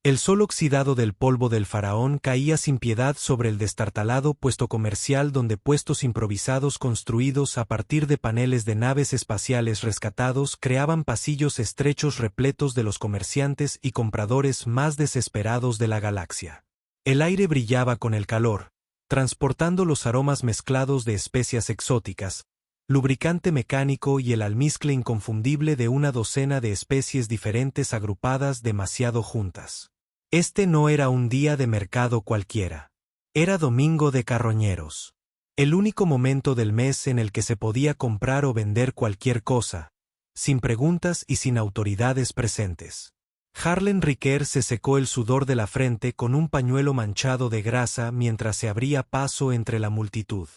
El sol oxidado del polvo del faraón caía sin piedad sobre el destartalado puesto comercial donde puestos improvisados construidos a partir de paneles de naves espaciales rescatados creaban pasillos estrechos repletos de los comerciantes y compradores más desesperados de la galaxia. El aire brillaba con el calor, transportando los aromas mezclados de especias exóticas, lubricante mecánico y el almizcle inconfundible de una docena de especies diferentes agrupadas demasiado juntas. Este no era un día de mercado cualquiera. Era domingo de carroñeros. El único momento del mes en el que se podía comprar o vender cualquier cosa, sin preguntas y sin autoridades presentes. Harlan Riker se secó el sudor de la frente con un pañuelo manchado de grasa mientras se abría paso entre la multitud.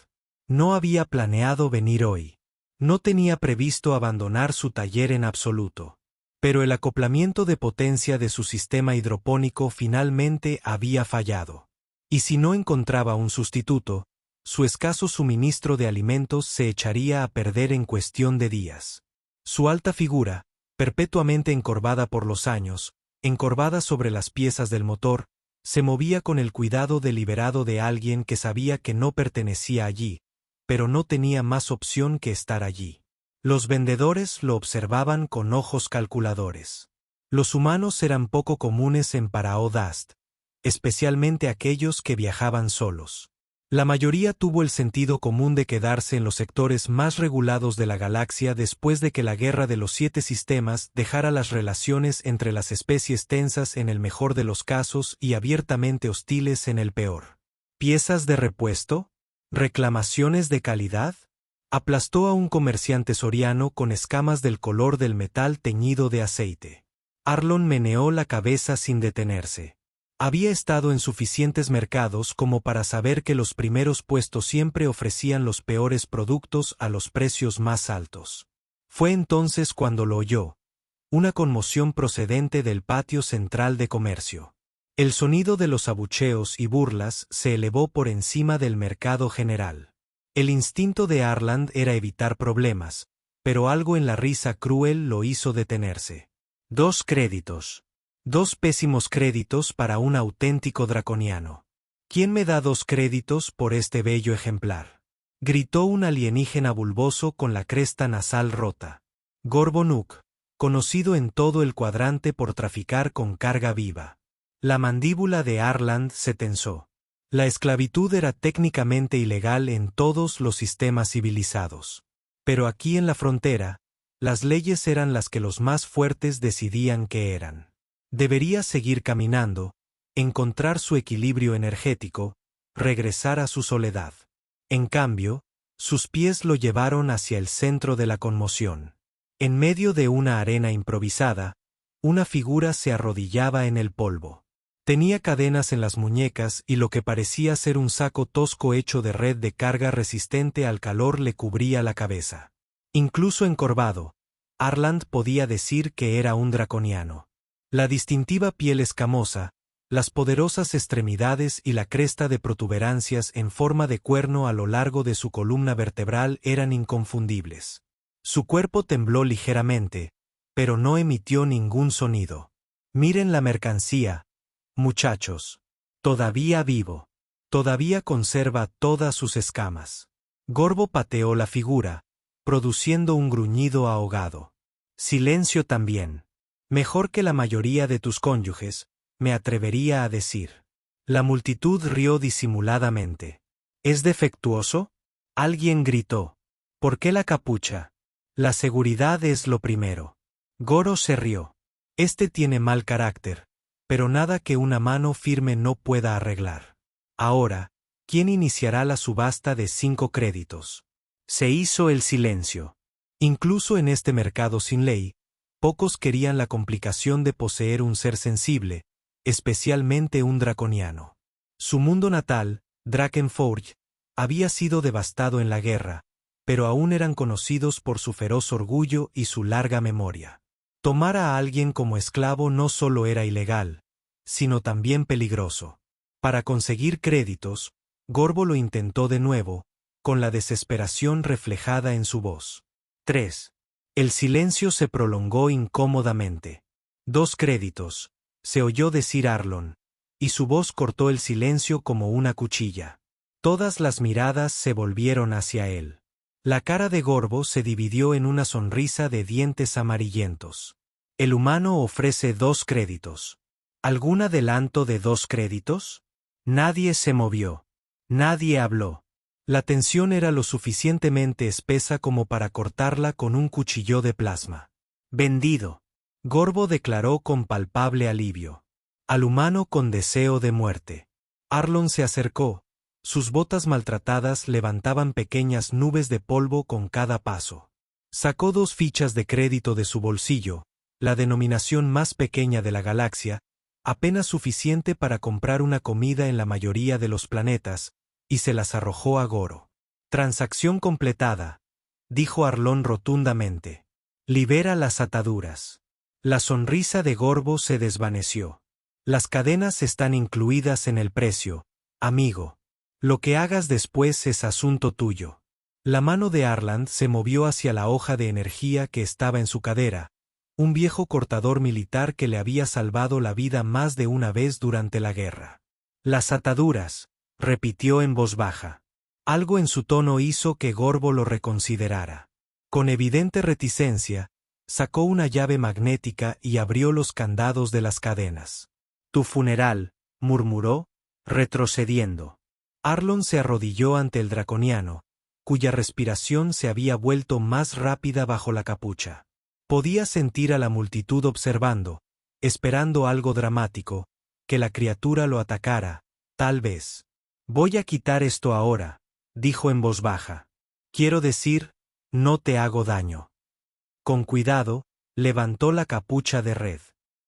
No había planeado venir hoy. No tenía previsto abandonar su taller en absoluto. Pero el acoplamiento de potencia de su sistema hidropónico finalmente había fallado. Y si no encontraba un sustituto, su escaso suministro de alimentos se echaría a perder en cuestión de días. Su alta figura, perpetuamente encorvada por los años, encorvada sobre las piezas del motor, se movía con el cuidado deliberado de alguien que sabía que no pertenecía allí, pero no tenía más opción que estar allí. Los vendedores lo observaban con ojos calculadores. Los humanos eran poco comunes en Paraodast, especialmente aquellos que viajaban solos. La mayoría tuvo el sentido común de quedarse en los sectores más regulados de la galaxia después de que la Guerra de los 7 Sistemas dejara las relaciones entre las especies tensas en el mejor de los casos y abiertamente hostiles en el peor. ¿Piezas de repuesto? ¿Reclamaciones de calidad? Aplastó a un comerciante soriano con escamas del color del metal teñido de aceite. Arlon meneó la cabeza sin detenerse. Había estado en suficientes mercados como para saber que los primeros puestos siempre ofrecían los peores productos a los precios más altos. Fue entonces cuando lo oyó. Una conmoción procedente del patio central de comercio. El sonido de los abucheos y burlas se elevó por encima del mercado general. El instinto de Arland era evitar problemas, pero algo en la risa cruel lo hizo detenerse. 2 créditos. 2 pésimos créditos para un auténtico draconiano. ¿Quién me da 2 créditos por este bello ejemplar? Gritó un alienígena bulboso con la cresta nasal rota. Gorbo Nuk, conocido en todo el cuadrante por traficar con carga viva. La mandíbula de Arland se tensó. La esclavitud era técnicamente ilegal en todos los sistemas civilizados. Pero aquí en la frontera, las leyes eran las que los más fuertes decidían que eran. Debería seguir caminando, encontrar su equilibrio energético, regresar a su soledad. En cambio, sus pies lo llevaron hacia el centro de la conmoción. En medio de una arena improvisada, una figura se arrodillaba en el polvo. Tenía cadenas en las muñecas y lo que parecía ser un saco tosco hecho de red de carga resistente al calor le cubría la cabeza. Incluso encorvado, Arland podía decir que era un draconiano. La distintiva piel escamosa, las poderosas extremidades y la cresta de protuberancias en forma de cuerno a lo largo de su columna vertebral eran inconfundibles. Su cuerpo tembló ligeramente, pero no emitió ningún sonido. Miren la mercancía, muchachos. Todavía vivo. Todavía conserva todas sus escamas. Gorbo pateó la figura, produciendo un gruñido ahogado. Silencio también. Mejor que la mayoría de tus cónyuges, me atrevería a decir. La multitud rió disimuladamente. ¿Es defectuoso? Alguien gritó. ¿Por qué la capucha? La seguridad es lo primero. Goro se rió. Este tiene mal carácter, pero nada que una mano firme no pueda arreglar. Ahora, ¿quién iniciará la subasta de 5 créditos? Se hizo el silencio. Incluso en este mercado sin ley, pocos querían la complicación de poseer un ser sensible, especialmente un draconiano. Su mundo natal, Drakenforge, había sido devastado en la guerra, pero aún eran conocidos por su feroz orgullo y su larga memoria. Tomar a alguien como esclavo no solo era ilegal, sino también peligroso. Para conseguir créditos, Gorbo lo intentó de nuevo, con la desesperación reflejada en su voz. 3. El silencio se prolongó incómodamente. 2 créditos. se oyó decir Arlon, y su voz cortó el silencio como una cuchilla. Todas las miradas se volvieron hacia él. La cara de Gorbo se dividió en una sonrisa de dientes amarillentos. El humano ofrece 2 créditos. ¿Algún adelanto de 2 créditos? Nadie se movió. Nadie habló. La tensión era lo suficientemente espesa como para cortarla con un cuchillo de plasma. Vendido. Gorbo declaró con palpable alivio. Al humano con deseo de muerte. Arlon se acercó. Sus botas maltratadas levantaban pequeñas nubes de polvo con cada paso. Sacó 2 fichas de crédito de su bolsillo, la denominación más pequeña de la galaxia, apenas suficiente para comprar una comida en la mayoría de los planetas, y se las arrojó a Goro. Transacción completada, dijo Arlon rotundamente. Libera las ataduras. La sonrisa de Gorbo se desvaneció. Las cadenas están incluidas en el precio, amigo. Lo que hagas después es asunto tuyo. La mano de Arland se movió hacia la hoja de energía que estaba en su cadera, un viejo cortador militar que le había salvado la vida más de una vez durante la guerra. Las ataduras, repitió en voz baja. Algo en su tono hizo que Gorbo lo reconsiderara. Con evidente reticencia, sacó una llave magnética y abrió los candados de las cadenas. Tu funeral, murmuró, retrocediendo. Arlon se arrodilló ante el draconiano, cuya respiración se había vuelto más rápida bajo la capucha. Podía sentir a la multitud observando, esperando algo dramático, que la criatura lo atacara, tal vez. Voy a quitar esto ahora, dijo en voz baja. Quiero decir, no te hago daño. Con cuidado, levantó la capucha de red.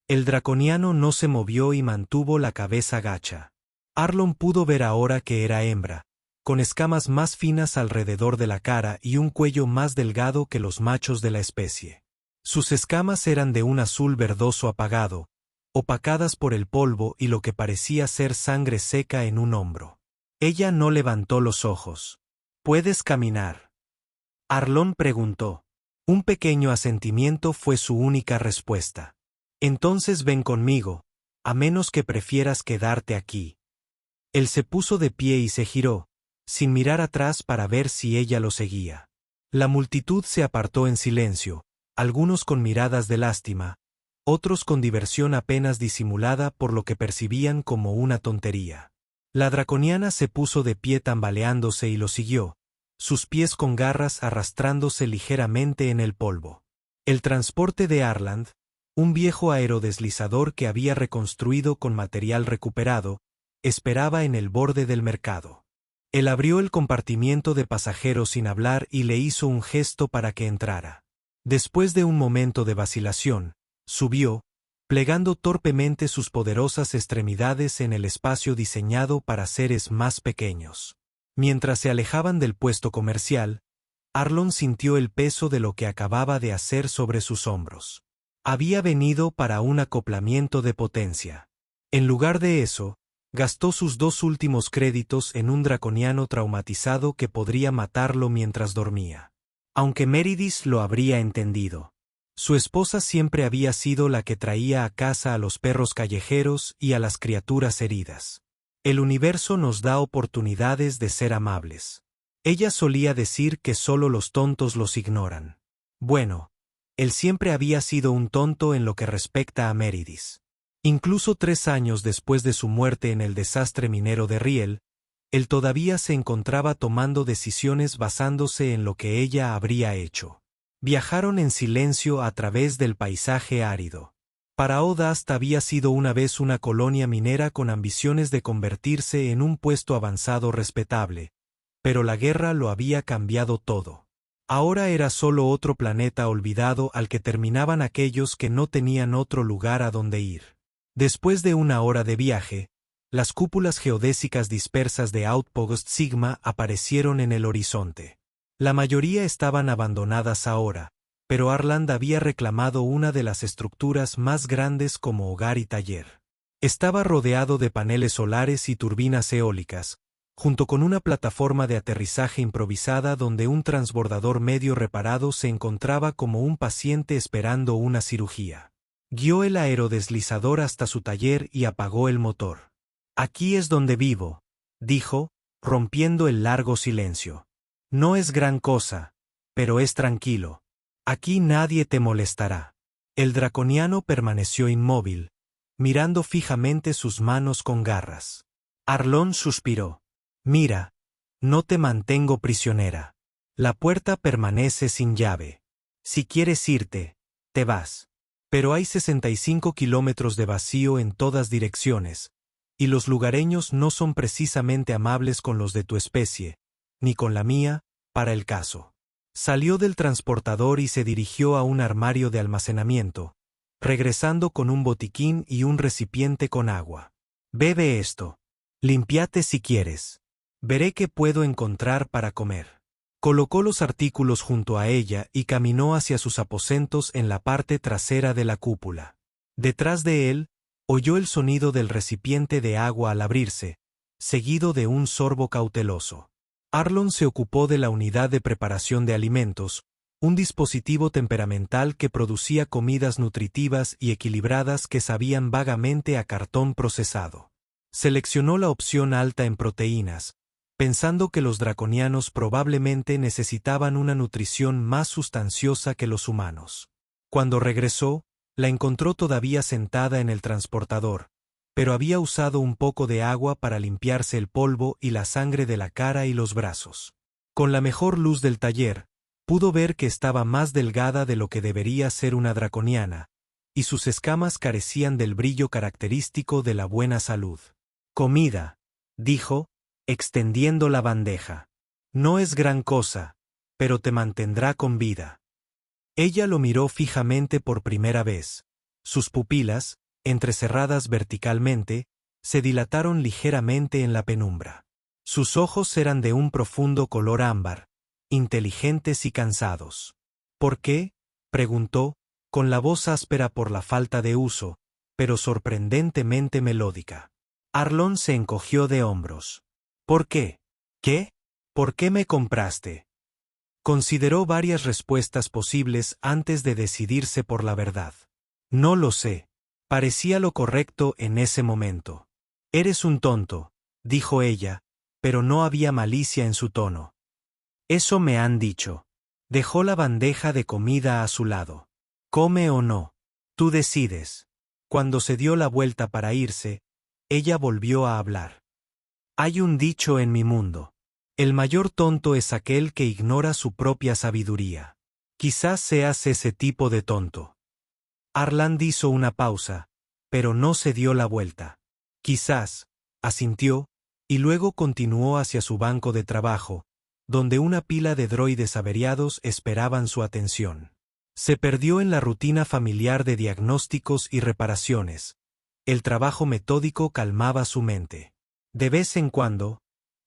El draconiano no se movió y mantuvo la cabeza gacha. Arlon pudo ver ahora que era hembra, con escamas más finas alrededor de la cara y un cuello más delgado que los machos de la especie. Sus escamas eran de un azul verdoso apagado, opacadas por el polvo y lo que parecía ser sangre seca en un hombro. Ella no levantó los ojos. ¿Puedes caminar? Arlon preguntó. Un pequeño asentimiento fue su única respuesta. Entonces ven conmigo, a menos que prefieras quedarte aquí. Él se puso de pie y se giró, sin mirar atrás para ver si ella lo seguía. La multitud se apartó en silencio, algunos con miradas de lástima, otros con diversión apenas disimulada por lo que percibían como una tontería. La draconiana se puso de pie tambaleándose y lo siguió, sus pies con garras arrastrándose ligeramente en el polvo. El transporte de Arland, un viejo aerodeslizador que había reconstruido con material recuperado, esperaba en el borde del mercado. Él abrió el compartimiento de pasajeros sin hablar y le hizo un gesto para que entrara. Después de un momento de vacilación, subió, plegando torpemente sus poderosas extremidades en el espacio diseñado para seres más pequeños. Mientras se alejaban del puesto comercial, Arlon sintió el peso de lo que acababa de hacer sobre sus hombros. Había venido para un acoplamiento de potencia. En lugar de eso, gastó sus 2 últimos créditos en un draconiano traumatizado que podría matarlo mientras dormía. Aunque Meridis lo habría entendido. Su esposa siempre había sido la que traía a casa a los perros callejeros y a las criaturas heridas. El universo nos da oportunidades de ser amables. Ella solía decir que solo los tontos los ignoran. Bueno, él siempre había sido un tonto en lo que respecta a Meridis. Incluso 3 años después de su muerte en el desastre minero de Riel, él todavía se encontraba tomando decisiones basándose en lo que ella habría hecho. Viajaron en silencio a través del paisaje árido. Para Odast había sido una vez una colonia minera con ambiciones de convertirse en un puesto avanzado respetable, pero la guerra lo había cambiado todo. Ahora era solo otro planeta olvidado al que terminaban aquellos que no tenían otro lugar a donde ir. Después de 1 hora de viaje, las cúpulas geodésicas dispersas de Outpost Sigma aparecieron en el horizonte. La mayoría estaban abandonadas ahora, pero Arland había reclamado una de las estructuras más grandes como hogar y taller. Estaba rodeado de paneles solares y turbinas eólicas, junto con una plataforma de aterrizaje improvisada donde un transbordador medio reparado se encontraba como un paciente esperando una cirugía. Guió el aerodeslizador hasta su taller y apagó el motor. «Aquí es donde vivo», dijo, rompiendo el largo silencio. «No es gran cosa, pero es tranquilo. Aquí nadie te molestará». El draconiano permaneció inmóvil, mirando fijamente sus manos con garras. Arlón suspiró. «Mira, no te mantengo prisionera. La puerta permanece sin llave. Si quieres irte, te vas. Pero hay 65 kilómetros de vacío en todas direcciones, y los lugareños no son precisamente amables con los de tu especie, ni con la mía, para el caso». Salió del transportador y se dirigió a un armario de almacenamiento, regresando con un botiquín y un recipiente con agua. «Bebe esto. Límpiate si quieres. Veré qué puedo encontrar para comer». Colocó los artículos junto a ella y caminó hacia sus aposentos en la parte trasera de la cúpula. Detrás de él, oyó el sonido del recipiente de agua al abrirse, seguido de un sorbo cauteloso. Arlón se ocupó de la unidad de preparación de alimentos, un dispositivo temperamental que producía comidas nutritivas y equilibradas que sabían vagamente a cartón procesado. Seleccionó la opción alta en proteínas, pensando que los draconianos probablemente necesitaban una nutrición más sustanciosa que los humanos. Cuando regresó, la encontró todavía sentada en el transportador, pero había usado un poco de agua para limpiarse el polvo y la sangre de la cara y los brazos. Con la mejor luz del taller, pudo ver que estaba más delgada de lo que debería ser una draconiana, y sus escamas carecían del brillo característico de la buena salud. «Comida», dijo, extendiendo la bandeja. «No es gran cosa, pero te mantendrá con vida». Ella lo miró fijamente por primera vez. Sus pupilas, entrecerradas verticalmente, se dilataron ligeramente en la penumbra. Sus ojos eran de un profundo color ámbar, inteligentes y cansados. «¿Por qué?», preguntó, con la voz áspera por la falta de uso, pero sorprendentemente melódica. Arlón se encogió de hombros. «¿Por qué? ¿Qué? ¿Por qué me compraste?». Consideró varias respuestas posibles antes de decidirse por la verdad. «No lo sé». Parecía lo correcto en ese momento. «Eres un tonto», dijo ella, pero no había malicia en su tono. «Eso me han dicho». Dejó la bandeja de comida a su lado. «Come o no. Tú decides». Cuando se dio la vuelta para irse, ella volvió a hablar. «Hay un dicho en mi mundo. El mayor tonto es aquel que ignora su propia sabiduría. Quizás seas ese tipo de tonto». Arland hizo una pausa, pero no se dio la vuelta. «Quizás», asintió, y luego continuó hacia su banco de trabajo, donde una pila de droides averiados esperaban su atención. Se perdió en la rutina familiar de diagnósticos y reparaciones. El trabajo metódico calmaba su mente. De vez en cuando,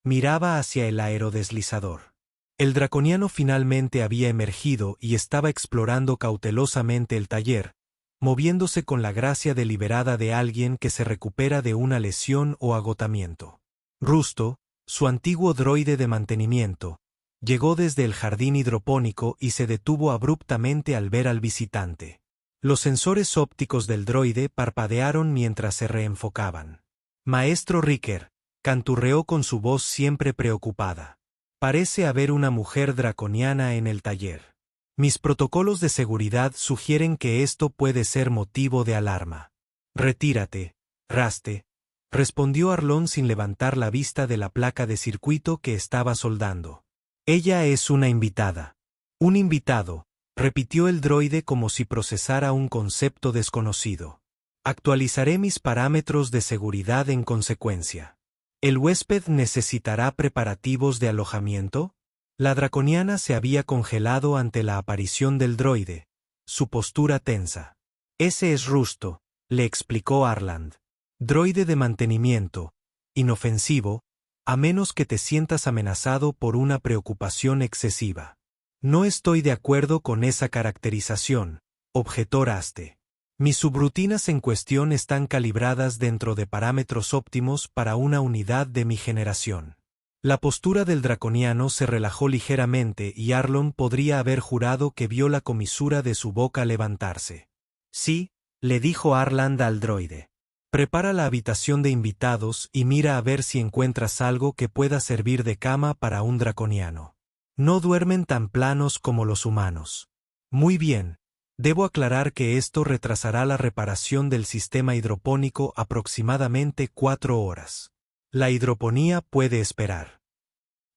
miraba hacia el aerodeslizador. El draconiano finalmente había emergido y estaba explorando cautelosamente el taller, moviéndose con la gracia deliberada de alguien que se recupera de una lesión o agotamiento. Rusto, su antiguo droide de mantenimiento, llegó desde el jardín hidropónico y se detuvo abruptamente al ver al visitante. Los sensores ópticos del droide parpadearon mientras se reenfocaban. «Maestro Riker», canturreó con su voz siempre preocupada. «Parece haber una mujer draconiana en el taller. Mis protocolos de seguridad sugieren que esto puede ser motivo de alarma». «Retírate, Raste», respondió Arlón sin levantar la vista de la placa de circuito que estaba soldando. «Ella es una invitada». «Un invitado», repitió el droide como si procesara un concepto desconocido. «Actualizaré mis parámetros de seguridad en consecuencia». «¿El huésped necesitará preparativos de alojamiento?». La draconiana se había congelado ante la aparición del droide, su postura tensa. «Ese es Rusto», le explicó Arland. «Droide de mantenimiento, inofensivo, a menos que te sientas amenazado por una preocupación excesiva». «No estoy de acuerdo con esa caracterización», objetó Raste. «Mis subrutinas en cuestión están calibradas dentro de parámetros óptimos para una unidad de mi generación». La postura del draconiano se relajó ligeramente y Arlón podría haber jurado que vio la comisura de su boca levantarse. «Sí», le dijo Arland al droide. Prepara la habitación de invitados y mira a ver si encuentras algo que pueda servir de cama para un draconiano. No duermen tan planos como los humanos. Muy bien. Debo aclarar que esto retrasará la reparación del sistema hidropónico aproximadamente 4 horas. La hidroponía puede esperar.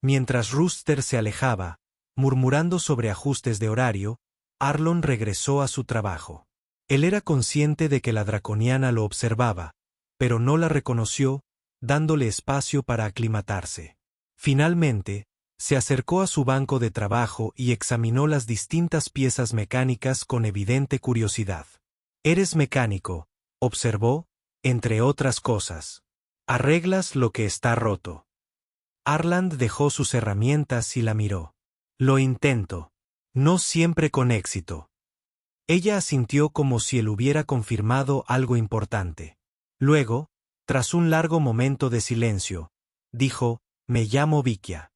Mientras Rooster se alejaba, murmurando sobre ajustes de horario, Arlon regresó a su trabajo. Él era consciente de que la draconiana lo observaba, pero no la reconoció, dándole espacio para aclimatarse. Finalmente, se acercó a su banco de trabajo y examinó las distintas piezas mecánicas con evidente curiosidad. «Eres mecánico», observó, entre otras cosas. «Arreglas lo que está roto». Arland dejó sus herramientas y la miró. «Lo intento. No siempre con éxito». Ella asintió como si él hubiera confirmado algo importante. Luego, tras un largo momento de silencio, dijo: «Me llamo Vikia».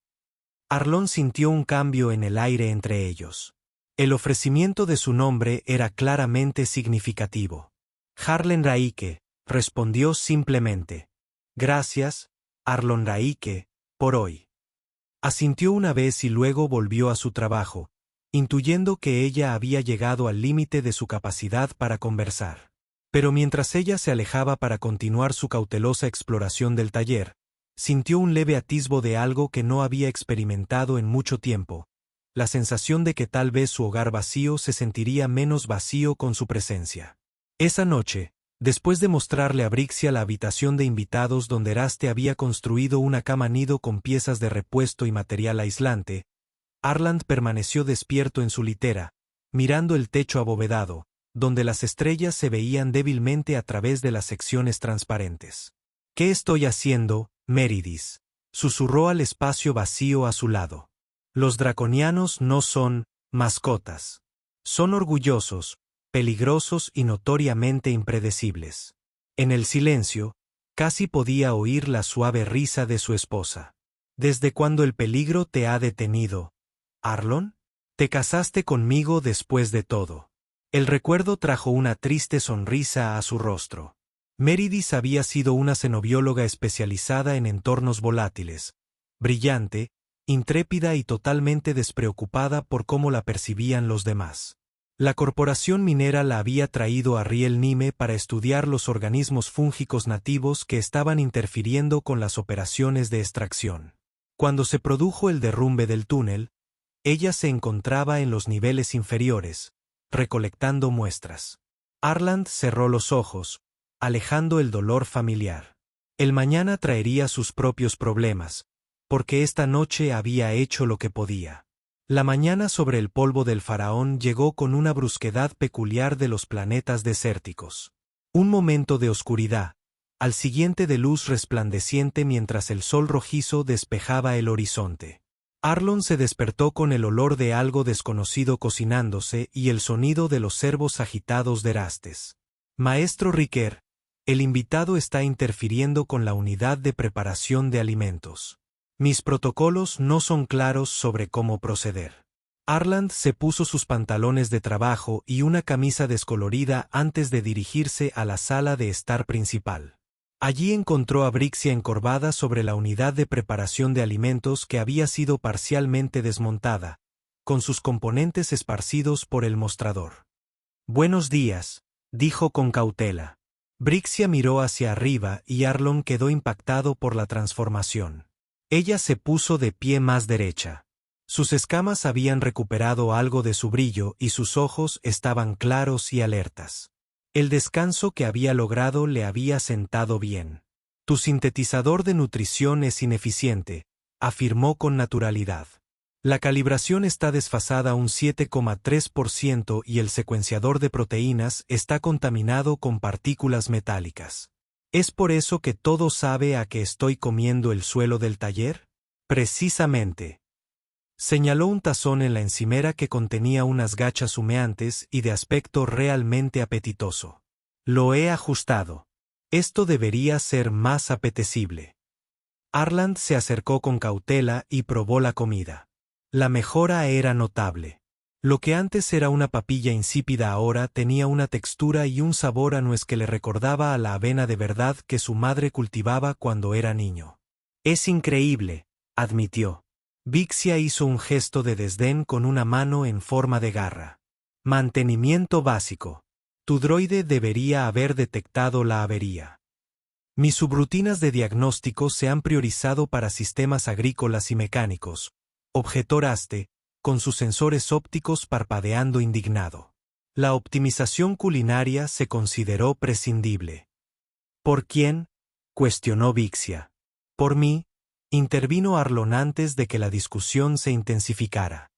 Arlon sintió un cambio en el aire entre ellos. El ofrecimiento de su nombre era claramente significativo. «Harlen Raike», respondió simplemente. «Gracias, Arlon Raike, por hoy». Asintió una vez y luego volvió a su trabajo, intuyendo que ella había llegado al límite de su capacidad para conversar. Pero mientras ella se alejaba para continuar su cautelosa exploración del taller, sintió un leve atisbo de algo que no había experimentado en mucho tiempo, la sensación de que tal vez su hogar vacío se sentiría menos vacío con su presencia. Esa noche, después de mostrarle a Brixia la habitación de invitados donde Eraste había construido una cama nido con piezas de repuesto y material aislante, Arland permaneció despierto en su litera, mirando el techo abovedado, donde las estrellas se veían débilmente a través de las secciones transparentes. «¿Qué estoy haciendo, Meridis?», susurró al espacio vacío a su lado. «Los draconianos no son mascotas. Son orgullosos, peligrosos y notoriamente impredecibles». En el silencio, casi podía oír la suave risa de su esposa. «¿Desde cuándo el peligro te ha detenido, Arlon? Te casaste conmigo después de todo». El recuerdo trajo una triste sonrisa a su rostro. Meridis había sido una cenobióloga especializada en entornos volátiles, brillante, intrépida y totalmente despreocupada por cómo la percibían los demás. La corporación minera la había traído a Riel Nime para estudiar los organismos fúngicos nativos que estaban interfiriendo con las operaciones de extracción. Cuando se produjo el derrumbe del túnel, ella se encontraba en los niveles inferiores, recolectando muestras. Arland cerró los ojos, alejando el dolor familiar. El mañana traería sus propios problemas, porque esta noche había hecho lo que podía. La mañana sobre el polvo del faraón llegó con una brusquedad peculiar de los planetas desérticos. Un momento de oscuridad, al siguiente de luz resplandeciente mientras el sol rojizo despejaba el horizonte. Arlon se despertó con el olor de algo desconocido cocinándose y el sonido de los cérvos agitados de Erastes. «Maestro Riquer, el invitado está interfiriendo con la unidad de preparación de alimentos. Mis protocolos no son claros sobre cómo proceder». Arland se puso sus pantalones de trabajo y una camisa descolorida antes de dirigirse a la sala de estar principal. Allí encontró a Brixia encorvada sobre la unidad de preparación de alimentos que había sido parcialmente desmontada, con sus componentes esparcidos por el mostrador. «Buenos días», dijo con cautela. Brixia miró hacia arriba y Arlon quedó impactado por la transformación. Ella se puso de pie más derecha. Sus escamas habían recuperado algo de su brillo y sus ojos estaban claros y alertas. El descanso que había logrado le había sentado bien. «Tu sintetizador de nutrición es ineficiente», afirmó con naturalidad. «La calibración está desfasada un 7,3% y el secuenciador de proteínas está contaminado con partículas metálicas. ¿Es por eso que todo sabe a que estoy comiendo el suelo del taller?». «Precisamente». Señaló un tazón en la encimera que contenía unas gachas humeantes y de aspecto realmente apetitoso. «Lo he ajustado. Esto debería ser más apetecible». Arland se acercó con cautela y probó la comida. La mejora era notable. Lo que antes era una papilla insípida ahora tenía una textura y un sabor a nuez que le recordaba a la avena de verdad que su madre cultivaba cuando era niño. Es increíble, admitió. Vixia hizo un gesto de desdén con una mano en forma de garra. Mantenimiento básico. Tu droide debería haber detectado la avería. Mis subrutinas de diagnóstico se han priorizado para sistemas agrícolas y mecánicos, objetó Raste, con sus sensores ópticos parpadeando indignado. La optimización culinaria se consideró prescindible. ¿Por quién?, cuestionó Vixia. Por mí, intervino Arlon antes de que la discusión se intensificara.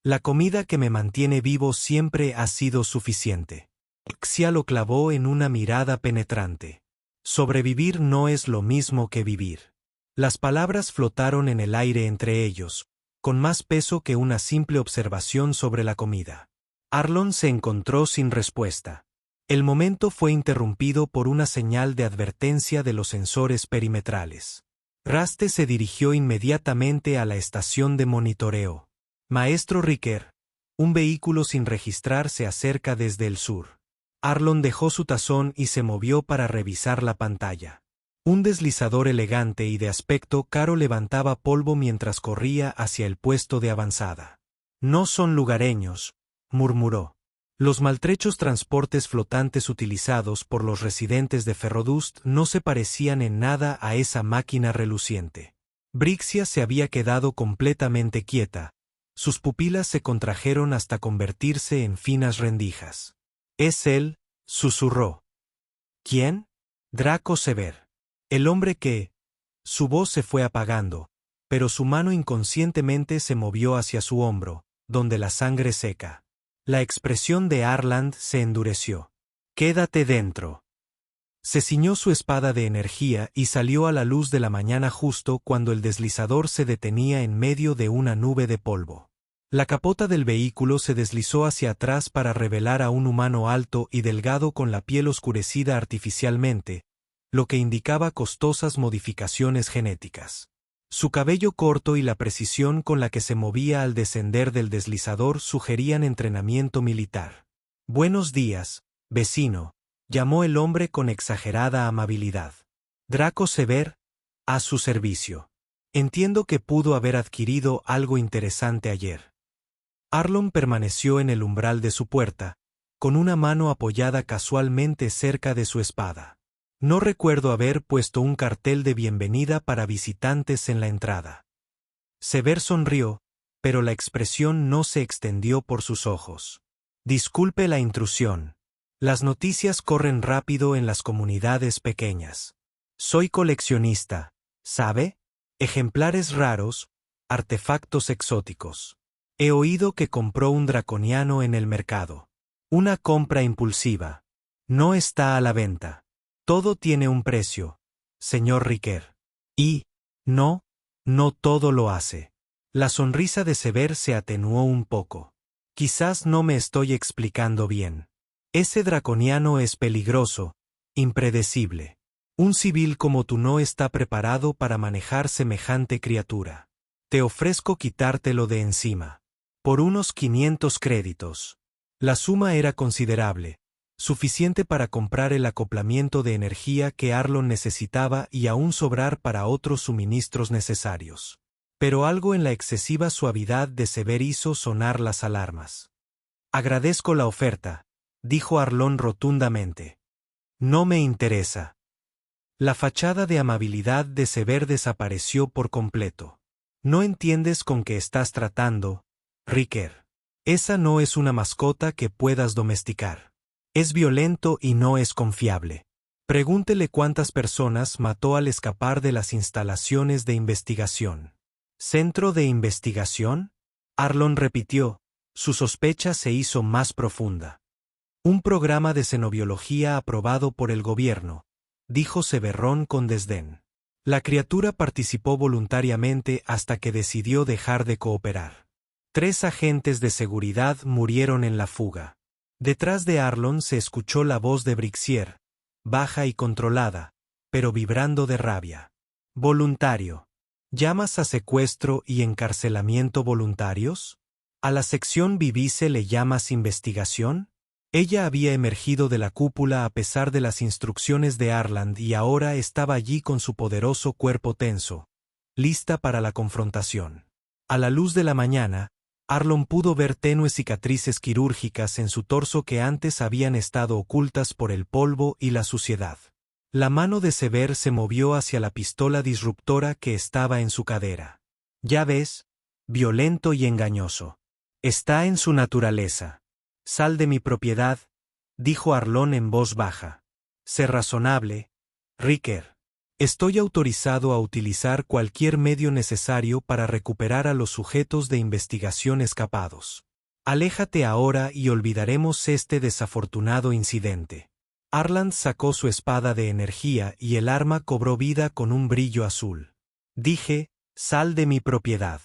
La comida que me mantiene vivo siempre ha sido suficiente. Vixia lo clavó en una mirada penetrante. Sobrevivir no es lo mismo que vivir. Las palabras flotaron en el aire entre ellos, con más peso que una simple observación sobre la comida. Arlon se encontró sin respuesta. El momento fue interrumpido por una señal de advertencia de los sensores perimetrales. Raste se dirigió inmediatamente a la estación de monitoreo. Maestro Riker, un vehículo sin registrar se acerca desde el sur. Arlon dejó su tazón y se movió para revisar la pantalla. Un deslizador elegante y de aspecto caro levantaba polvo mientras corría hacia el puesto de avanzada. No son lugareños, murmuró. Los maltrechos transportes flotantes utilizados por los residentes de Ferrodust no se parecían en nada a esa máquina reluciente. Brixia se había quedado completamente quieta. Sus pupilas se contrajeron hasta convertirse en finas rendijas. «Es él», susurró. «¿Quién?» «Draco Sever. El hombre que...» Su voz se fue apagando, pero su mano inconscientemente se movió hacia su hombro, donde la sangre seca. La expresión de Arland se endureció. «Quédate dentro». Se ciñó su espada de energía y salió a la luz de la mañana justo cuando el deslizador se detenía en medio de una nube de polvo. La capota del vehículo se deslizó hacia atrás para revelar a un humano alto y delgado con la piel oscurecida artificialmente, lo que indicaba costosas modificaciones genéticas. Su cabello corto y la precisión con la que se movía al descender del deslizador sugerían entrenamiento militar. «Buenos días, vecino», llamó el hombre con exagerada amabilidad. «Draco Sever, a su servicio. Entiendo que pudo haber adquirido algo interesante ayer». Arlon permaneció en el umbral de su puerta, con una mano apoyada casualmente cerca de su espada. No recuerdo haber puesto un cartel de bienvenida para visitantes en la entrada. Sever sonrió, pero la expresión no se extendió por sus ojos. Disculpe la intrusión. Las noticias corren rápido en las comunidades pequeñas. Soy coleccionista, ¿sabe? Ejemplares raros, artefactos exóticos. He oído que compró un draconiano en el mercado. Una compra impulsiva. No está a la venta. Todo tiene un precio, señor Riker. Y, no todo lo hace. La sonrisa de Sever se atenuó un poco. Quizás no me estoy explicando bien. Ese draconiano es peligroso, impredecible. Un civil como tú no está preparado para manejar semejante criatura. Te ofrezco quitártelo de encima. Por unos 500 créditos. La suma era considerable, suficiente para comprar el acoplamiento de energía que Arlon necesitaba y aún sobrar para otros suministros necesarios. Pero algo en la excesiva suavidad de Sever hizo sonar las alarmas. «Agradezco la oferta», dijo Arlon rotundamente. «No me interesa». La fachada de amabilidad de Sever desapareció por completo. «No entiendes con qué estás tratando, Riker. Esa no es una mascota que puedas domesticar. Es violento y no es confiable. Pregúntele cuántas personas mató al escapar de las instalaciones de investigación». «¿Centro de investigación?», Arlon repitió. Su sospecha se hizo más profunda. «Un programa de xenobiología aprobado por el gobierno», dijo Severrón con desdén. La criatura participó voluntariamente hasta que decidió dejar de cooperar. 3 agentes de seguridad murieron en la fuga. Detrás de Arlon se escuchó la voz de Brixier, baja y controlada, pero vibrando de rabia. «Voluntario. ¿Llamas a secuestro y encarcelamiento voluntarios? ¿A la sección Vivice le llamas investigación? Ella había emergido de la cúpula a pesar de las instrucciones de Arland y ahora estaba allí con su poderoso cuerpo tenso, lista para la confrontación. A la luz de la mañana, Arlon pudo ver tenues cicatrices quirúrgicas en su torso que antes habían estado ocultas por el polvo y la suciedad. La mano de Sever se movió hacia la pistola disruptora que estaba en su cadera. Ya ves, violento y engañoso. Está en su naturaleza. Sal de mi propiedad, dijo Arlon en voz baja. Sé razonable, Riker. Estoy autorizado a utilizar cualquier medio necesario para recuperar a los sujetos de investigación escapados. Aléjate ahora y olvidaremos este desafortunado incidente. Arland sacó su espada de energía y el arma cobró vida con un brillo azul. Dije, sal de mi propiedad.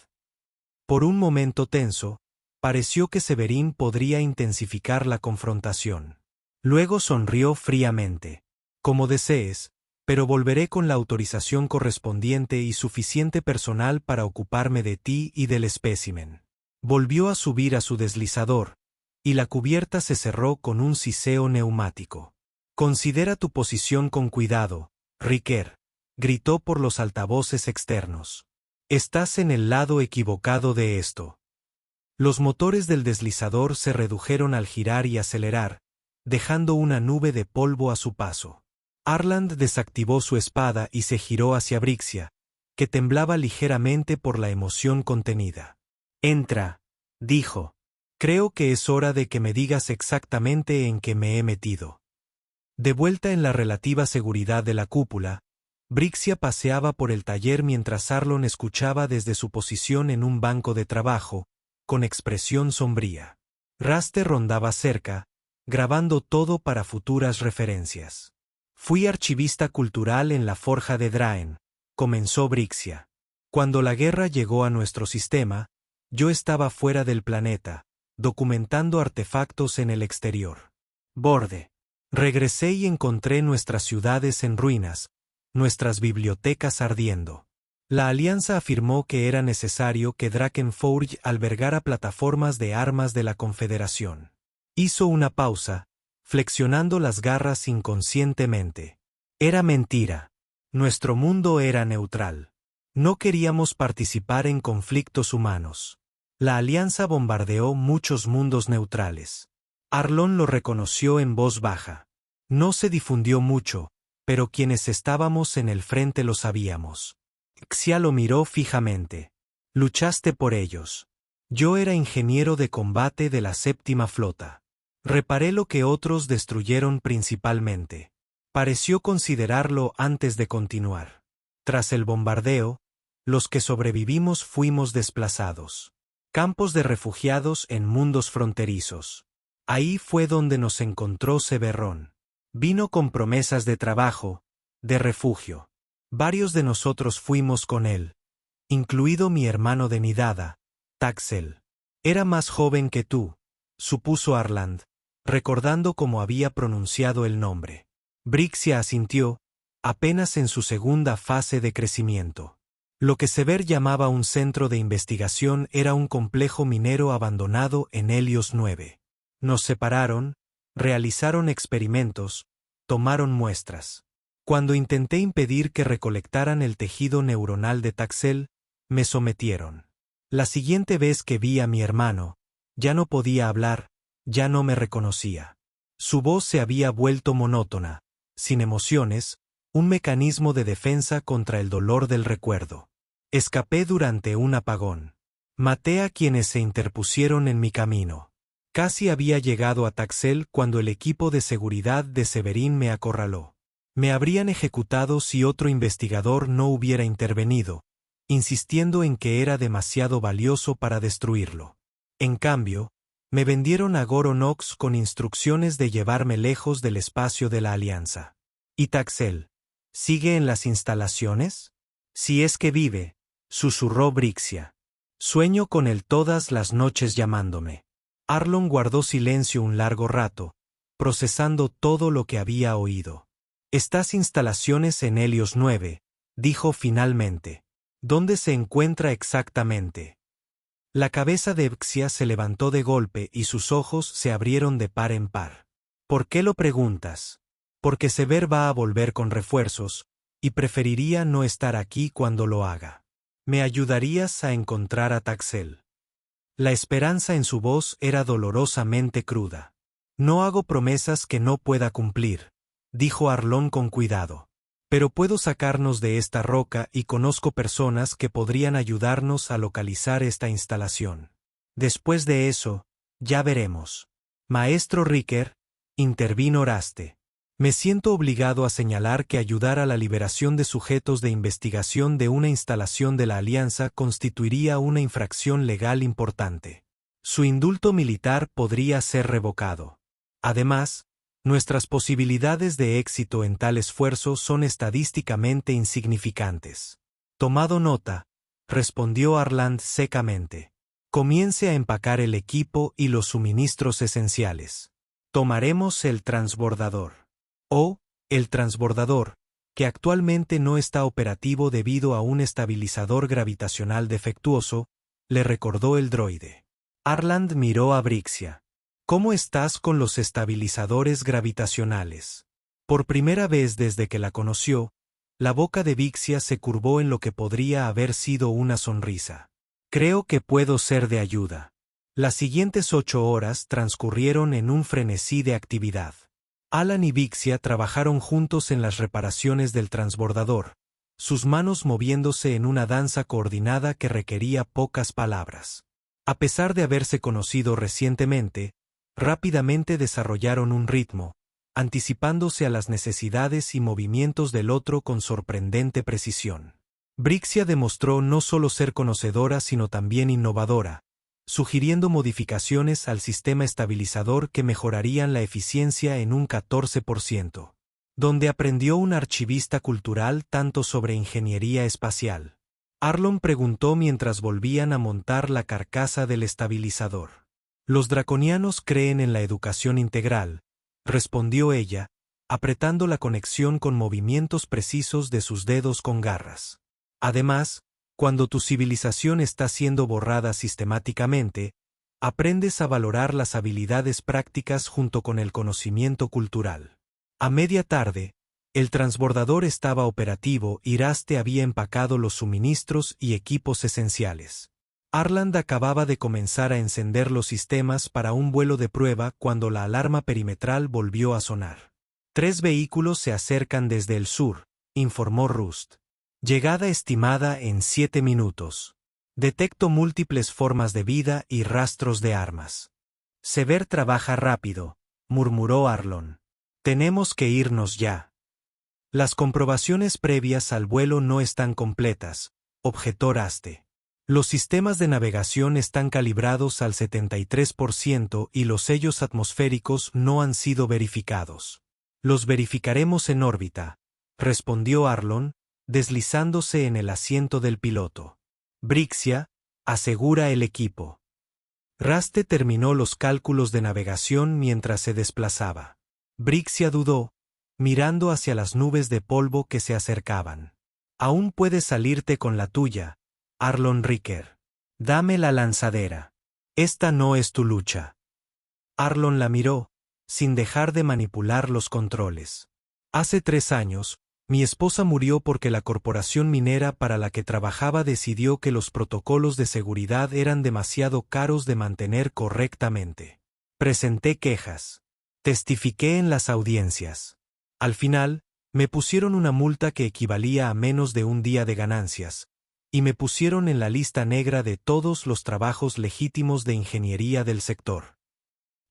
Por un momento tenso, pareció que Severin podría intensificar la confrontación. Luego sonrió fríamente. Como desees, pero volveré con la autorización correspondiente y suficiente personal para ocuparme de ti y del espécimen. Volvió a subir a su deslizador, y la cubierta se cerró con un siseo neumático. Considera tu posición con cuidado, Riker, gritó por los altavoces externos. Estás en el lado equivocado de esto. Los motores del deslizador se redujeron al girar y acelerar, dejando una nube de polvo a su paso. Arland desactivó su espada y se giró hacia Brixia, que temblaba ligeramente por la emoción contenida. Entra, dijo. Creo que es hora de que me digas exactamente en qué me he metido. De vuelta en la relativa seguridad de la cúpula, Brixia paseaba por el taller mientras Arlon escuchaba desde su posición en un banco de trabajo, con expresión sombría. Raste rondaba cerca, grabando todo para futuras referencias. Fui archivista cultural en la Forja de Draen, comenzó Brixia. Cuando la guerra llegó a nuestro sistema, yo estaba fuera del planeta, documentando artefactos en el exterior. Borde. Regresé y encontré nuestras ciudades en ruinas, nuestras bibliotecas ardiendo. La Alianza afirmó que era necesario que Drakenforge albergara plataformas de armas de la Confederación. Hizo una pausa, flexionando las garras inconscientemente. Era mentira. Nuestro mundo era neutral. No queríamos participar en conflictos humanos. La Alianza bombardeó muchos mundos neutrales. Arlon lo reconoció en voz baja. No se difundió mucho, pero quienes estábamos en el frente lo sabíamos. Xia lo miró fijamente. Luchaste por ellos. Yo era ingeniero de combate de la séptima flota. Reparé lo que otros destruyeron principalmente. Pareció considerarlo antes de continuar. Tras el bombardeo, los que sobrevivimos fuimos desplazados. Campos de refugiados en mundos fronterizos. Ahí fue donde nos encontró Severrón. Vino con promesas de trabajo, de refugio. Varios de nosotros fuimos con él, incluido mi hermano de nidada, Taxel. Era más joven que tú, supuso Arland, recordando cómo había pronunciado el nombre. Brixia asintió, apenas en su segunda fase de crecimiento. Lo que Sever llamaba un centro de investigación era un complejo minero abandonado en Helios 9. Nos separaron, realizaron experimentos, tomaron muestras. Cuando intenté impedir que recolectaran el tejido neuronal de Taxel, me sometieron. La siguiente vez que vi a mi hermano, ya no podía hablar, ya no me reconocía. Su voz se había vuelto monótona, sin emociones, un mecanismo de defensa contra el dolor del recuerdo. Escapé durante un apagón. Maté a quienes se interpusieron en mi camino. Casi había llegado a Taxel cuando el equipo de seguridad de Severin me acorraló. Me habrían ejecutado si otro investigador no hubiera intervenido, insistiendo en que era demasiado valioso para destruirlo. En cambio, me vendieron a Goro Nox con instrucciones de llevarme lejos del espacio de la Alianza. ¿Y Taxel? ¿Sigue en las instalaciones? Si es que vive, susurró Brixia. Sueño con él todas las noches llamándome. Arlon guardó silencio un largo rato, procesando todo lo que había oído. Estas instalaciones en Helios 9, dijo finalmente. ¿Dónde se encuentra exactamente? La cabeza de Vxia se levantó de golpe y sus ojos se abrieron de par en par. ¿Por qué lo preguntas? Porque Sever va a volver con refuerzos, y preferiría no estar aquí cuando lo haga. ¿Me ayudarías a encontrar a Taxel? La esperanza en su voz era dolorosamente cruda. No hago promesas que no pueda cumplir, dijo Arlón con cuidado. Pero puedo sacarnos de esta roca y conozco personas que podrían ayudarnos a localizar esta instalación. Después de eso, ya veremos. Maestro Riker, intervino Raste. Me siento obligado a señalar que ayudar a la liberación de sujetos de investigación de una instalación de la Alianza constituiría una infracción legal importante. Su indulto militar podría ser revocado. Además, nuestras posibilidades de éxito en tal esfuerzo son estadísticamente insignificantes. Tomado nota, respondió Arland secamente. Comience a empacar el equipo y los suministros esenciales. Tomaremos el transbordador. El transbordador, que actualmente no está operativo debido a un estabilizador gravitacional defectuoso, le recordó el droide. Arland miró a Brixia. ¿Cómo estás con los estabilizadores gravitacionales? Por primera vez desde que la conoció, la boca de Brixia se curvó en lo que podría haber sido una sonrisa. Creo que puedo ser de ayuda. Las siguientes 8 horas transcurrieron en un frenesí de actividad. Alan y Brixia trabajaron juntos en las reparaciones del transbordador, sus manos moviéndose en una danza coordinada que requería pocas palabras. A pesar de haberse conocido recientemente, rápidamente desarrollaron un ritmo, anticipándose a las necesidades y movimientos del otro con sorprendente precisión. Brixia demostró no solo ser conocedora sino también innovadora, sugiriendo modificaciones al sistema estabilizador que mejorarían la eficiencia en un 14%, donde aprendió un archivista cultural tanto sobre ingeniería espacial. Arlon preguntó mientras volvían a montar la carcasa del estabilizador. Los draconianos creen en la educación integral, respondió ella, apretando la conexión con movimientos precisos de sus dedos con garras. Además, cuando tu civilización está siendo borrada sistemáticamente, aprendes a valorar las habilidades prácticas junto con el conocimiento cultural. A media tarde, el transbordador estaba operativo y Raste había empacado los suministros y equipos esenciales. Arland acababa de comenzar a encender los sistemas para un vuelo de prueba cuando la alarma perimetral volvió a sonar. 3 vehículos se acercan desde el sur, informó Rust. Llegada estimada en 7 minutos. Detecto múltiples formas de vida y rastros de armas. Sever trabaja rápido, murmuró Arlon. Tenemos que irnos ya. Las comprobaciones previas al vuelo no están completas, objetó Raste. Los sistemas de navegación están calibrados al 73% y los sellos atmosféricos no han sido verificados. Los verificaremos en órbita, respondió Arlon, deslizándose en el asiento del piloto. Brixia, asegura el equipo. Raste terminó los cálculos de navegación mientras se desplazaba. Brixia dudó, mirando hacia las nubes de polvo que se acercaban. Aún puedes salirte con la tuya, Arlon Riker. Dame la lanzadera. Esta no es tu lucha. Arlon la miró, sin dejar de manipular los controles. Hace 3 años, mi esposa murió porque la corporación minera para la que trabajaba decidió que los protocolos de seguridad eran demasiado caros de mantener correctamente. Presenté quejas. Testifiqué en las audiencias. Al final, me pusieron una multa que equivalía a menos de un día de ganancias, y me pusieron en la lista negra de todos los trabajos legítimos de ingeniería del sector.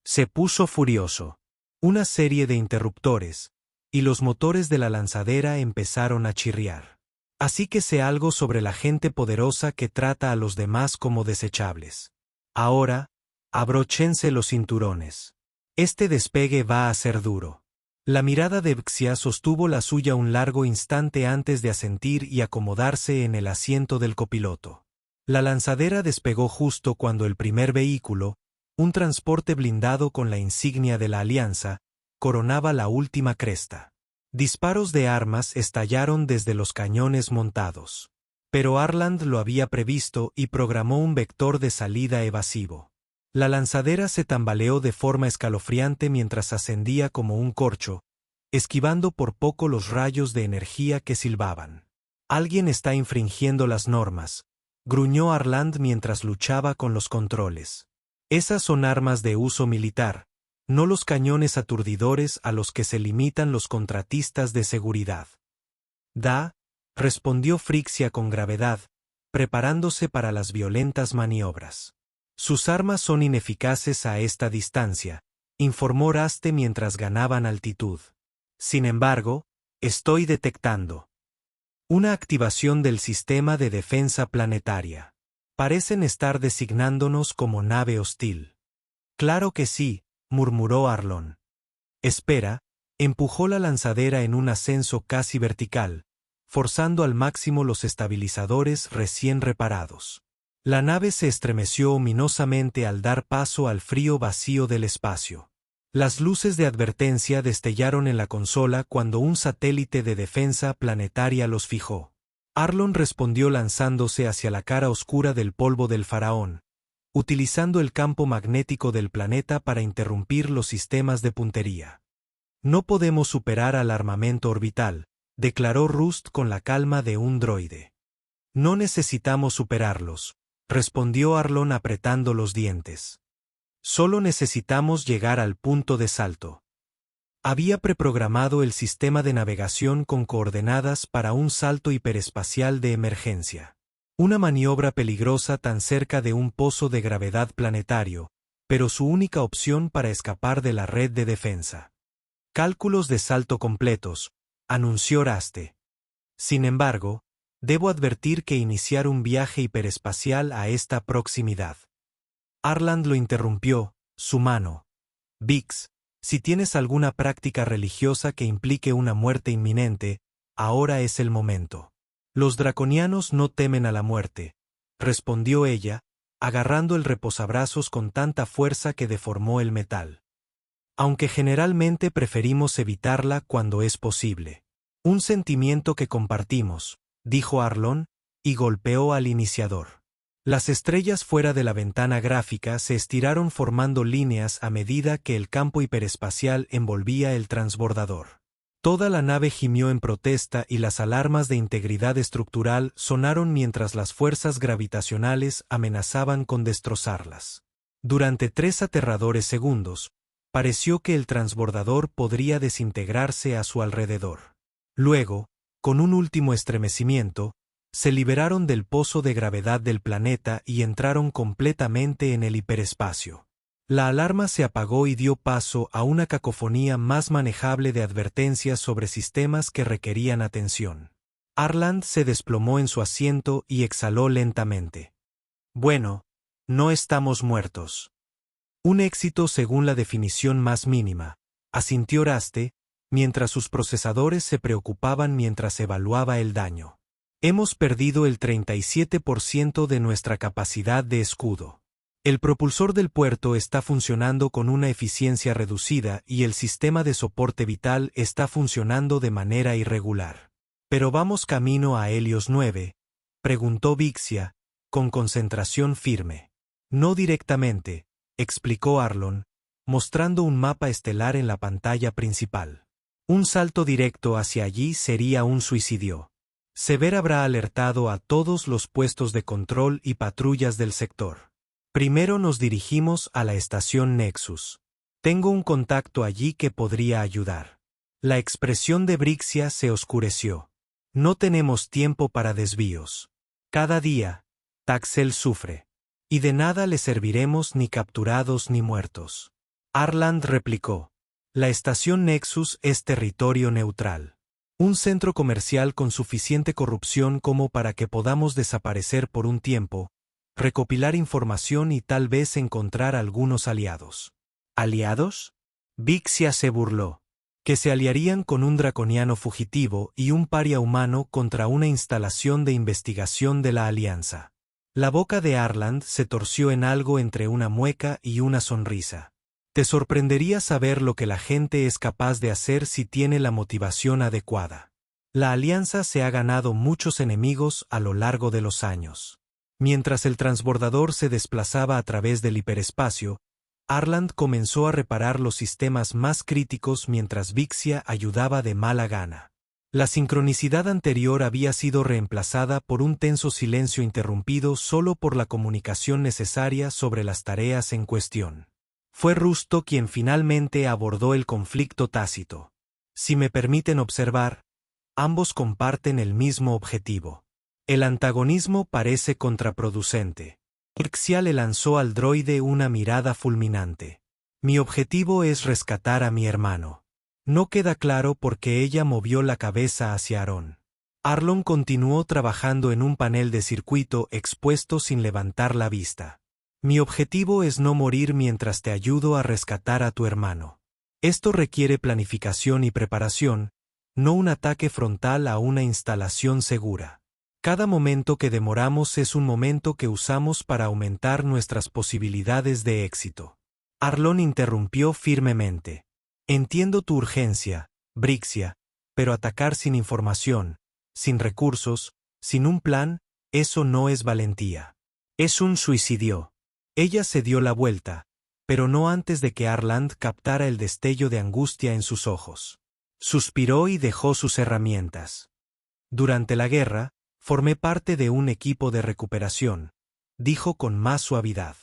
Se puso furioso. Una serie de interruptores, y los motores de la lanzadera empezaron a chirriar. Así que sé algo sobre la gente poderosa que trata a los demás como desechables. Ahora, abróchense los cinturones. Este despegue va a ser duro. La mirada de Vxia sostuvo la suya un largo instante antes de asentir y acomodarse en el asiento del copiloto. La lanzadera despegó justo cuando el primer vehículo, un transporte blindado con la insignia de la Alianza, coronaba la última cresta. Disparos de armas estallaron desde los cañones montados. Pero Arland lo había previsto y programó un vector de salida evasivo. La lanzadera se tambaleó de forma escalofriante mientras ascendía como un corcho, esquivando por poco los rayos de energía que silbaban. «Alguien está infringiendo las normas», gruñó Arland mientras luchaba con los controles. «Esas son armas de uso militar, no los cañones aturdidores a los que se limitan los contratistas de seguridad». «Da», respondió Frixia con gravedad, preparándose para las violentas maniobras. «Sus armas son ineficaces a esta distancia», informó Raste mientras ganaban altitud. «Sin embargo, estoy detectando una activación del sistema de defensa planetaria. Parecen estar designándonos como nave hostil». «Claro que sí», murmuró Arlon. «Espera», empujó la lanzadera en un ascenso casi vertical, forzando al máximo los estabilizadores recién reparados. La nave se estremeció ominosamente al dar paso al frío vacío del espacio. Las luces de advertencia destellaron en la consola cuando un satélite de defensa planetaria los fijó. Arlon respondió lanzándose hacia la cara oscura del polvo del faraón, utilizando el campo magnético del planeta para interrumpir los sistemas de puntería. «No podemos superar al armamento orbital», declaró Rust con la calma de un droide. «No necesitamos superarlos», respondió Arlon apretando los dientes. «Solo necesitamos llegar al punto de salto». Había preprogramado el sistema de navegación con coordenadas para un salto hiperespacial de emergencia. Una maniobra peligrosa tan cerca de un pozo de gravedad planetario, pero su única opción para escapar de la red de defensa. «Cálculos de salto completos», anunció Raste. «Sin embargo, debo advertir que iniciar un viaje hiperespacial a esta proximidad». Arland lo interrumpió, su mano. «Bix, si tienes alguna práctica religiosa que implique una muerte inminente, ahora es el momento». «Los draconianos no temen a la muerte», respondió ella, agarrando el reposabrazos con tanta fuerza que deformó el metal. «Aunque generalmente preferimos evitarla cuando es posible». «Un sentimiento que compartimos», dijo Arlon, y golpeó al iniciador. Las estrellas fuera de la ventana gráfica se estiraron formando líneas a medida que el campo hiperespacial envolvía el transbordador. Toda la nave gimió en protesta y las alarmas de integridad estructural sonaron mientras las fuerzas gravitacionales amenazaban con destrozarlas. Durante 3 aterradores segundos, pareció que el transbordador podría desintegrarse a su alrededor. Luego, con un último estremecimiento, se liberaron del pozo de gravedad del planeta y entraron completamente en el hiperespacio. La alarma se apagó y dio paso a una cacofonía más manejable de advertencias sobre sistemas que requerían atención. Arland se desplomó en su asiento y exhaló lentamente. «Bueno, no estamos muertos». «Un éxito según la definición más mínima», asintió Raste, mientras sus procesadores se preocupaban mientras evaluaba el daño. «Hemos perdido el 37% de nuestra capacidad de escudo. El propulsor del puerto está funcionando con una eficiencia reducida y el sistema de soporte vital está funcionando de manera irregular. ¿Pero vamos camino a Helios 9? Preguntó Vixia, con concentración firme. «No directamente», explicó Arlon, mostrando un mapa estelar en la pantalla principal. «Un salto directo hacia allí sería un suicidio. Sever habrá alertado a todos los puestos de control y patrullas del sector. Primero nos dirigimos a la estación Nexus. Tengo un contacto allí que podría ayudar». La expresión de Brixia se oscureció. «No tenemos tiempo para desvíos. Cada día, Taxel sufre. Y de nada le serviremos ni capturados ni muertos». Arland replicó. «La estación Nexus es territorio neutral. Un centro comercial con suficiente corrupción como para que podamos desaparecer por un tiempo, recopilar información y tal vez encontrar algunos aliados». «¿Aliados?». Vixia se burló. «Que se aliarían con un draconiano fugitivo y un paria humano contra una instalación de investigación de la Alianza». La boca de Arland se torció en algo entre una mueca y una sonrisa. «Te sorprendería saber lo que la gente es capaz de hacer si tiene la motivación adecuada». La alianza se ha ganado muchos enemigos a lo largo de los años. Mientras el transbordador se desplazaba a través del hiperespacio, Arland comenzó a reparar los sistemas más críticos mientras Vixia ayudaba de mala gana. La sincronicidad anterior había sido reemplazada por un tenso silencio interrumpido solo por la comunicación necesaria sobre las tareas en cuestión. Fue Rusto quien finalmente abordó el conflicto tácito. Si me permiten observar, ambos comparten el mismo objetivo. El antagonismo parece contraproducente. Vixia le lanzó al droide una mirada fulminante. Mi objetivo es rescatar a mi hermano. No queda claro por qué ella movió la cabeza hacia Aaron. Arlon continuó trabajando en un panel de circuito expuesto sin levantar la vista. Mi objetivo es no morir mientras te ayudo a rescatar a tu hermano. Esto requiere planificación y preparación, no un ataque frontal a una instalación segura. Cada momento que demoramos es un momento que usamos para aumentar nuestras posibilidades de éxito. Arlon interrumpió firmemente. Entiendo tu urgencia, Vixia, pero atacar sin información, sin recursos, sin un plan, eso no es valentía. Es un suicidio. Ella se dio la vuelta, pero no antes de que Arland captara el destello de angustia en sus ojos. Suspiró y dejó sus herramientas. Durante la guerra, formé parte de un equipo de recuperación, dijo con más suavidad.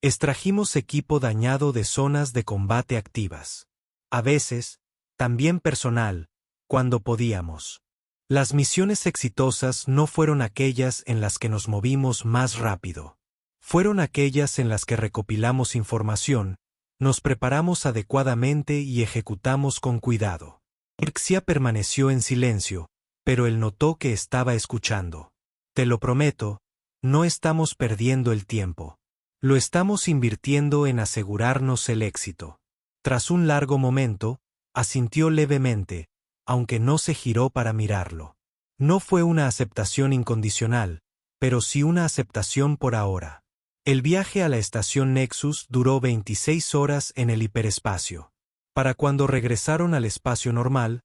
Extrajimos equipo dañado de zonas de combate activas. A veces, también personal, cuando podíamos. Las misiones exitosas no fueron aquellas en las que nos movimos más rápido. Fueron aquellas en las que recopilamos información, nos preparamos adecuadamente y ejecutamos con cuidado. Vixia permaneció en silencio, pero él notó que estaba escuchando. Te lo prometo, no estamos perdiendo el tiempo. Lo estamos invirtiendo en asegurarnos el éxito. Tras un largo momento, asintió levemente, aunque no se giró para mirarlo. No fue una aceptación incondicional, pero sí una aceptación por ahora. El viaje a la estación Nexus duró 26 horas en el hiperespacio. Para cuando regresaron al espacio normal,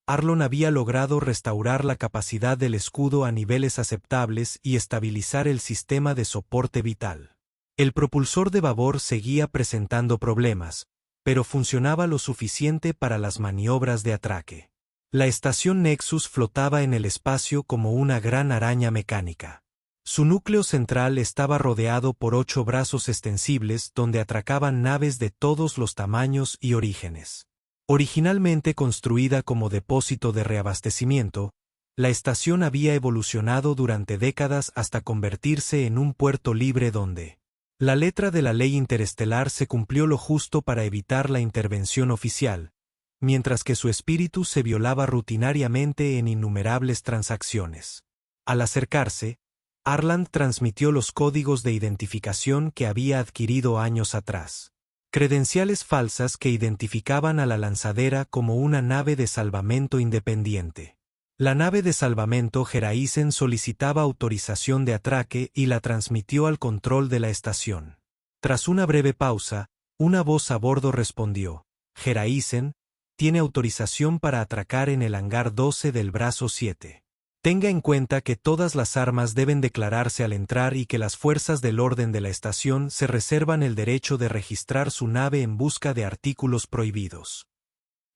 Arlon había logrado restaurar la capacidad del escudo a niveles aceptables y estabilizar el sistema de soporte vital. El propulsor de babor seguía presentando problemas, pero funcionaba lo suficiente para las maniobras de atraque. La estación Nexus flotaba en el espacio como una gran araña mecánica. Su núcleo central estaba rodeado por 8 brazos extensibles donde atracaban naves de todos los tamaños y orígenes. Originalmente construida como depósito de reabastecimiento, la estación había evolucionado durante décadas hasta convertirse en un puerto libre donde la letra de la ley interestelar se cumplió lo justo para evitar la intervención oficial, mientras que su espíritu se violaba rutinariamente en innumerables transacciones. Al acercarse, Arland transmitió los códigos de identificación que había adquirido años atrás. Credenciales falsas que identificaban a la lanzadera como una nave de salvamento independiente. La nave de salvamento Geraisen solicitaba autorización de atraque y la transmitió al control de la estación. Tras una breve pausa, una voz a bordo respondió: Geraisen tiene autorización para atracar en el hangar 12 del brazo 7. Tenga en cuenta que todas las armas deben declararse al entrar y que las fuerzas del orden de la estación se reservan el derecho de registrar su nave en busca de artículos prohibidos.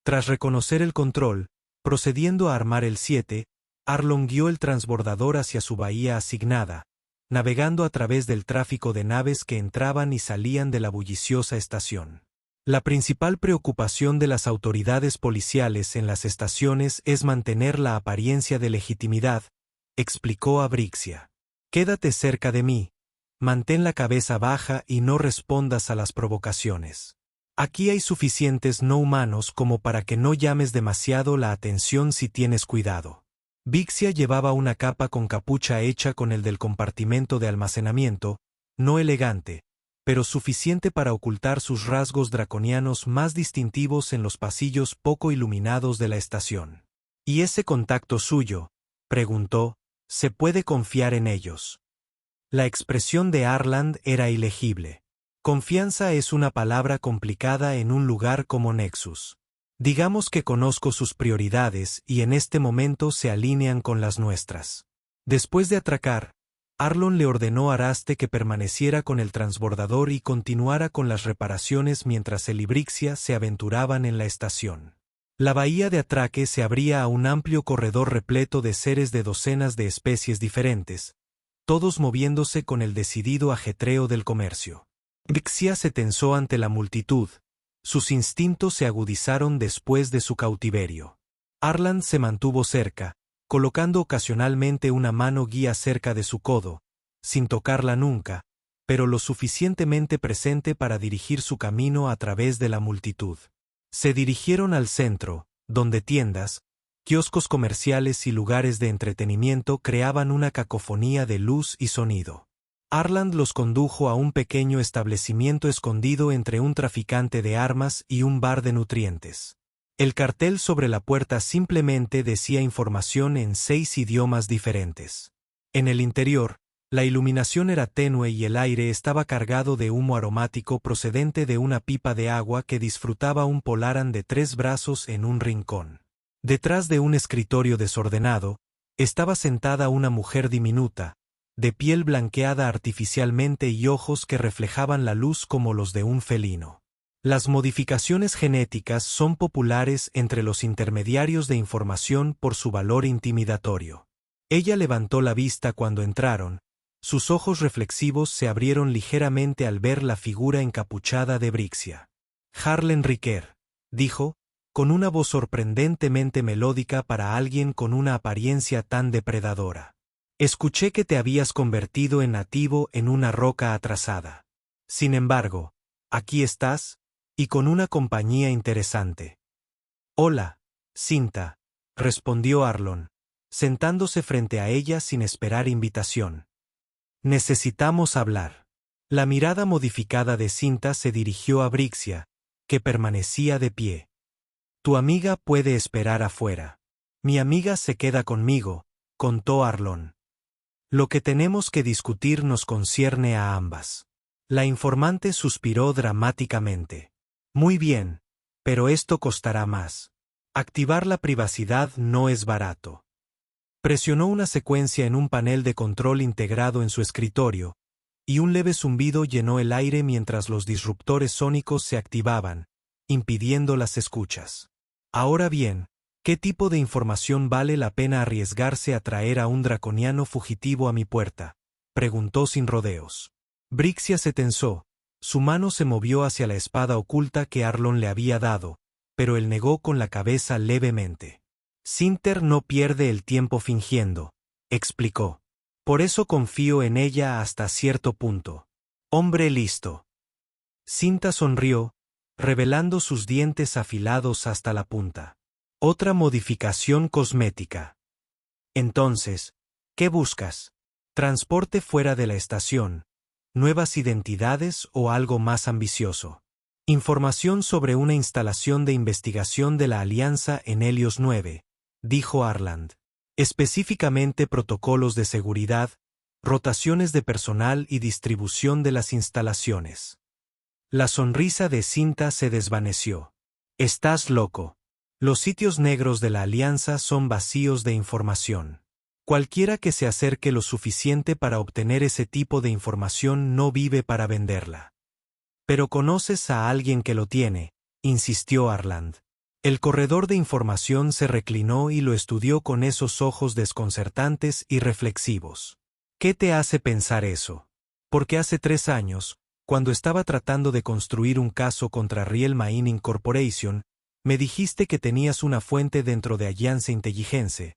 Tras reconocer el control, procediendo a armar el 7, Arlon guió el transbordador hacia su bahía asignada, navegando a través del tráfico de naves que entraban y salían de la bulliciosa estación. La principal preocupación de las autoridades policiales en las estaciones es mantener la apariencia de legitimidad, explicó a Vixia. Quédate cerca de mí, mantén la cabeza baja y no respondas a las provocaciones. Aquí hay suficientes no humanos como para que no llames demasiado la atención si tienes cuidado. Vixia llevaba una capa con capucha hecha con el del compartimento de almacenamiento, no elegante, pero suficiente para ocultar sus rasgos draconianos más distintivos en los pasillos poco iluminados de la estación. ¿Y ese contacto suyo?, preguntó, ¿se puede confiar en ellos? La expresión de Arland era ilegible. Confianza es una palabra complicada en un lugar como Nexus. Digamos que conozco sus prioridades y en este momento se alinean con las nuestras. Después de atracar, Arlon le ordenó a Araste que permaneciera con el transbordador y continuara con las reparaciones mientras él y Brixia se aventuraban en la estación. La bahía de atraque se abría a un amplio corredor repleto de seres de docenas de especies diferentes, todos moviéndose con el decidido ajetreo del comercio. Brixia se tensó ante la multitud. Sus instintos se agudizaron después de su cautiverio. Arland se mantuvo cerca, colocando ocasionalmente una mano guía cerca de su codo, sin tocarla nunca, pero lo suficientemente presente para dirigir su camino a través de la multitud. Se dirigieron al centro, donde tiendas, kioscos comerciales y lugares de entretenimiento creaban una cacofonía de luz y sonido. Arland los condujo a un pequeño establecimiento escondido entre un traficante de armas y un bar de nutrientes. El cartel sobre la puerta simplemente decía información en 6 idiomas diferentes. En el interior, la iluminación era tenue y el aire estaba cargado de humo aromático procedente de una pipa de agua que disfrutaba un Polaran de 3 brazos en un rincón. Detrás de un escritorio desordenado, estaba sentada una mujer diminuta, de piel blanqueada artificialmente y ojos que reflejaban la luz como los de un felino. Las modificaciones genéticas son populares entre los intermediarios de información por su valor intimidatorio. Ella levantó la vista cuando entraron, sus ojos reflexivos se abrieron ligeramente al ver la figura encapuchada de Brixia. Harlen Riquer, dijo, con una voz sorprendentemente melódica para alguien con una apariencia tan depredadora. Escuché que te habías convertido en nativo en una roca atrasada. Sin embargo, aquí estás, y con una compañía interesante. Hola, Cinta, respondió Arlon, sentándose frente a ella sin esperar invitación. Necesitamos hablar. La mirada modificada de Cinta se dirigió a Brixia, que permanecía de pie. Tu amiga puede esperar afuera. Mi amiga se queda conmigo, contó Arlon. Lo que tenemos que discutir nos concierne a ambas. La informante suspiró dramáticamente. Muy bien, pero esto costará más. Activar la privacidad no es barato. Presionó una secuencia en un panel de control integrado en su escritorio, y un leve zumbido llenó el aire mientras los disruptores sónicos se activaban, impidiendo las escuchas. Ahora bien, ¿qué tipo de información vale la pena arriesgarse a traer a un draconiano fugitivo a mi puerta?, preguntó sin rodeos. Brixia se tensó, su mano se movió hacia la espada oculta que Arlon le había dado, pero él negó con la cabeza levemente. Cinter no pierde el tiempo fingiendo, explicó. Por eso confío en ella hasta cierto punto. Hombre listo. Cinta sonrió, revelando sus dientes afilados hasta la punta. Otra modificación cosmética. Entonces, ¿qué buscas? ¿Transporte fuera de la estación? ¿Nuevas identidades o algo más ambicioso? Información sobre una instalación de investigación de la Alianza en Helios 9, dijo Arland. Específicamente protocolos de seguridad, rotaciones de personal y distribución de las instalaciones. La sonrisa de Cinta se desvaneció. Estás loco. Los sitios negros de la Alianza son vacíos de información. Cualquiera que se acerque lo suficiente para obtener ese tipo de información no vive para venderla. Pero conoces a alguien que lo tiene, insistió Arland. El corredor de información se reclinó y lo estudió con esos ojos desconcertantes y reflexivos. ¿Qué te hace pensar eso? Porque hace 3 años, cuando estaba tratando de construir un caso contra Riel Mining Corporation, me dijiste que tenías una fuente dentro de Alliance Intelligence,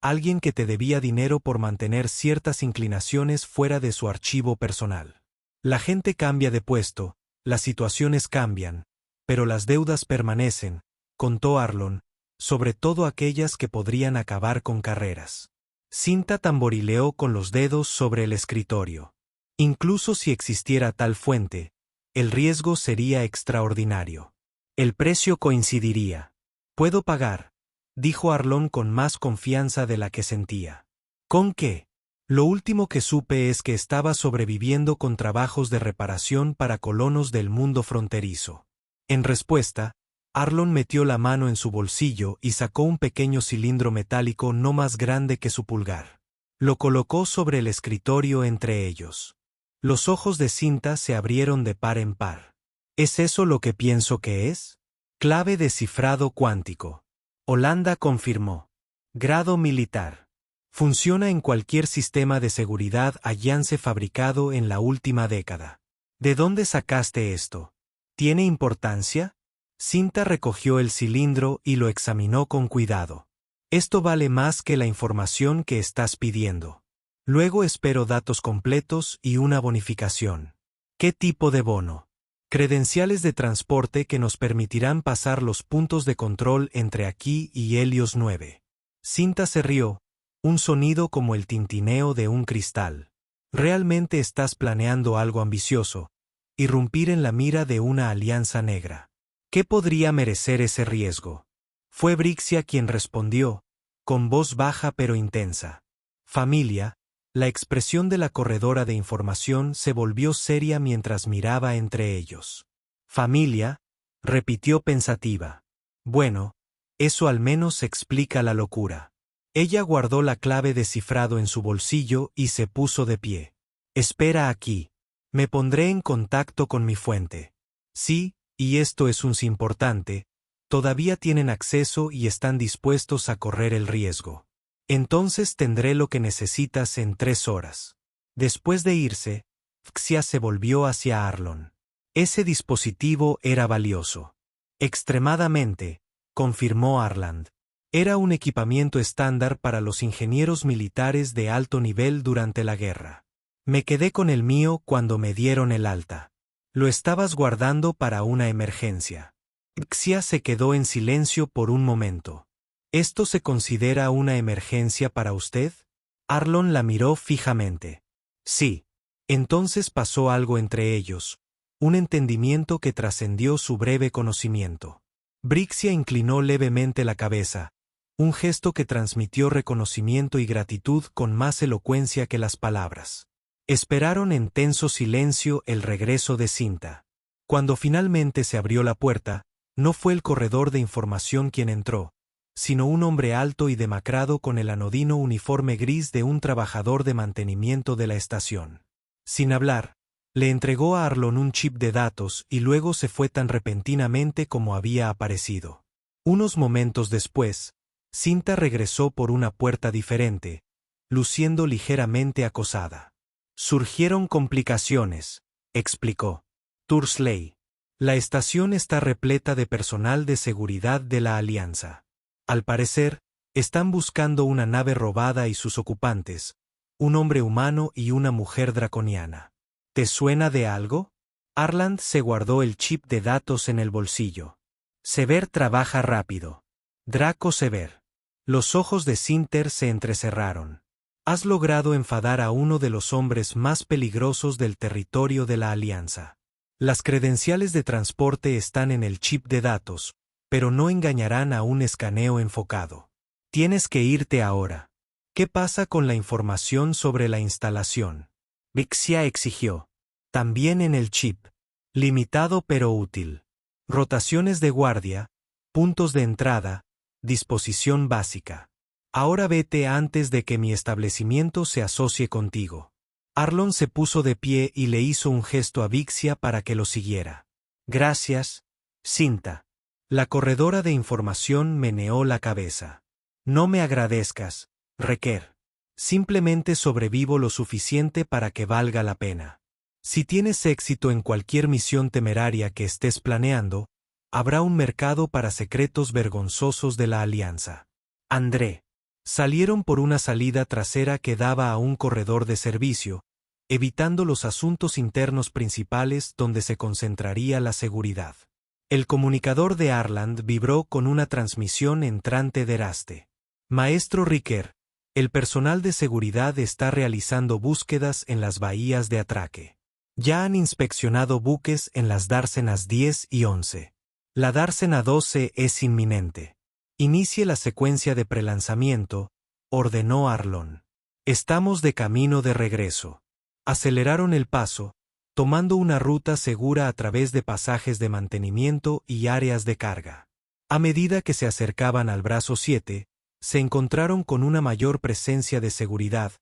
alguien que te debía dinero por mantener ciertas inclinaciones fuera de su archivo personal. La gente cambia de puesto, las situaciones cambian, pero las deudas permanecen, contó Arlon, sobre todo aquellas que podrían acabar con carreras. Cinta tamborileó con los dedos sobre el escritorio. Incluso si existiera tal fuente, el riesgo sería extraordinario. El precio coincidiría. Puedo pagar, dijo Arlon con más confianza de la que sentía. ¿Con qué? Lo último que supe es que estaba sobreviviendo con trabajos de reparación para colonos del mundo fronterizo. En respuesta, Arlon metió la mano en su bolsillo y sacó un pequeño cilindro metálico no más grande que su pulgar. Lo colocó sobre el escritorio entre ellos. Los ojos de Cinta se abrieron de par en par. ¿Es eso lo que pienso que es? Clave de cifrado cuántico. Holanda confirmó. Grado militar. Funciona en cualquier sistema de seguridad Alliance fabricado en la última década. ¿De dónde sacaste esto? ¿Tiene importancia? Cinta recogió el cilindro y lo examinó con cuidado. Esto vale más que la información que estás pidiendo. Luego espero datos completos y una bonificación. ¿Qué tipo de bono? Credenciales de transporte que nos permitirán pasar los puntos de control entre aquí y Helios 9. Cinta se rió, un sonido como el tintineo de un cristal. Realmente estás planeando algo ambicioso, irrumpir en la mira de una alianza negra. ¿Qué podría merecer ese riesgo? Fue Brixia quien respondió, con voz baja pero intensa. Familia. La expresión de la corredora de información se volvió seria mientras miraba entre ellos. Familia, repitió pensativa. Bueno, eso al menos explica la locura. Ella guardó la clave de cifrado en su bolsillo y se puso de pie. Espera aquí. Me pondré en contacto con mi fuente. Sí, y esto es un sí importante, todavía tienen acceso y están dispuestos a correr el riesgo. Entonces tendré lo que necesitas en 3 horas. Después de irse, Fxia se volvió hacia Arlon. Ese dispositivo era valioso. Extremadamente, confirmó Arland. Era un equipamiento estándar para los ingenieros militares de alto nivel durante la guerra. Me quedé con el mío cuando me dieron el alta. Lo estabas guardando para una emergencia. Fxia se quedó en silencio por un momento. ¿Esto se considera una emergencia para usted? Arlon la miró fijamente. Sí. Entonces pasó algo entre ellos, un entendimiento que trascendió su breve conocimiento. Brixia inclinó levemente la cabeza, un gesto que transmitió reconocimiento y gratitud con más elocuencia que las palabras. Esperaron en tenso silencio el regreso de Cinta. Cuando finalmente se abrió la puerta, no fue el corredor de información quien entró, sino un hombre alto y demacrado con el anodino uniforme gris de un trabajador de mantenimiento de la estación. Sin hablar, le entregó a Arlon un chip de datos y luego se fue tan repentinamente como había aparecido. Unos momentos después, Cinta regresó por una puerta diferente, luciendo ligeramente acosada. Surgieron complicaciones, explicó. Tursley. La estación está repleta de personal de seguridad de la Alianza. Al parecer, están buscando una nave robada y sus ocupantes, un hombre humano y una mujer draconiana. ¿Te suena de algo? Arland se guardó el chip de datos en el bolsillo. Sever trabaja rápido. Draco Sever. Los ojos de Cinter se entrecerraron. Has logrado enfadar a uno de los hombres más peligrosos del territorio de la Alianza. Las credenciales de transporte están en el chip de datos, pero no engañarán a un escaneo enfocado. Tienes que irte ahora. ¿Qué pasa con la información sobre la instalación? Vixia exigió. También en el chip. Limitado pero útil. Rotaciones de guardia, puntos de entrada, disposición básica. Ahora vete antes de que mi establecimiento se asocie contigo. Arlon se puso de pie y le hizo un gesto a Vixia para que lo siguiera. Gracias, Cinta. La corredora de información meneó la cabeza. No me agradezcas, Requer. Simplemente sobrevivo lo suficiente para que valga la pena. Si tienes éxito en cualquier misión temeraria que estés planeando, habrá un mercado para secretos vergonzosos de la Alianza. André. Salieron por una salida trasera que daba a un corredor de servicio, evitando los asuntos internos principales donde se concentraría la seguridad. El comunicador de Arland vibró con una transmisión entrante de Eraste. Maestro Riquer, el personal de seguridad está realizando búsquedas en las bahías de atraque. Ya han inspeccionado buques en las dársenas 10 y 11. La dársena 12 es inminente. Inicie la secuencia de prelanzamiento, ordenó Arlon. Estamos de camino de regreso. Aceleraron el paso, tomando una ruta segura a través de pasajes de mantenimiento y áreas de carga. A medida que se acercaban al brazo 7, se encontraron con una mayor presencia de seguridad,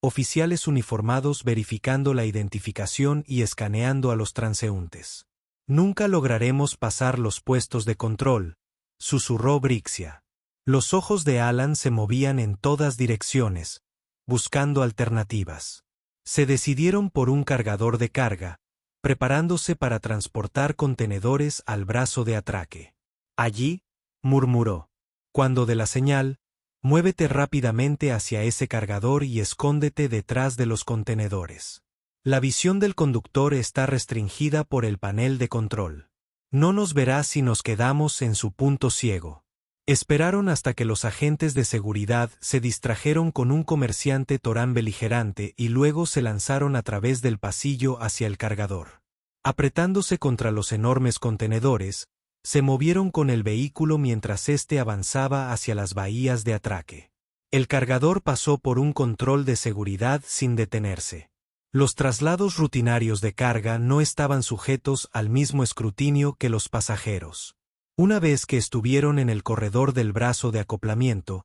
oficiales uniformados verificando la identificación y escaneando a los transeúntes. Nunca lograremos pasar los puestos de control, susurró Brixia. Los ojos de Alan se movían en todas direcciones, buscando alternativas. Se decidieron por un cargador de carga, preparándose para transportar contenedores al brazo de atraque. Allí, murmuró, cuando dé la señal, muévete rápidamente hacia ese cargador y escóndete detrás de los contenedores. La visión del conductor está restringida por el panel de control. No nos verá si nos quedamos en su punto ciego. Esperaron hasta que los agentes de seguridad se distrajeron con un comerciante torán beligerante y luego se lanzaron a través del pasillo hacia el cargador. Apretándose contra los enormes contenedores, se movieron con el vehículo mientras éste avanzaba hacia las bahías de atraque. El cargador pasó por un control de seguridad sin detenerse. Los traslados rutinarios de carga no estaban sujetos al mismo escrutinio que los pasajeros. Una vez que estuvieron en el corredor del brazo de acoplamiento,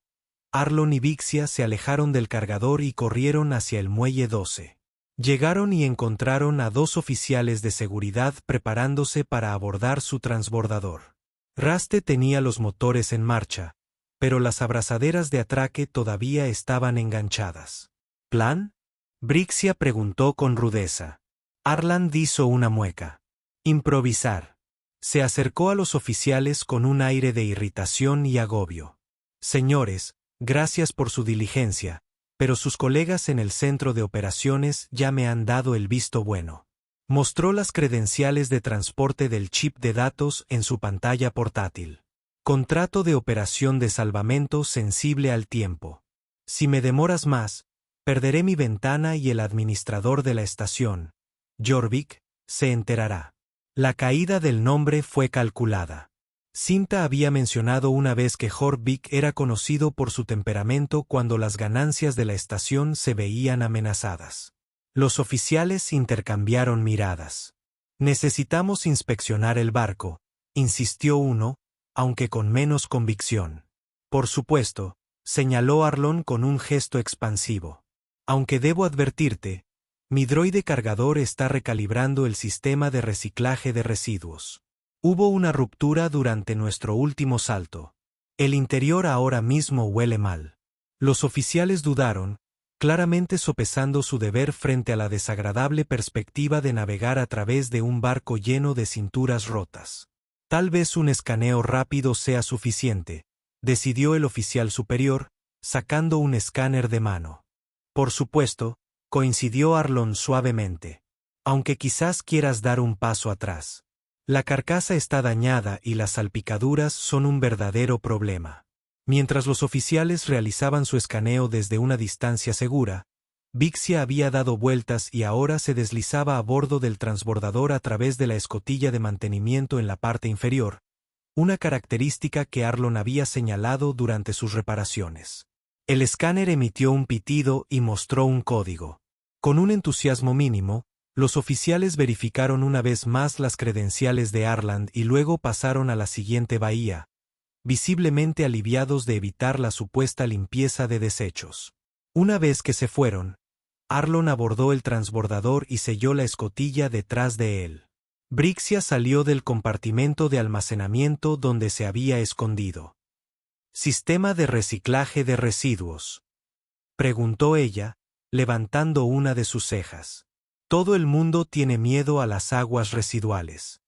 Arlon y Vixia se alejaron del cargador y corrieron hacia el muelle 12. Llegaron y encontraron a 2 oficiales de seguridad preparándose para abordar su transbordador. Raste tenía los motores en marcha, pero las abrazaderas de atraque todavía estaban enganchadas. ¿Plan? Brixia preguntó con rudeza. Arland hizo una mueca. Improvisar. Se acercó a los oficiales con un aire de irritación y agobio. Señores, gracias por su diligencia, pero sus colegas en el centro de operaciones ya me han dado el visto bueno. Mostró las credenciales de transporte del chip de datos en su pantalla portátil. Contrato de operación de salvamento sensible al tiempo. Si me demoras más, perderé mi ventana y el administrador de la estación, Jorvik, se enterará. La caída del nombre fue calculada. Cinta había mencionado una vez que Jorvik era conocido por su temperamento cuando las ganancias de la estación se veían amenazadas. Los oficiales intercambiaron miradas. Necesitamos inspeccionar el barco, insistió uno, aunque con menos convicción. Por supuesto, señaló Arlon con un gesto expansivo. Aunque debo advertirte, mi droide cargador está recalibrando el sistema de reciclaje de residuos. Hubo una ruptura durante nuestro último salto. El interior ahora mismo huele mal. Los oficiales dudaron, claramente sopesando su deber frente a la desagradable perspectiva de navegar a través de un barco lleno de cinturas rotas. Tal vez un escaneo rápido sea suficiente, decidió el oficial superior, sacando un escáner de mano. Por supuesto, coincidió Arlon suavemente. Aunque quizás quieras dar un paso atrás. La carcasa está dañada y las salpicaduras son un verdadero problema. Mientras los oficiales realizaban su escaneo desde una distancia segura, Vixia había dado vueltas y ahora se deslizaba a bordo del transbordador a través de la escotilla de mantenimiento en la parte inferior, una característica que Arlon había señalado durante sus reparaciones. El escáner emitió un pitido y mostró un código. Con un entusiasmo mínimo, los oficiales verificaron una vez más las credenciales de Arland y luego pasaron a la siguiente bahía, visiblemente aliviados de evitar la supuesta limpieza de desechos. Una vez que se fueron, Arlon abordó el transbordador y selló la escotilla detrás de él. Brixia salió del compartimento de almacenamiento donde se había escondido. «¿Sistema de reciclaje de residuos?», preguntó ella, levantando una de sus cejas. Todo el mundo tiene miedo a las aguas residuales.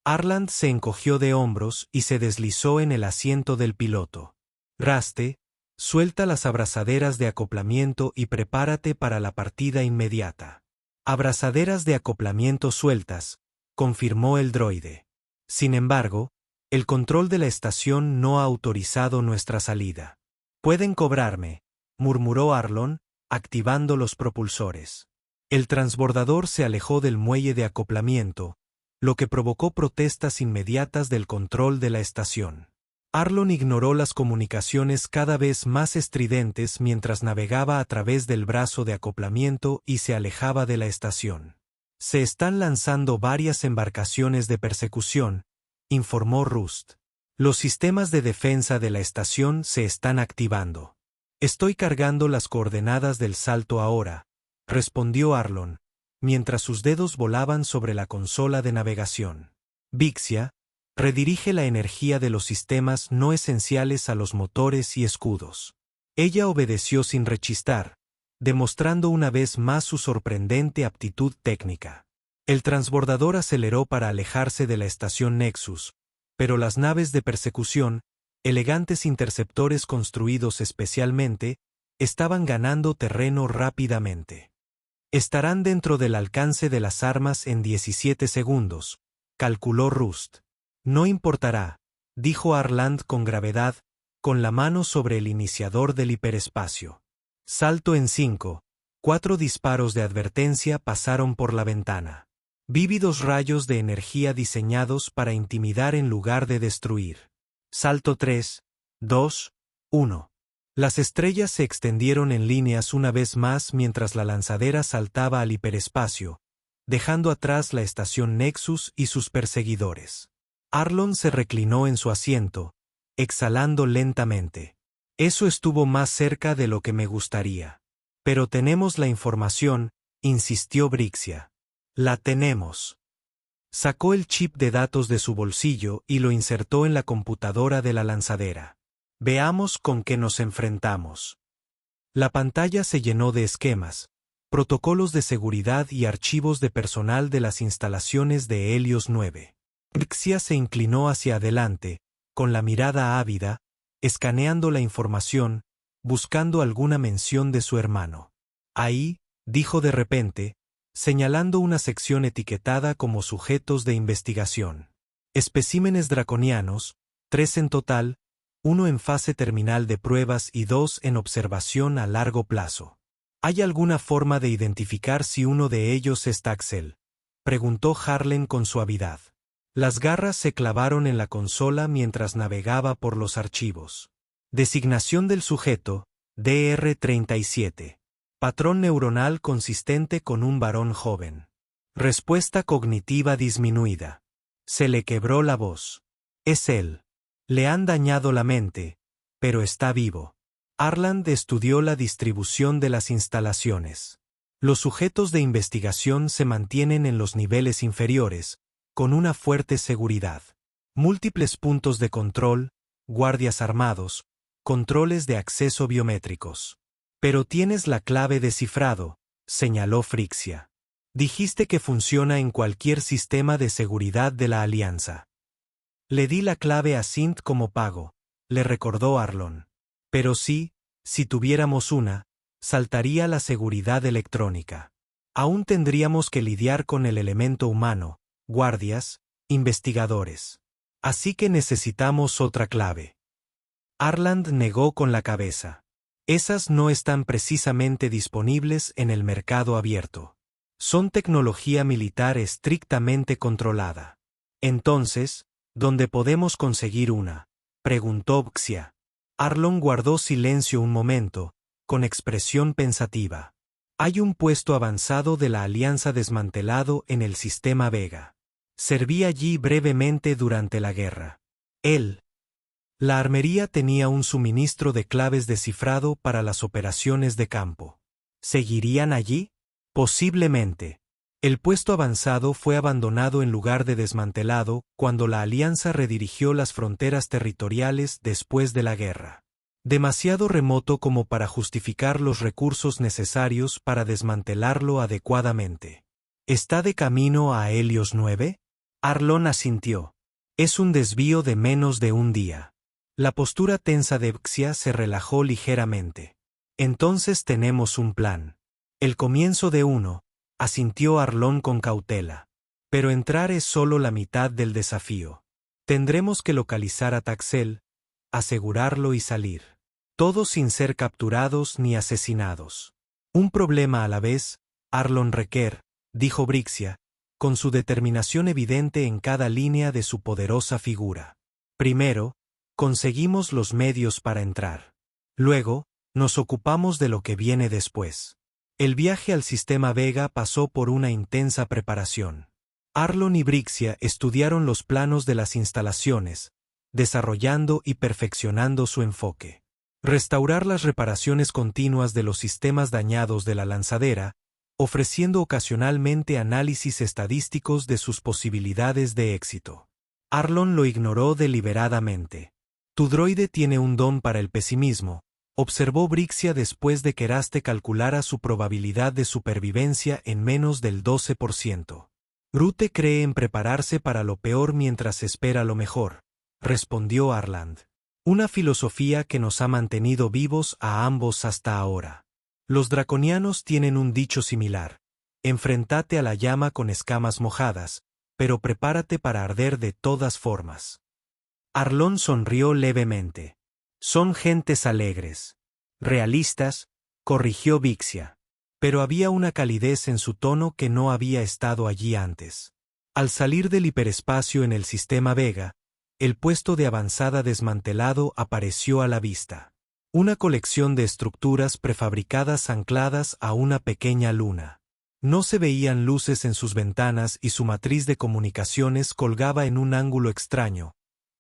Arland se encogió de hombros y se deslizó en el asiento del piloto. Raste, suelta las abrazaderas de acoplamiento y prepárate para la partida inmediata. Abrazaderas de acoplamiento sueltas, confirmó el droide. Sin embargo, el control de la estación no ha autorizado nuestra salida. Pueden cobrarme, murmuró Arlon, activando los propulsores. El transbordador se alejó del muelle de acoplamiento, lo que provocó protestas inmediatas del control de la estación. Arlon ignoró las comunicaciones cada vez más estridentes mientras navegaba a través del brazo de acoplamiento y se alejaba de la estación. Se están lanzando varias embarcaciones de persecución, informó Rust. Los sistemas de defensa de la estación se están activando. Estoy cargando las coordenadas del salto ahora, respondió Arlon, mientras sus dedos volaban sobre la consola de navegación. Vixia, redirige la energía de los sistemas no esenciales a los motores y escudos. Ella obedeció sin rechistar, demostrando una vez más su sorprendente aptitud técnica. El transbordador aceleró para alejarse de la estación Nexus, pero las naves de persecución, elegantes interceptores construidos especialmente, estaban ganando terreno rápidamente. Estarán dentro del alcance de las armas en 17 segundos, calculó Rust. No importará, dijo Arland con gravedad, con la mano sobre el iniciador del hiperespacio. Salto en 5. 4 disparos de advertencia pasaron por la ventana. Vívidos rayos de energía diseñados para intimidar en lugar de destruir. Salto 3, 2, 1. Las estrellas se extendieron en líneas una vez más mientras la lanzadera saltaba al hiperespacio, dejando atrás la estación Nexus y sus perseguidores. Arlon se reclinó en su asiento, exhalando lentamente. Eso estuvo más cerca de lo que me gustaría. Pero tenemos la información, insistió Brixia. La tenemos. Sacó el chip de datos de su bolsillo y lo insertó en la computadora de la lanzadera. Veamos con qué nos enfrentamos. La pantalla se llenó de esquemas, protocolos de seguridad y archivos de personal de las instalaciones de Helios 9. Brixia se inclinó hacia adelante, con la mirada ávida, escaneando la información, buscando alguna mención de su hermano. Ahí, dijo de repente, señalando una sección etiquetada como sujetos de investigación. Especímenes draconianos, 3 en total, 1 en fase terminal de pruebas y 2 en observación a largo plazo. ¿Hay alguna forma de identificar si uno de ellos es Taxel?, preguntó Harlen con suavidad. Las garras se clavaron en la consola mientras navegaba por los archivos. Designación del sujeto, DR-37. Patrón neuronal consistente con un varón joven. Respuesta cognitiva disminuida. Se le quebró la voz. Es él. Le han dañado la mente, pero está vivo. Arland estudió la distribución de las instalaciones. Los sujetos de investigación se mantienen en los niveles inferiores, con una fuerte seguridad. Múltiples puntos de control, guardias armados, controles de acceso biométricos. Pero tienes la clave de cifrado, señaló Frixia. Dijiste que funciona en cualquier sistema de seguridad de la Alianza. Le di la clave a Sint como pago, le recordó Arlon. Pero sí, si tuviéramos una, saltaría la seguridad electrónica. Aún tendríamos que lidiar con el elemento humano, guardias, investigadores. Así que necesitamos otra clave. Arland negó con la cabeza. Esas no están precisamente disponibles en el mercado abierto. Son tecnología militar estrictamente controlada. Entonces, ¿dónde podemos conseguir una?, preguntó Vixia. Arlon guardó silencio un momento, con expresión pensativa. Hay un puesto avanzado de la Alianza desmantelado en el sistema Vega. Serví allí brevemente durante la guerra. La armería tenía un suministro de claves de cifrado para las operaciones de campo. ¿Seguirían allí? Posiblemente. El puesto avanzado fue abandonado en lugar de desmantelado cuando la Alianza redirigió las fronteras territoriales después de la guerra. Demasiado remoto como para justificar los recursos necesarios para desmantelarlo adecuadamente. ¿Está de camino a Helios 9? Arlon asintió. Es un desvío de menos de un día. La postura tensa de Vixia se relajó ligeramente. Entonces tenemos un plan. El comienzo de uno, asintió Arlon con cautela. Pero entrar es solo la mitad del desafío. Tendremos que localizar a Taxel, asegurarlo y salir. Todos sin ser capturados ni asesinados. Un problema a la vez, Arlon Requer, dijo Brixia, con su determinación evidente en cada línea de su poderosa figura. Primero, conseguimos los medios para entrar. Luego, nos ocupamos de lo que viene después. El viaje al sistema Vega pasó por una intensa preparación. Arlon y Brixia estudiaron los planos de las instalaciones, desarrollando y perfeccionando su enfoque. Restaurar las reparaciones continuas de los sistemas dañados de la lanzadera, ofreciendo ocasionalmente análisis estadísticos de sus posibilidades de éxito. Arlon lo ignoró deliberadamente. Tu droide tiene un don para el pesimismo, observó Brixia después de que Eraste calculara su probabilidad de supervivencia en menos del 12%. Rute cree en prepararse para lo peor mientras espera lo mejor, respondió Arland. Una filosofía que nos ha mantenido vivos a ambos hasta ahora. Los draconianos tienen un dicho similar: enfrentate a la llama con escamas mojadas, pero prepárate para arder de todas formas. Arlon sonrió levemente. Son gentes alegres. Realistas, corrigió Vixia. Pero había una calidez en su tono que no había estado allí antes. Al salir del hiperespacio en el sistema Vega, el puesto de avanzada desmantelado apareció a la vista. Una colección de estructuras prefabricadas ancladas a una pequeña luna. No se veían luces en sus ventanas y su matriz de comunicaciones colgaba en un ángulo extraño,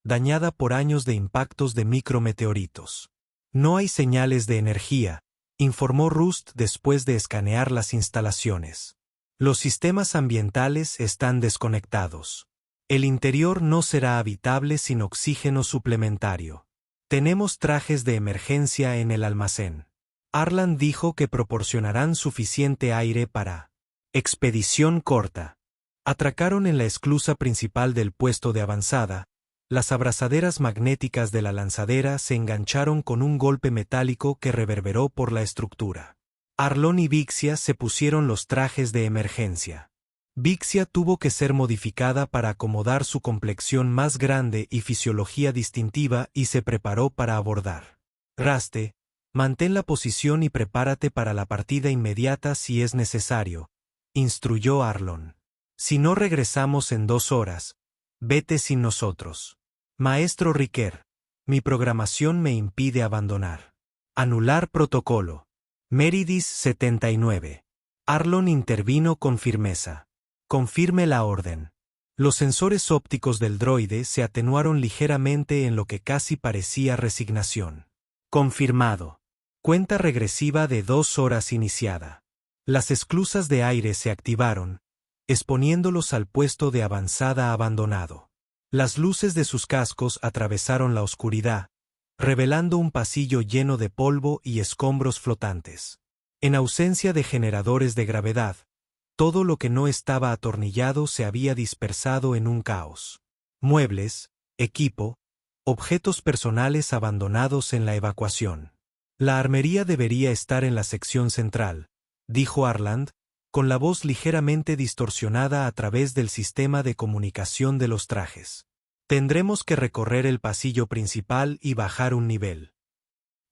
dañada por años de impactos de micrometeoritos. No hay señales de energía, informó Rust después de escanear las instalaciones. Los sistemas ambientales están desconectados. El interior no será habitable sin oxígeno suplementario. Tenemos trajes de emergencia en el almacén. Arland dijo que proporcionarán suficiente aire para expedición corta. Atracaron en la esclusa principal del puesto de avanzada. Las abrazaderas magnéticas de la lanzadera se engancharon con un golpe metálico que reverberó por la estructura. Arlon y Vixia se pusieron los trajes de emergencia. Vixia tuvo que ser modificada para acomodar su complexión más grande y fisiología distintiva y se preparó para abordar. Raste, mantén la posición y prepárate para la partida inmediata si es necesario, instruyó Arlon. Si no regresamos en 2 horas, vete sin nosotros. Maestro Riquer, mi programación me impide abandonar. Anular protocolo. Meridis 79. Arlon intervino con firmeza. Confirme la orden. Los sensores ópticos del droide se atenuaron ligeramente en lo que casi parecía resignación. Confirmado. Cuenta regresiva de 2 horas iniciada. Las esclusas de aire se activaron, exponiéndolos al puesto de avanzada abandonado. Las luces de sus cascos atravesaron la oscuridad, revelando un pasillo lleno de polvo y escombros flotantes. En ausencia de generadores de gravedad, todo lo que no estaba atornillado se había dispersado en un caos. Muebles, equipo, objetos personales abandonados en la evacuación. La armería debería estar en la sección central, dijo Arland, con la voz ligeramente distorsionada a través del sistema de comunicación de los trajes. Tendremos que recorrer el pasillo principal y bajar un nivel.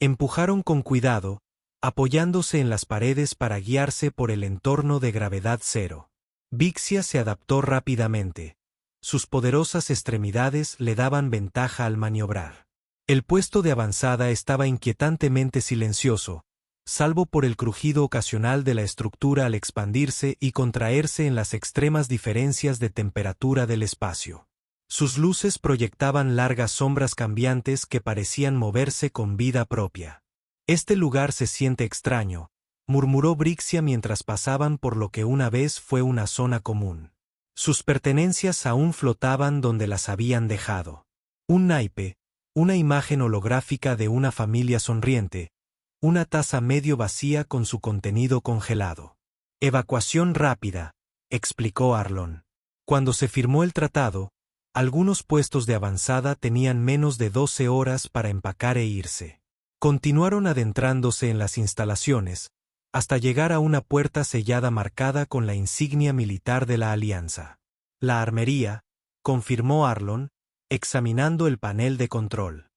Empujaron con cuidado, apoyándose en las paredes para guiarse por el entorno de gravedad cero. Vixia se adaptó rápidamente. Sus poderosas extremidades le daban ventaja al maniobrar. El puesto de avanzada estaba inquietantemente silencioso, salvo por el crujido ocasional de la estructura al expandirse y contraerse en las extremas diferencias de temperatura del espacio. Sus luces proyectaban largas sombras cambiantes que parecían moverse con vida propia. Este lugar se siente extraño, murmuró Brixia mientras pasaban por lo que una vez fue una zona común. Sus pertenencias aún flotaban donde las habían dejado. Un naipe, una imagen holográfica de una familia sonriente, una taza medio vacía con su contenido congelado. Evacuación rápida, explicó Arlon. Cuando se firmó el tratado, algunos puestos de avanzada tenían menos de 12 horas para empacar e irse. Continuaron adentrándose en las instalaciones, hasta llegar a una puerta sellada marcada con la insignia militar de la Alianza. La armería, confirmó Arlon, examinando el panel de control.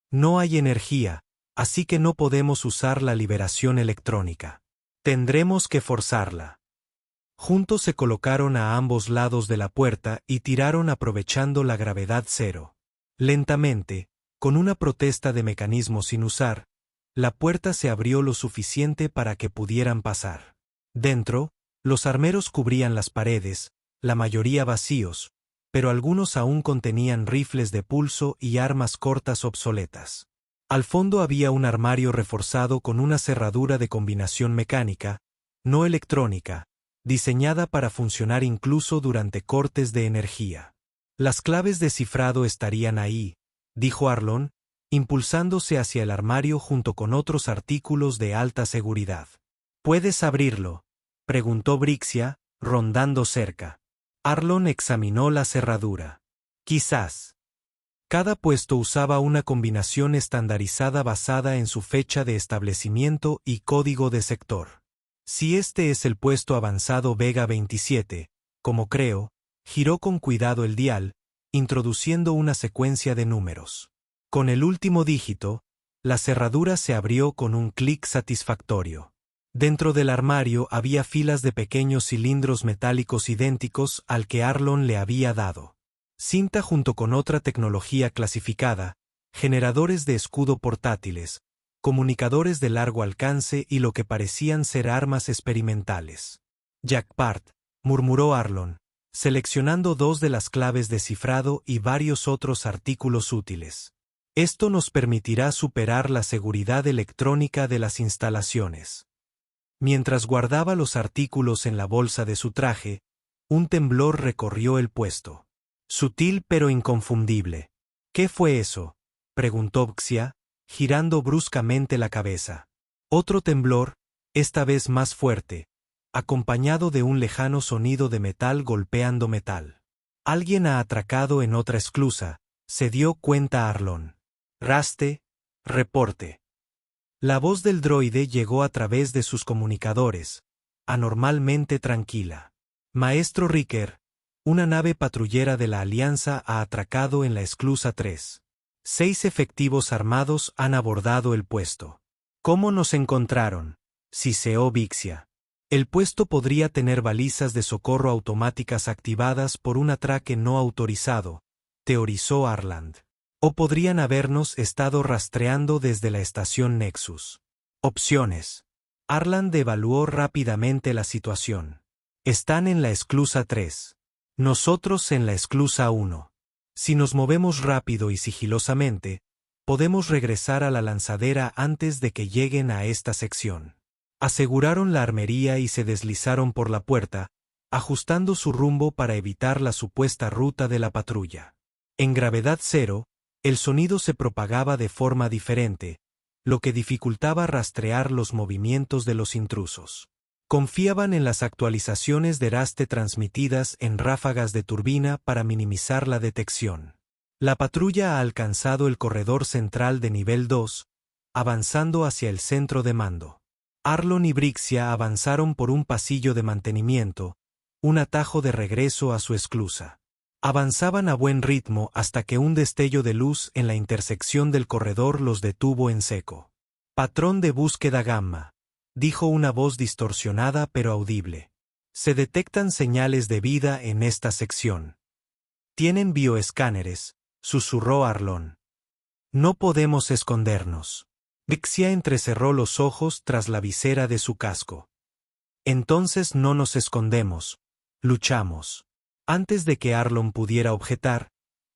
No hay energía, así que no podemos usar la liberación electrónica. Tendremos que forzarla. Juntos se colocaron a ambos lados de la puerta y tiraron aprovechando la gravedad cero. Lentamente, con una protesta de mecanismo sin usar, la puerta se abrió lo suficiente para que pudieran pasar. Dentro, los armeros cubrían las paredes, la mayoría vacíos, pero algunos aún contenían rifles de pulso y armas cortas obsoletas. Al fondo había un armario reforzado con una cerradura de combinación mecánica, no electrónica, diseñada para funcionar incluso durante cortes de energía. Las claves de cifrado estarían ahí, dijo Arlon, impulsándose hacia el armario junto con otros artículos de alta seguridad. ¿Puedes abrirlo?, preguntó Brixia, rondando cerca. Arlon examinó la cerradura. Quizás. Cada puesto usaba una combinación estandarizada basada en su fecha de establecimiento y código de sector. Si este es el puesto avanzado Vega 27, como creo, giró con cuidado el dial, introduciendo una secuencia de números. Con el último dígito, la cerradura se abrió con un clic satisfactorio. Dentro del armario había filas de pequeños cilindros metálicos idénticos al que Arlon le había dado. Cinta junto con otra tecnología clasificada, generadores de escudo portátiles, comunicadores de largo alcance y lo que parecían ser armas experimentales. Jackpart, murmuró Arlon, seleccionando 2 de las claves de cifrado y varios otros artículos útiles. Esto nos permitirá superar la seguridad electrónica de las instalaciones. Mientras guardaba los artículos en la bolsa de su traje, un temblor recorrió el puesto. Sutil pero inconfundible. ¿Qué fue eso?, preguntó Xia, girando bruscamente la cabeza. Otro temblor, esta vez más fuerte, acompañado de un lejano sonido de metal golpeando metal. Alguien ha atracado en otra esclusa, se dio cuenta Arlon. Raste, reporte. La voz del droide llegó a través de sus comunicadores, anormalmente tranquila. Maestro Riker, una nave patrullera de la Alianza ha atracado en la esclusa 3. 6 efectivos armados han abordado el puesto. ¿Cómo nos encontraron?, siseó Vixia. El puesto podría tener balizas de socorro automáticas activadas por un atraque no autorizado, teorizó Arland. O podrían habernos estado rastreando desde la estación Nexus. Opciones. Arland evaluó rápidamente la situación. Están en la esclusa 3. Nosotros en la esclusa 1. Si nos movemos rápido y sigilosamente, podemos regresar a la lanzadera antes de que lleguen a esta sección. Aseguraron la armería y se deslizaron por la puerta, ajustando su rumbo para evitar la supuesta ruta de la patrulla. En gravedad cero, el sonido se propagaba de forma diferente, lo que dificultaba rastrear los movimientos de los intrusos. Confiaban en las actualizaciones de raste transmitidas en ráfagas de turbina para minimizar la detección. La patrulla ha alcanzado el corredor central de nivel 2, avanzando hacia el centro de mando. Arlon y Brixia avanzaron por un pasillo de mantenimiento, un atajo de regreso a su esclusa. Avanzaban a buen ritmo hasta que un destello de luz en la intersección del corredor los detuvo en seco. Patrón de búsqueda gamma, dijo una voz distorsionada pero audible. Se detectan señales de vida en esta sección. Tienen bioescáneres, susurró Arlon. No podemos escondernos. Brixia entrecerró los ojos tras la visera de su casco. Entonces no nos escondemos, luchamos. Antes de que Arlon pudiera objetar,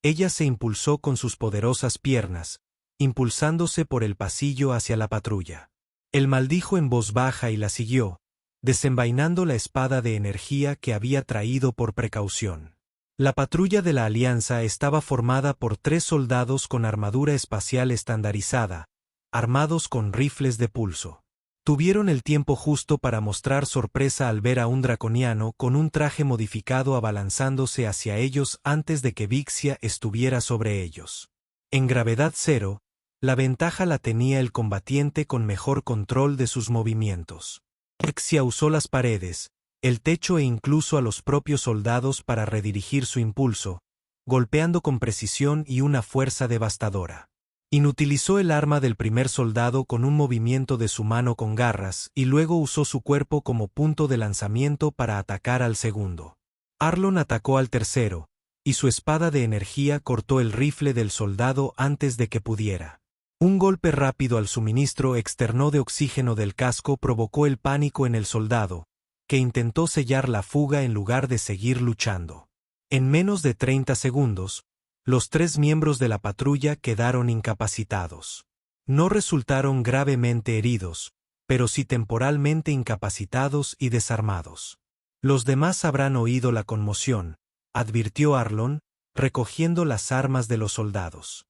ella se impulsó con sus poderosas piernas, impulsándose por el pasillo hacia la patrulla. Él maldijo en voz baja y la siguió, desenvainando la espada de energía que había traído por precaución. La patrulla de la Alianza estaba formada por 3 soldados con armadura espacial estandarizada, armados con rifles de pulso. Tuvieron el tiempo justo para mostrar sorpresa al ver a un draconiano con un traje modificado abalanzándose hacia ellos antes de que Vixia estuviera sobre ellos. En gravedad cero, la ventaja la tenía el combatiente con mejor control de sus movimientos. Vixia usó las paredes, el techo e incluso a los propios soldados para redirigir su impulso, golpeando con precisión y una fuerza devastadora. Inutilizó el arma del primer soldado con un movimiento de su mano con garras y luego usó su cuerpo como punto de lanzamiento para atacar al segundo. Arlon atacó al tercero, y su espada de energía cortó el rifle del soldado antes de que pudiera. Un golpe rápido al suministro externo de oxígeno del casco provocó el pánico en el soldado, que intentó sellar la fuga en lugar de seguir luchando. En menos de 30 segundos, los 3 miembros de la patrulla quedaron incapacitados. No resultaron gravemente heridos, pero sí temporalmente incapacitados y desarmados. Los demás habrán oído la conmoción, advirtió Arlon, recogiendo las armas de los soldados.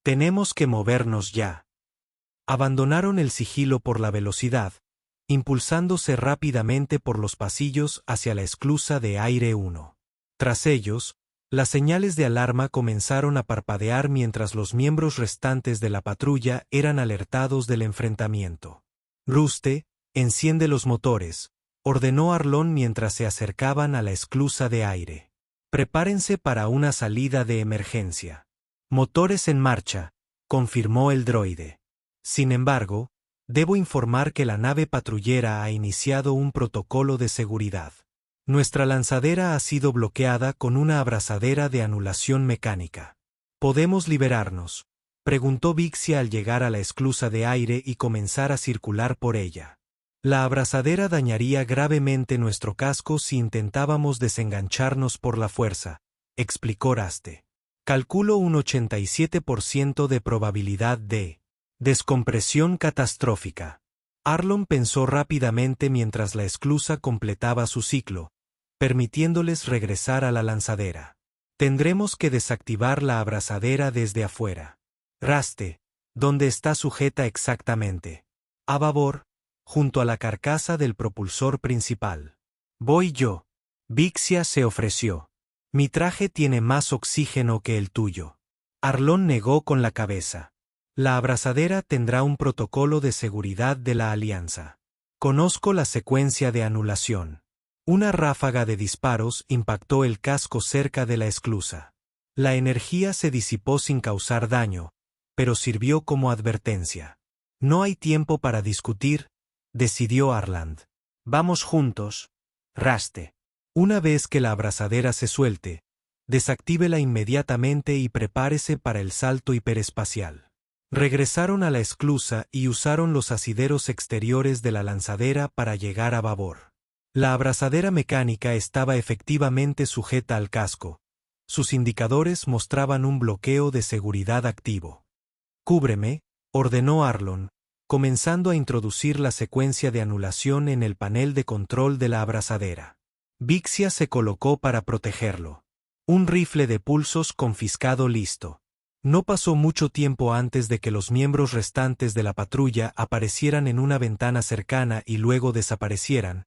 Tenemos que movernos ya. Abandonaron el sigilo por la velocidad, impulsándose rápidamente por los pasillos hacia la esclusa de aire 1. Tras ellos, las señales de alarma comenzaron a parpadear mientras los miembros restantes de la patrulla eran alertados del enfrentamiento. Ruste, enciende los motores, ordenó Arlon mientras se acercaban a la esclusa de aire. Prepárense para una salida de emergencia. Motores en marcha, confirmó el droide. Sin embargo, debo informar que la nave patrullera ha iniciado un protocolo de seguridad. Nuestra lanzadera ha sido bloqueada con una abrazadera de anulación mecánica. ¿Podemos liberarnos?, preguntó Vixia al llegar a la esclusa de aire y comenzar a circular por ella. La abrazadera dañaría gravemente nuestro casco si intentábamos desengancharnos por la fuerza, explicó Raste. Calculo un 87% de probabilidad de descompresión catastrófica. Arlon pensó rápidamente mientras la esclusa completaba su ciclo, permitiéndoles regresar a la lanzadera. Tendremos que desactivar la abrazadera desde afuera. Raste, ¿dónde está sujeta exactamente? A babor, junto a la carcasa del propulsor principal. Voy yo. Vixia se ofreció. Mi traje tiene más oxígeno que el tuyo. Arlon negó con la cabeza. La abrazadera tendrá un protocolo de seguridad de la Alianza. Conozco la secuencia de anulación. Una ráfaga de disparos impactó el casco cerca de la esclusa. La energía se disipó sin causar daño, pero sirvió como advertencia. No hay tiempo para discutir, decidió Arland. Vamos juntos, Raste. Una vez que la abrazadera se suelte, desactívela inmediatamente y prepárese para el salto hiperespacial. Regresaron a la esclusa y usaron los asideros exteriores de la lanzadera para llegar a babor. La abrazadera mecánica estaba efectivamente sujeta al casco. Sus indicadores mostraban un bloqueo de seguridad activo. Cúbreme, ordenó Arlon, comenzando a introducir la secuencia de anulación en el panel de control de la abrazadera. Vixia se colocó para protegerlo. Un rifle de pulsos confiscado listo. No pasó mucho tiempo antes de que los miembros restantes de la patrulla aparecieran en una ventana cercana y luego desaparecieran,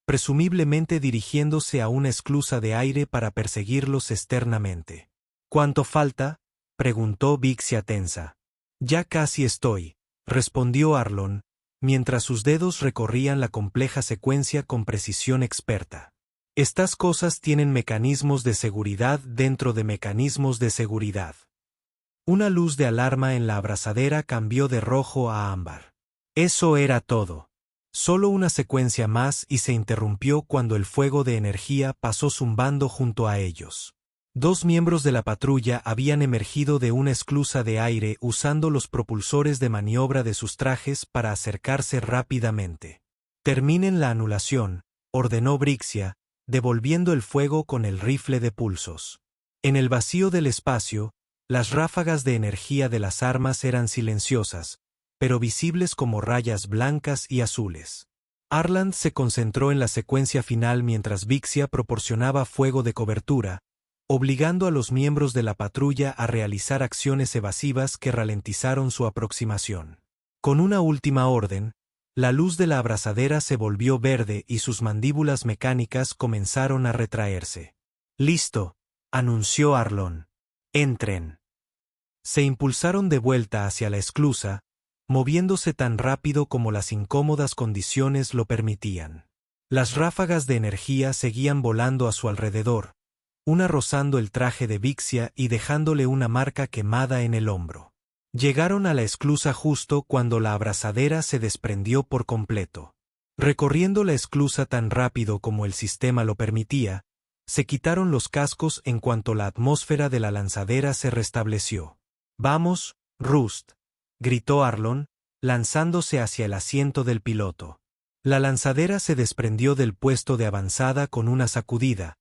presumiblemente dirigiéndose a una esclusa de aire para perseguirlos externamente. ¿Cuánto falta?, preguntó Vixia tensa. Ya casi estoy, respondió Arlon, mientras sus dedos recorrían la compleja secuencia con precisión experta. Estas cosas tienen mecanismos de seguridad dentro de mecanismos de seguridad. Una luz de alarma en la abrazadera cambió de rojo a ámbar. Eso era todo. Solo una secuencia más y se interrumpió cuando el fuego de energía pasó zumbando junto a ellos. 2 miembros de la patrulla habían emergido de una esclusa de aire usando los propulsores de maniobra de sus trajes para acercarse rápidamente. Terminen la anulación, ordenó Vixia, devolviendo el fuego con el rifle de pulsos. En el vacío del espacio, las ráfagas de energía de las armas eran silenciosas, pero visibles como rayas blancas y azules. Arland se concentró en la secuencia final mientras Vixia proporcionaba fuego de cobertura, obligando a los miembros de la patrulla a realizar acciones evasivas que ralentizaron su aproximación. Con una última orden, la luz de la abrazadera se volvió verde y sus mandíbulas mecánicas comenzaron a retraerse. «Listo», anunció Arlon. «Entren». Se impulsaron de vuelta hacia la esclusa, moviéndose tan rápido como las incómodas condiciones lo permitían. Las ráfagas de energía seguían volando a su alrededor, una rozando el traje de Vixia y dejándole una marca quemada en el hombro. Llegaron a la esclusa justo cuando la abrazadera se desprendió por completo. Recorriendo la esclusa tan rápido como el sistema lo permitía, se quitaron los cascos en cuanto la atmósfera de la lanzadera se restableció. «Vamos, Rust», gritó Arlon, lanzándose hacia el asiento del piloto. La lanzadera se desprendió del puesto de avanzada con una sacudida,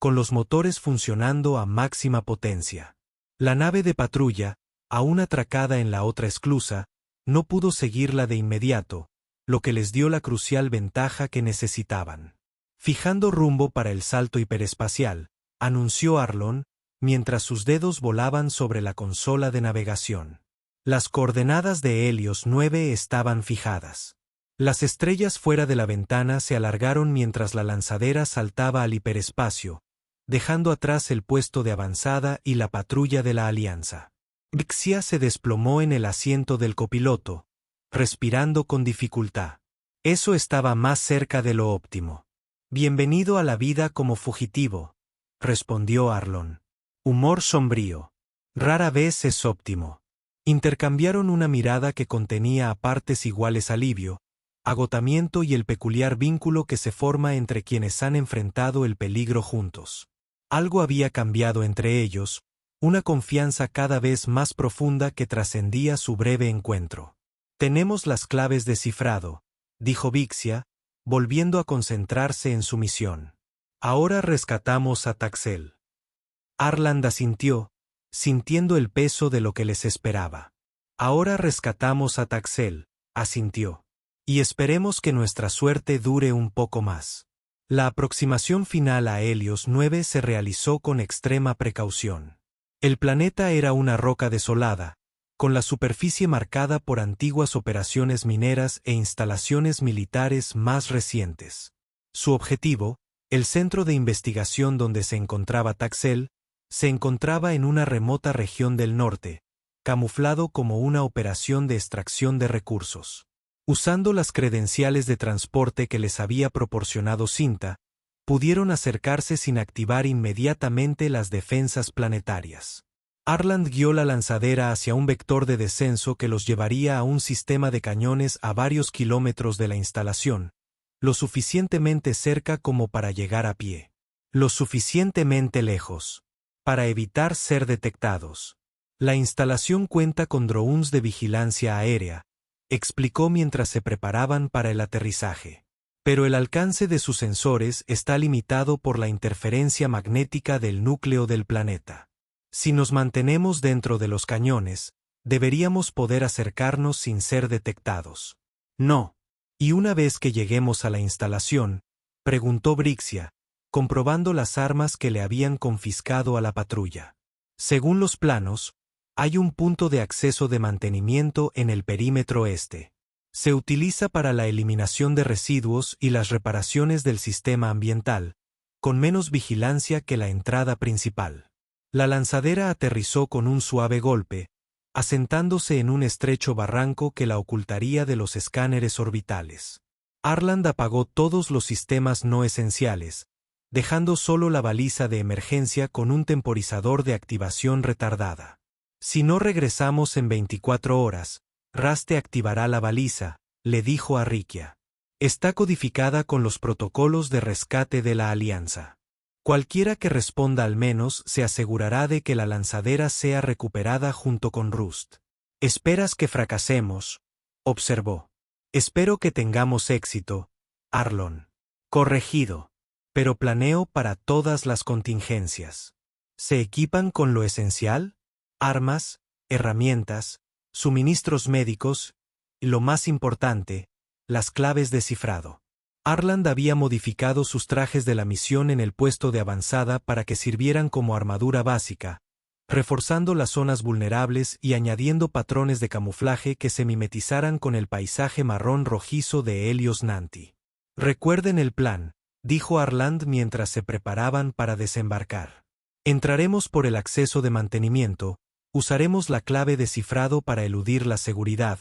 con los motores funcionando a máxima potencia. La nave de patrulla, aún atracada en la otra esclusa, no pudo seguirla de inmediato, lo que les dio la crucial ventaja que necesitaban. Fijando rumbo para el salto hiperespacial, anunció Arlon, mientras sus dedos volaban sobre la consola de navegación. Las coordenadas de Helios 9 estaban fijadas. Las estrellas fuera de la ventana se alargaron mientras la lanzadera saltaba al hiperespacio, dejando atrás el puesto de avanzada y la patrulla de la Alianza. Vixia se desplomó en el asiento del copiloto, respirando con dificultad. Eso estaba más cerca de lo óptimo. Bienvenido a la vida como fugitivo, respondió Arlon. Humor sombrío. Rara vez es óptimo. Intercambiaron una mirada que contenía a partes iguales alivio, agotamiento y el peculiar vínculo que se forma entre quienes han enfrentado el peligro juntos. Algo había cambiado entre ellos, una confianza cada vez más profunda que trascendía su breve encuentro. Tenemos las claves de cifrado, dijo Vixia, volviendo a concentrarse en su misión. Ahora rescatamos a Taxel. Arland asintió, sintiendo el peso de lo que les esperaba. Ahora rescatamos a Taxel, asintió. Y esperemos que nuestra suerte dure un poco más. La aproximación final a Helios 9 se realizó con extrema precaución. El planeta era una roca desolada, con la superficie marcada por antiguas operaciones mineras e instalaciones militares más recientes. Su objetivo, el centro de investigación donde se encontraba Taxel, se encontraba en una remota región del norte, camuflado como una operación de extracción de recursos. Usando las credenciales de transporte que les había proporcionado Cinta, pudieron acercarse sin activar inmediatamente las defensas planetarias. Arland guió la lanzadera hacia un vector de descenso que los llevaría a un sistema de cañones a varios kilómetros de la instalación, lo suficientemente cerca como para llegar a pie. Lo suficientemente lejos para evitar ser detectados. La instalación cuenta con drones de vigilancia aérea, explicó mientras se preparaban para el aterrizaje. Pero el alcance de sus sensores está limitado por la interferencia magnética del núcleo del planeta. Si nos mantenemos dentro de los cañones, deberíamos poder acercarnos sin ser detectados. No. Y una vez que lleguemos a la instalación, preguntó Brixia, comprobando las armas que le habían confiscado a la patrulla. Según los planos, hay un punto de acceso de mantenimiento en el perímetro este. Se utiliza para la eliminación de residuos y las reparaciones del sistema ambiental, con menos vigilancia que la entrada principal. La lanzadera aterrizó con un suave golpe, asentándose en un estrecho barranco que la ocultaría de los escáneres orbitales. Arland apagó todos los sistemas no esenciales, dejando solo la baliza de emergencia con un temporizador de activación retardada. Si no regresamos en 24 horas, Raste activará la baliza, le dijo a Rikia. Está codificada con los protocolos de rescate de la Alianza. Cualquiera que responda al menos se asegurará de que la lanzadera sea recuperada junto con Rust. Esperas que fracasemos, observó. Espero que tengamos éxito, Arlon. Corregido. Pero planeo para todas las contingencias. ¿Se equipan con lo esencial? Armas, herramientas, suministros médicos y, lo más importante, las claves de cifrado. Arland había modificado sus trajes de la misión en el puesto de avanzada para que sirvieran como armadura básica, reforzando las zonas vulnerables y añadiendo patrones de camuflaje que se mimetizaran con el paisaje marrón rojizo de Helios Nanti. Recuerden el plan, dijo Arland mientras se preparaban para desembarcar. Entraremos por el acceso de mantenimiento, usaremos la clave de cifrado para eludir la seguridad,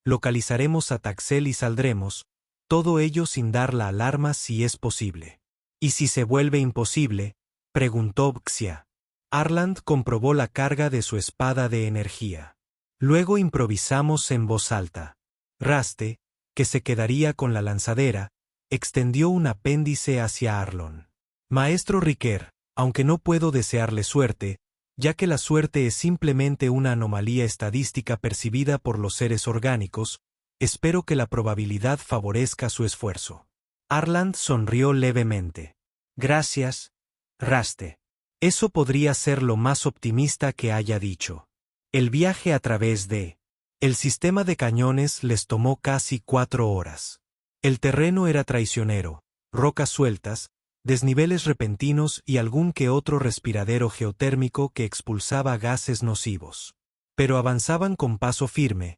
localizaremos a Taxel y saldremos, todo ello sin dar la alarma si es posible. ¿Y si se vuelve imposible?, preguntó Vixia. Arland comprobó la carga de su espada de energía. Luego improvisamos en voz alta. Raste, que se quedaría con la lanzadera, extendió un apéndice hacia Arlon. Maestro Riquer, aunque no puedo desearle suerte, ya que la suerte es simplemente una anomalía estadística percibida por los seres orgánicos, espero que la probabilidad favorezca su esfuerzo. Arland sonrió levemente. Gracias, Raste. Eso podría ser lo más optimista que haya dicho. El viaje a través de el sistema de cañones les tomó casi 4 horas. El terreno era traicionero, rocas sueltas, desniveles repentinos y algún que otro respiradero geotérmico que expulsaba gases nocivos. Pero avanzaban con paso firme,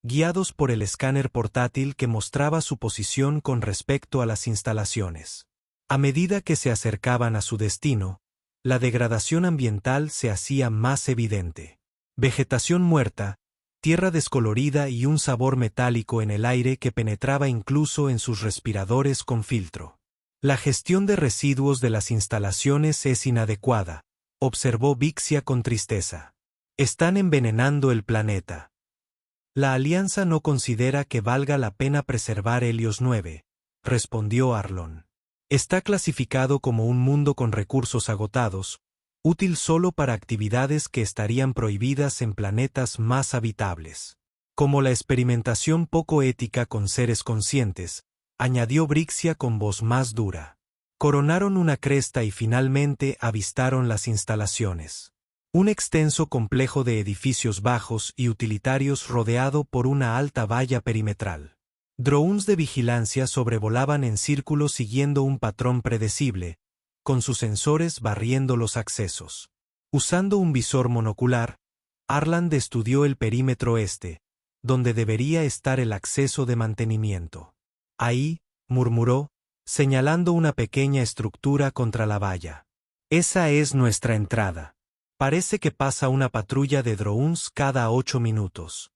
guiados por el escáner portátil que mostraba su posición con respecto a las instalaciones. A medida que se acercaban a su destino, la degradación ambiental se hacía más evidente. Vegetación muerta, tierra descolorida y un sabor metálico en el aire que penetraba incluso en sus respiradores con filtro. La gestión de residuos de las instalaciones es inadecuada, observó Vixia con tristeza. Están envenenando el planeta. La Alianza no considera que valga la pena preservar Helios 9, respondió Arlon. Está clasificado como un mundo con recursos agotados, útil solo para actividades que estarían prohibidas en planetas más habitables. Como la experimentación poco ética con seres conscientes, añadió Brixia con voz más dura. Coronaron una cresta y finalmente avistaron las instalaciones. Un extenso complejo de edificios bajos y utilitarios rodeado por una alta valla perimetral. Drones de vigilancia sobrevolaban en círculo siguiendo un patrón predecible, con sus sensores barriendo los accesos. Usando un visor monocular, Arland estudió el perímetro este, donde debería estar el acceso de mantenimiento. Ahí, murmuró, señalando una pequeña estructura contra la valla. Esa es nuestra entrada. Parece que pasa una patrulla de drones cada 8 minutos.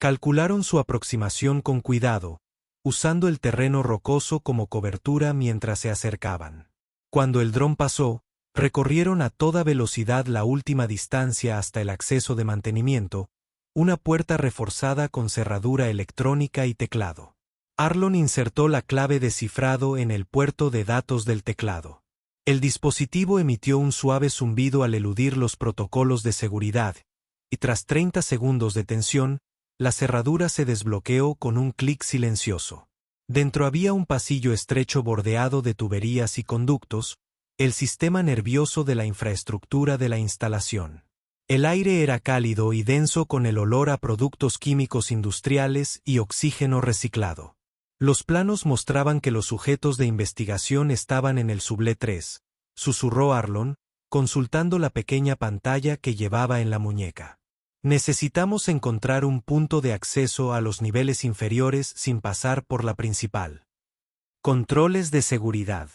Calcularon su aproximación con cuidado, usando el terreno rocoso como cobertura mientras se acercaban. Cuando el dron pasó, recorrieron a toda velocidad la última distancia hasta el acceso de mantenimiento, una puerta reforzada con cerradura electrónica y teclado. Arlon insertó la clave de cifrado en el puerto de datos del teclado. El dispositivo emitió un suave zumbido al eludir los protocolos de seguridad, y tras 30 segundos de tensión, la cerradura se desbloqueó con un clic silencioso. Dentro había un pasillo estrecho bordeado de tuberías y conductos, el sistema nervioso de la infraestructura de la instalación. El aire era cálido y denso con el olor a productos químicos industriales y oxígeno reciclado. Los planos mostraban que los sujetos de investigación estaban en el Suble 3, susurró Arlon, consultando la pequeña pantalla que llevaba en la muñeca. Necesitamos encontrar un punto de acceso a los niveles inferiores sin pasar por la principal. Controles de seguridad.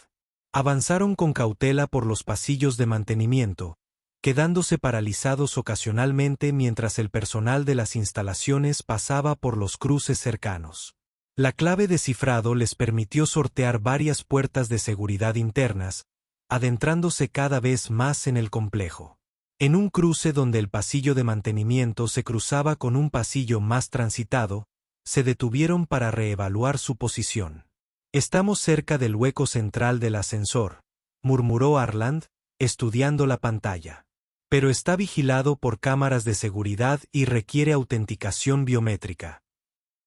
Avanzaron con cautela por los pasillos de mantenimiento, quedándose paralizados ocasionalmente mientras el personal de las instalaciones pasaba por los cruces cercanos. La clave de cifrado les permitió sortear varias puertas de seguridad internas, adentrándose cada vez más en el complejo. En un cruce donde el pasillo de mantenimiento se cruzaba con un pasillo más transitado, se detuvieron para reevaluar su posición. Estamos cerca del hueco central del ascensor, murmuró Arland, estudiando la pantalla. Pero está vigilado por cámaras de seguridad y requiere autenticación biométrica.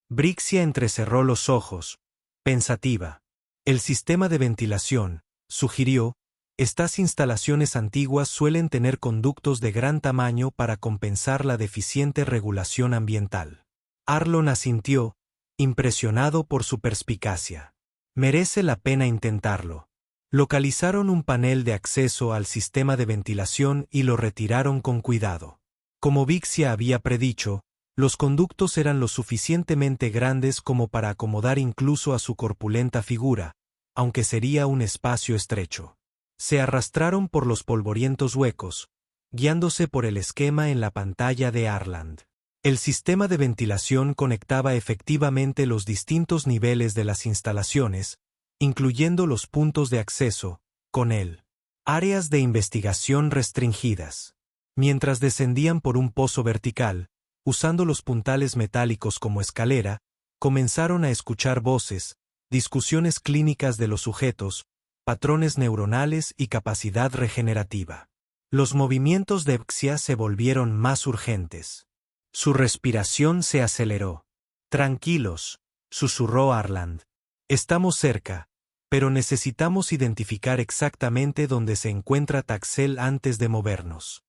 Brixia entrecerró los ojos, pensativa. El sistema de ventilación, sugirió, estas instalaciones antiguas suelen tener conductos de gran tamaño para compensar la deficiente regulación ambiental. Arlon asintió, impresionado por su perspicacia. Merece la pena intentarlo. Localizaron un panel de acceso al sistema de ventilación y lo retiraron con cuidado. Como Vixia había predicho, los conductos eran lo suficientemente grandes como para acomodar incluso a su corpulenta figura, aunque sería un espacio estrecho. Se arrastraron por los polvorientos huecos, guiándose por el esquema en la pantalla de Arland. El sistema de ventilación conectaba efectivamente los distintos niveles de las instalaciones, incluyendo los puntos de acceso, con él. Áreas de investigación restringidas. Mientras descendían por un pozo vertical, usando los puntales metálicos como escalera, comenzaron a escuchar voces, discusiones clínicas de los sujetos, patrones neuronales y capacidad regenerativa. Los movimientos de Vixia se volvieron más urgentes. Su respiración se aceleró. Tranquilos, susurró Arland. Estamos cerca, pero necesitamos identificar exactamente dónde se encuentra Taxel antes de movernos.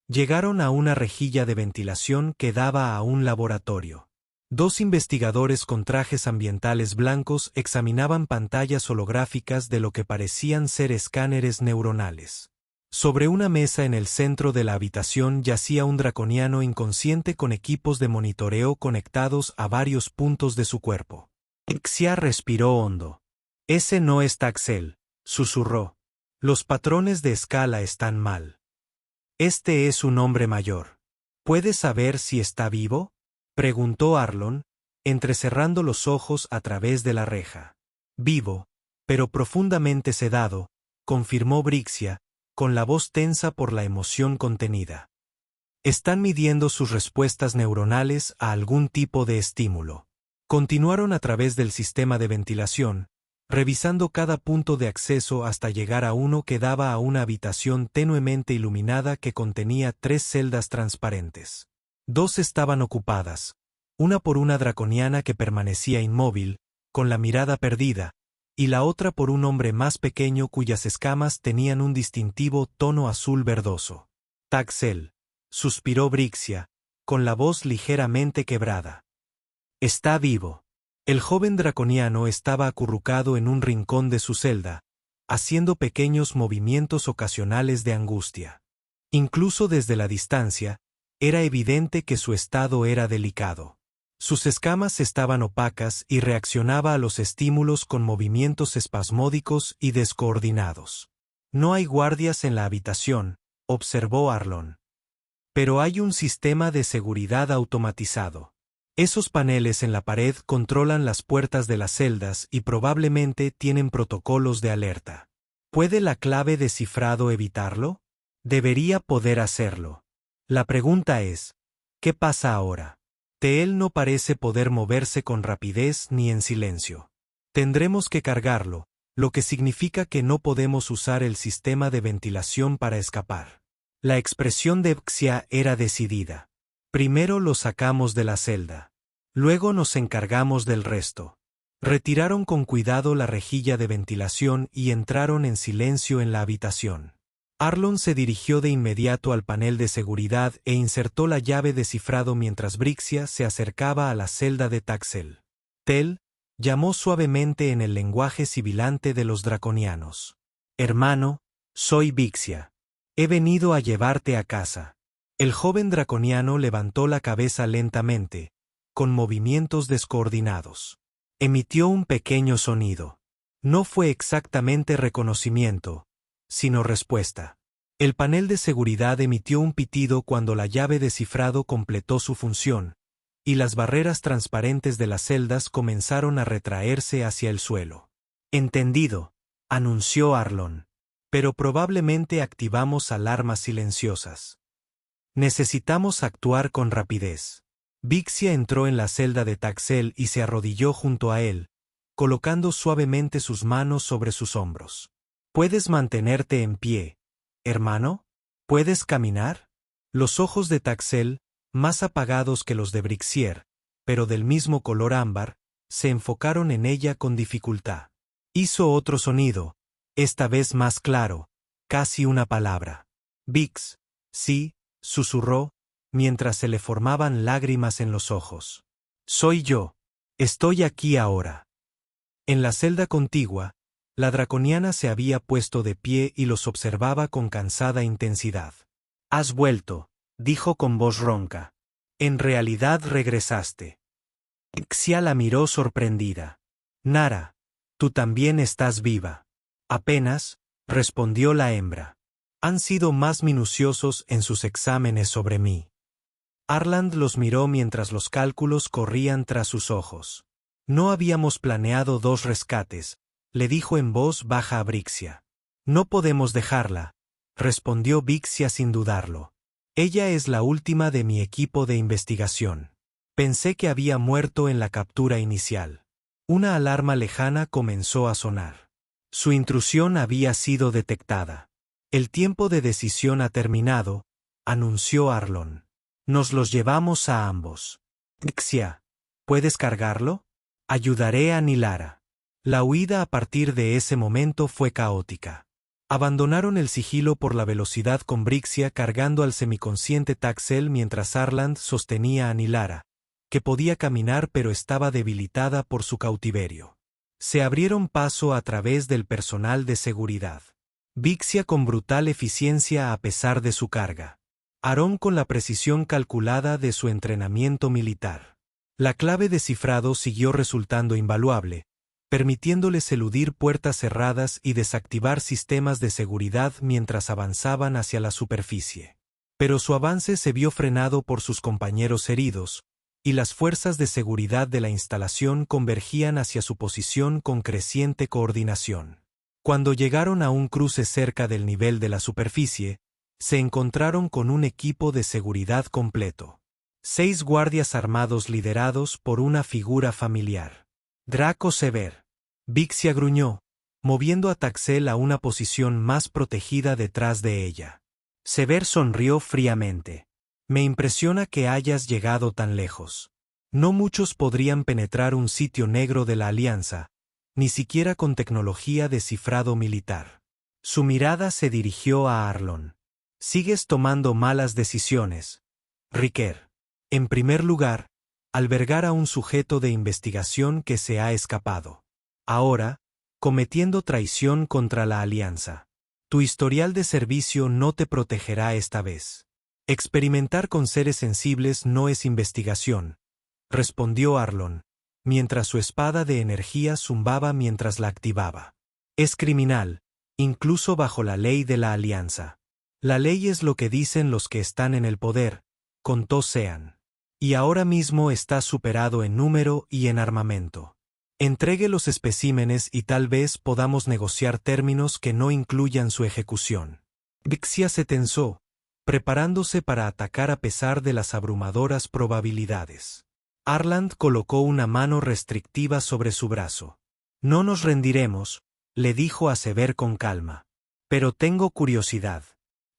Llegaron a una rejilla de ventilación que daba a un laboratorio. Dos investigadores con trajes ambientales blancos examinaban pantallas holográficas de lo que parecían ser escáneres neuronales. Sobre una mesa en el centro de la habitación yacía un draconiano inconsciente con equipos de monitoreo conectados a varios puntos de su cuerpo. Xia respiró hondo. «Ese no es Taxel», susurró. «Los patrones de escala están mal. Este es un hombre mayor. ¿Puedes saber si está vivo?», preguntó Arlon, entrecerrando los ojos a través de la reja. «Vivo, pero profundamente sedado», confirmó Brixia, con la voz tensa por la emoción contenida. «Están midiendo sus respuestas neuronales a algún tipo de estímulo». Continuaron a través del sistema de ventilación, revisando cada punto de acceso hasta llegar a uno que daba a una habitación tenuemente iluminada que contenía 3 celdas transparentes. 2 estaban ocupadas, una por una draconiana que permanecía inmóvil, con la mirada perdida, y la otra por un hombre más pequeño cuyas escamas tenían un distintivo tono azul verdoso. «Taxel», suspiró Brixia, con la voz ligeramente quebrada. «Está vivo». El joven draconiano estaba acurrucado en un rincón de su celda, haciendo pequeños movimientos ocasionales de angustia. Incluso desde la distancia, era evidente que su estado era delicado. Sus escamas estaban opacas y reaccionaba a los estímulos con movimientos espasmódicos y descoordinados. «No hay guardias en la habitación», observó Arlon. «Pero hay un sistema de seguridad automatizado. Esos paneles en la pared controlan las puertas de las celdas y probablemente tienen protocolos de alerta. ¿Puede la clave de cifrado evitarlo? Debería poder hacerlo. La pregunta es, ¿qué pasa ahora? Él no parece poder moverse con rapidez ni en silencio. Tendremos que cargarlo, lo que significa que no podemos usar el sistema de ventilación para escapar». La expresión de Xia era decidida. «Primero lo sacamos de la celda. Luego nos encargamos del resto». Retiraron con cuidado la rejilla de ventilación y entraron en silencio en la habitación. Arlon se dirigió de inmediato al panel de seguridad e insertó la llave de cifrado mientras Brixia se acercaba a la celda de Taxel. «Tel», llamó suavemente en el lenguaje sibilante de los draconianos. «Hermano, soy Brixia. He venido a llevarte a casa». El joven draconiano levantó la cabeza lentamente, con movimientos descoordinados. Emitió un pequeño sonido. No fue exactamente reconocimiento, sino respuesta. El panel de seguridad emitió un pitido cuando la llave de cifrado completó su función, y las barreras transparentes de las celdas comenzaron a retraerse hacia el suelo. «Entendido», anunció Arlon. «Pero probablemente activamos alarmas silenciosas. Necesitamos actuar con rapidez». Brixia entró en la celda de Taxel y se arrodilló junto a él, colocando suavemente sus manos sobre sus hombros. «¿Puedes mantenerte en pie, hermano? ¿Puedes caminar?». Los ojos de Taxel, más apagados que los de Brixier, pero del mismo color ámbar, se enfocaron en ella con dificultad. Hizo otro sonido, esta vez más claro, casi una palabra. «Bix, sí», susurró, mientras se le formaban lágrimas en los ojos. «Soy yo. Estoy aquí ahora». En la celda contigua, la draconiana se había puesto de pie y los observaba con cansada intensidad. «Has vuelto», dijo con voz ronca. «En realidad regresaste». Xia la miró sorprendida. «Nara, tú también estás viva». «Apenas», respondió la hembra. «Han sido más minuciosos en sus exámenes sobre mí». Arland los miró mientras los cálculos corrían tras sus ojos. «No habíamos planeado 2 rescates», le dijo en voz baja a Brixia. «No podemos dejarla», respondió Brixia sin dudarlo. «Ella es la última de mi equipo de investigación. Pensé que había muerto en la captura inicial». Una alarma lejana comenzó a sonar. Su intrusión había sido detectada. «El tiempo de decisión ha terminado», anunció Arlon. «Nos los llevamos a ambos». «Brixia, ¿puedes cargarlo?». «Ayudaré a Nilara». La huida a partir de ese momento fue caótica. Abandonaron el sigilo por la velocidad con Brixia cargando al semiconsciente Taxel mientras Arland sostenía a Nilara, que podía caminar pero estaba debilitada por su cautiverio. Se abrieron paso a través del personal de seguridad. Vixia con brutal eficiencia a pesar de su carga. Aarón con la precisión calculada de su entrenamiento militar. La clave de cifrado siguió resultando invaluable, permitiéndoles eludir puertas cerradas y desactivar sistemas de seguridad mientras avanzaban hacia la superficie. Pero su avance se vio frenado por sus compañeros heridos, y las fuerzas de seguridad de la instalación convergían hacia su posición con creciente coordinación. Cuando llegaron a un cruce cerca del nivel de la superficie, se encontraron con un equipo de seguridad completo. 6 guardias armados liderados por una figura familiar. Draco Sever. Vixia gruñó, moviendo a Taxel a una posición más protegida detrás de ella. Sever sonrió fríamente. Me impresiona que hayas llegado tan lejos. No muchos podrían penetrar un sitio negro de la Alianza, ni siquiera con tecnología de cifrado militar. Su mirada se dirigió a Arlon. Sigues tomando malas decisiones, Riker. En primer lugar, albergar a un sujeto de investigación que se ha escapado. Ahora, cometiendo traición contra la Alianza. Tu historial de servicio no te protegerá esta vez. Experimentar con seres sensibles no es investigación, respondió Arlon, mientras su espada de energía zumbaba mientras la activaba. Es criminal, incluso bajo la ley de la Alianza. La ley es lo que dicen los que están en el poder, contó Sean. Y ahora mismo está superado en número y en armamento. Entregue los especímenes y tal vez podamos negociar términos que no incluyan su ejecución. Vixia se tensó, preparándose para atacar a pesar de las abrumadoras probabilidades. Arland colocó una mano restrictiva sobre su brazo. No nos rendiremos, le dijo a Sever con calma. Pero tengo curiosidad.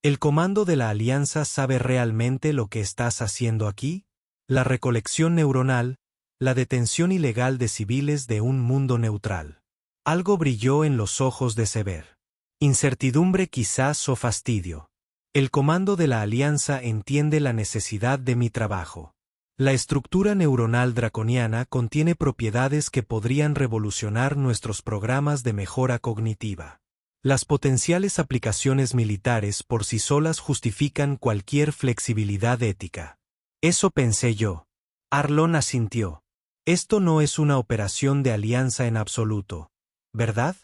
¿El comando de la Alianza sabe realmente lo que estás haciendo aquí? La recolección neuronal, la detención ilegal de civiles de un mundo neutral. Algo brilló en los ojos de Sever. Incertidumbre quizás o fastidio. El comando de la Alianza entiende la necesidad de mi trabajo. La estructura neuronal draconiana contiene propiedades que podrían revolucionar nuestros programas de mejora cognitiva. Las potenciales aplicaciones militares por sí solas justifican cualquier flexibilidad ética. Eso pensé yo. Arlon asintió. Esto no es una operación de Alianza en absoluto, ¿verdad?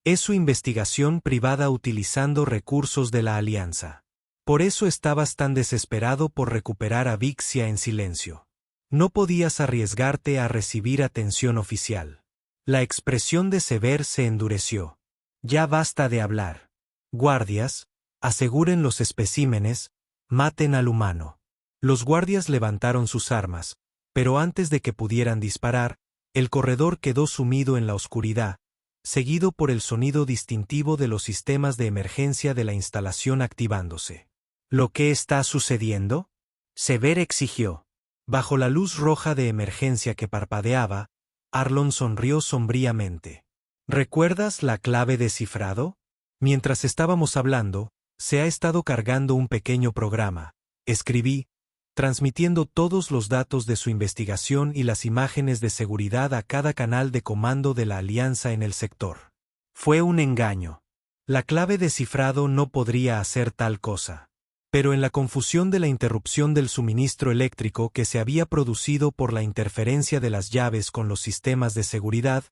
Es su investigación privada utilizando recursos de la Alianza. Por eso estabas tan desesperado por recuperar a Vixia en silencio. No podías arriesgarte a recibir atención oficial. La expresión de Sever se endureció. Ya basta de hablar. Guardias, aseguren los especímenes, maten al humano. Los guardias levantaron sus armas, pero antes de que pudieran disparar, el corredor quedó sumido en la oscuridad, seguido por el sonido distintivo de los sistemas de emergencia de la instalación activándose. ¿Lo que está sucediendo? Sever exigió. Bajo la luz roja de emergencia que parpadeaba, Arlon sonrió sombríamente. ¿Recuerdas la clave de cifrado? Mientras estábamos hablando, se ha estado cargando un pequeño programa, escribí, transmitiendo todos los datos de su investigación y las imágenes de seguridad a cada canal de comando de la Alianza en el sector. Fue un engaño. La clave de cifrado no podría hacer tal cosa. Pero en la confusión de la interrupción del suministro eléctrico que se había producido por la interferencia de las llaves con los sistemas de seguridad,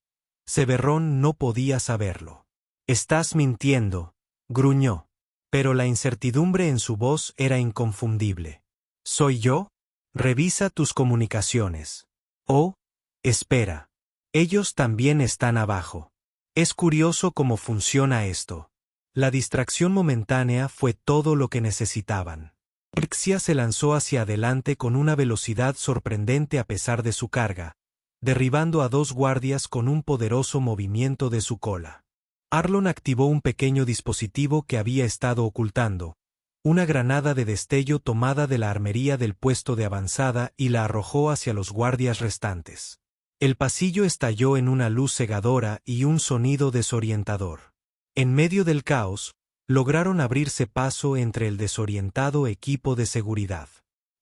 Severrón no podía saberlo. «Estás mintiendo», gruñó. Pero la incertidumbre en su voz era inconfundible. ¿Soy yo? Revisa tus comunicaciones. Oh, espera. Ellos también están abajo. Es curioso cómo funciona esto. La distracción momentánea fue todo lo que necesitaban. Vixia se lanzó hacia adelante con una velocidad sorprendente a pesar de su carga, derribando a 2 guardias con un poderoso movimiento de su cola. Arlon activó un pequeño dispositivo que había estado ocultando, una granada de destello tomada de la armería del puesto de avanzada y la arrojó hacia los guardias restantes. El pasillo estalló en una luz cegadora y un sonido desorientador. En medio del caos, lograron abrirse paso entre el desorientado equipo de seguridad.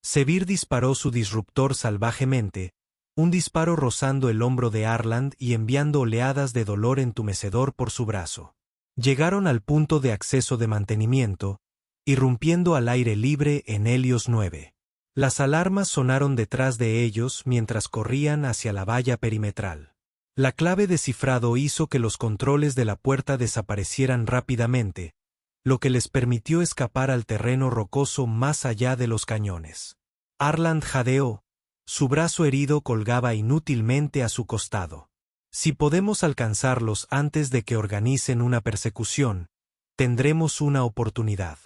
Sevir disparó su disruptor salvajemente, un disparo rozando el hombro de Arland y enviando oleadas de dolor entumecedor por su brazo. Llegaron al punto de acceso de mantenimiento, irrumpiendo al aire libre en Helios 9. Las alarmas sonaron detrás de ellos mientras corrían hacia la valla perimetral. La clave de cifrado hizo que los controles de la puerta desaparecieran rápidamente, lo que les permitió escapar al terreno rocoso más allá de los cañones. Arland jadeó. Su brazo herido colgaba inútilmente a su costado. Si podemos alcanzarlos antes de que organicen una persecución, tendremos una oportunidad.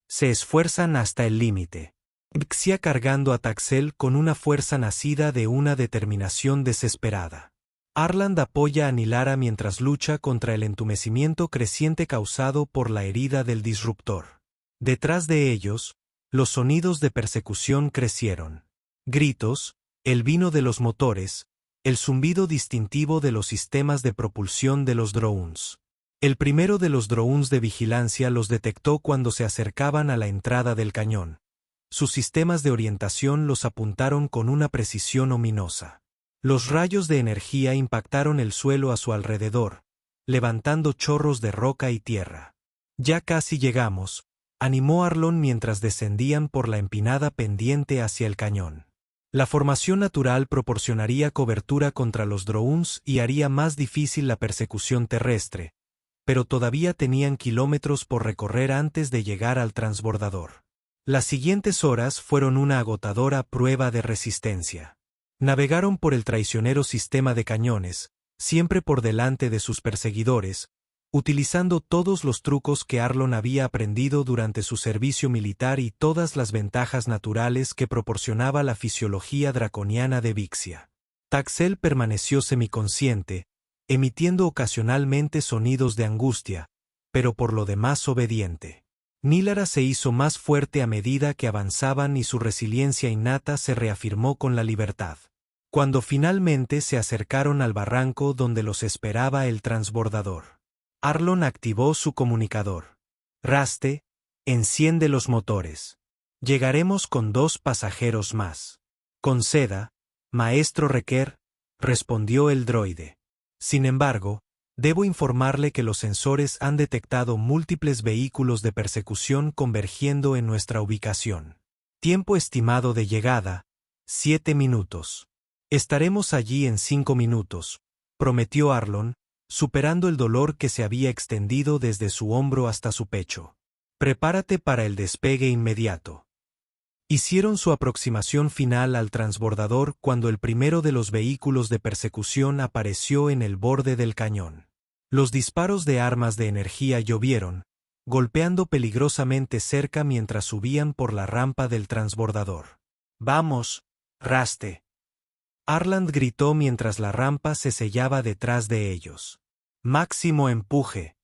Se esfuerzan hasta el límite. Ixia cargando a Taxel con una fuerza nacida de una determinación desesperada. Arland apoya a Nilara mientras lucha contra el entumecimiento creciente causado por la herida del disruptor. Detrás de ellos, los sonidos de persecución crecieron. Gritos, el vino de los motores, el zumbido distintivo de los sistemas de propulsión de los drones. El primero de los drones de vigilancia los detectó cuando se acercaban a la entrada del cañón. Sus sistemas de orientación los apuntaron con una precisión ominosa. Los rayos de energía impactaron el suelo a su alrededor, levantando chorros de roca y tierra. Ya casi llegamos, animó Arlon mientras descendían por la empinada pendiente hacia el cañón. La formación natural proporcionaría cobertura contra los drones y haría más difícil la persecución terrestre, pero todavía tenían kilómetros por recorrer antes de llegar al transbordador. Las siguientes horas fueron una agotadora prueba de resistencia. Navegaron por el traicionero sistema de cañones, siempre por delante de sus perseguidores, utilizando todos los trucos que Arlon había aprendido durante su servicio militar y todas las ventajas naturales que proporcionaba la fisiología draconiana de Vixia. Taxel permaneció semiconsciente, emitiendo ocasionalmente sonidos de angustia, pero por lo demás obediente. Nilara se hizo más fuerte a medida que avanzaban y su resiliencia innata se reafirmó con la libertad. Cuando finalmente se acercaron al barranco donde los esperaba el transbordador, Arlon activó su comunicador. Raste, enciende los motores. Llegaremos con 2 pasajeros más. Conceda, maestro Requer, respondió el droide. Sin embargo, debo informarle que los sensores han detectado múltiples vehículos de persecución convergiendo en nuestra ubicación. Tiempo estimado de llegada, 7 minutos. Estaremos allí en 5 minutos, prometió Arlon, superando el dolor que se había extendido desde su hombro hasta su pecho. Prepárate para el despegue inmediato. Hicieron su aproximación final al transbordador cuando el primero de los vehículos de persecución apareció en el borde del cañón. Los disparos de armas de energía llovieron, golpeando peligrosamente cerca mientras subían por la rampa del transbordador. «Vamos, Raste», Arland gritó mientras la rampa se sellaba detrás de ellos. «Máximo empuje».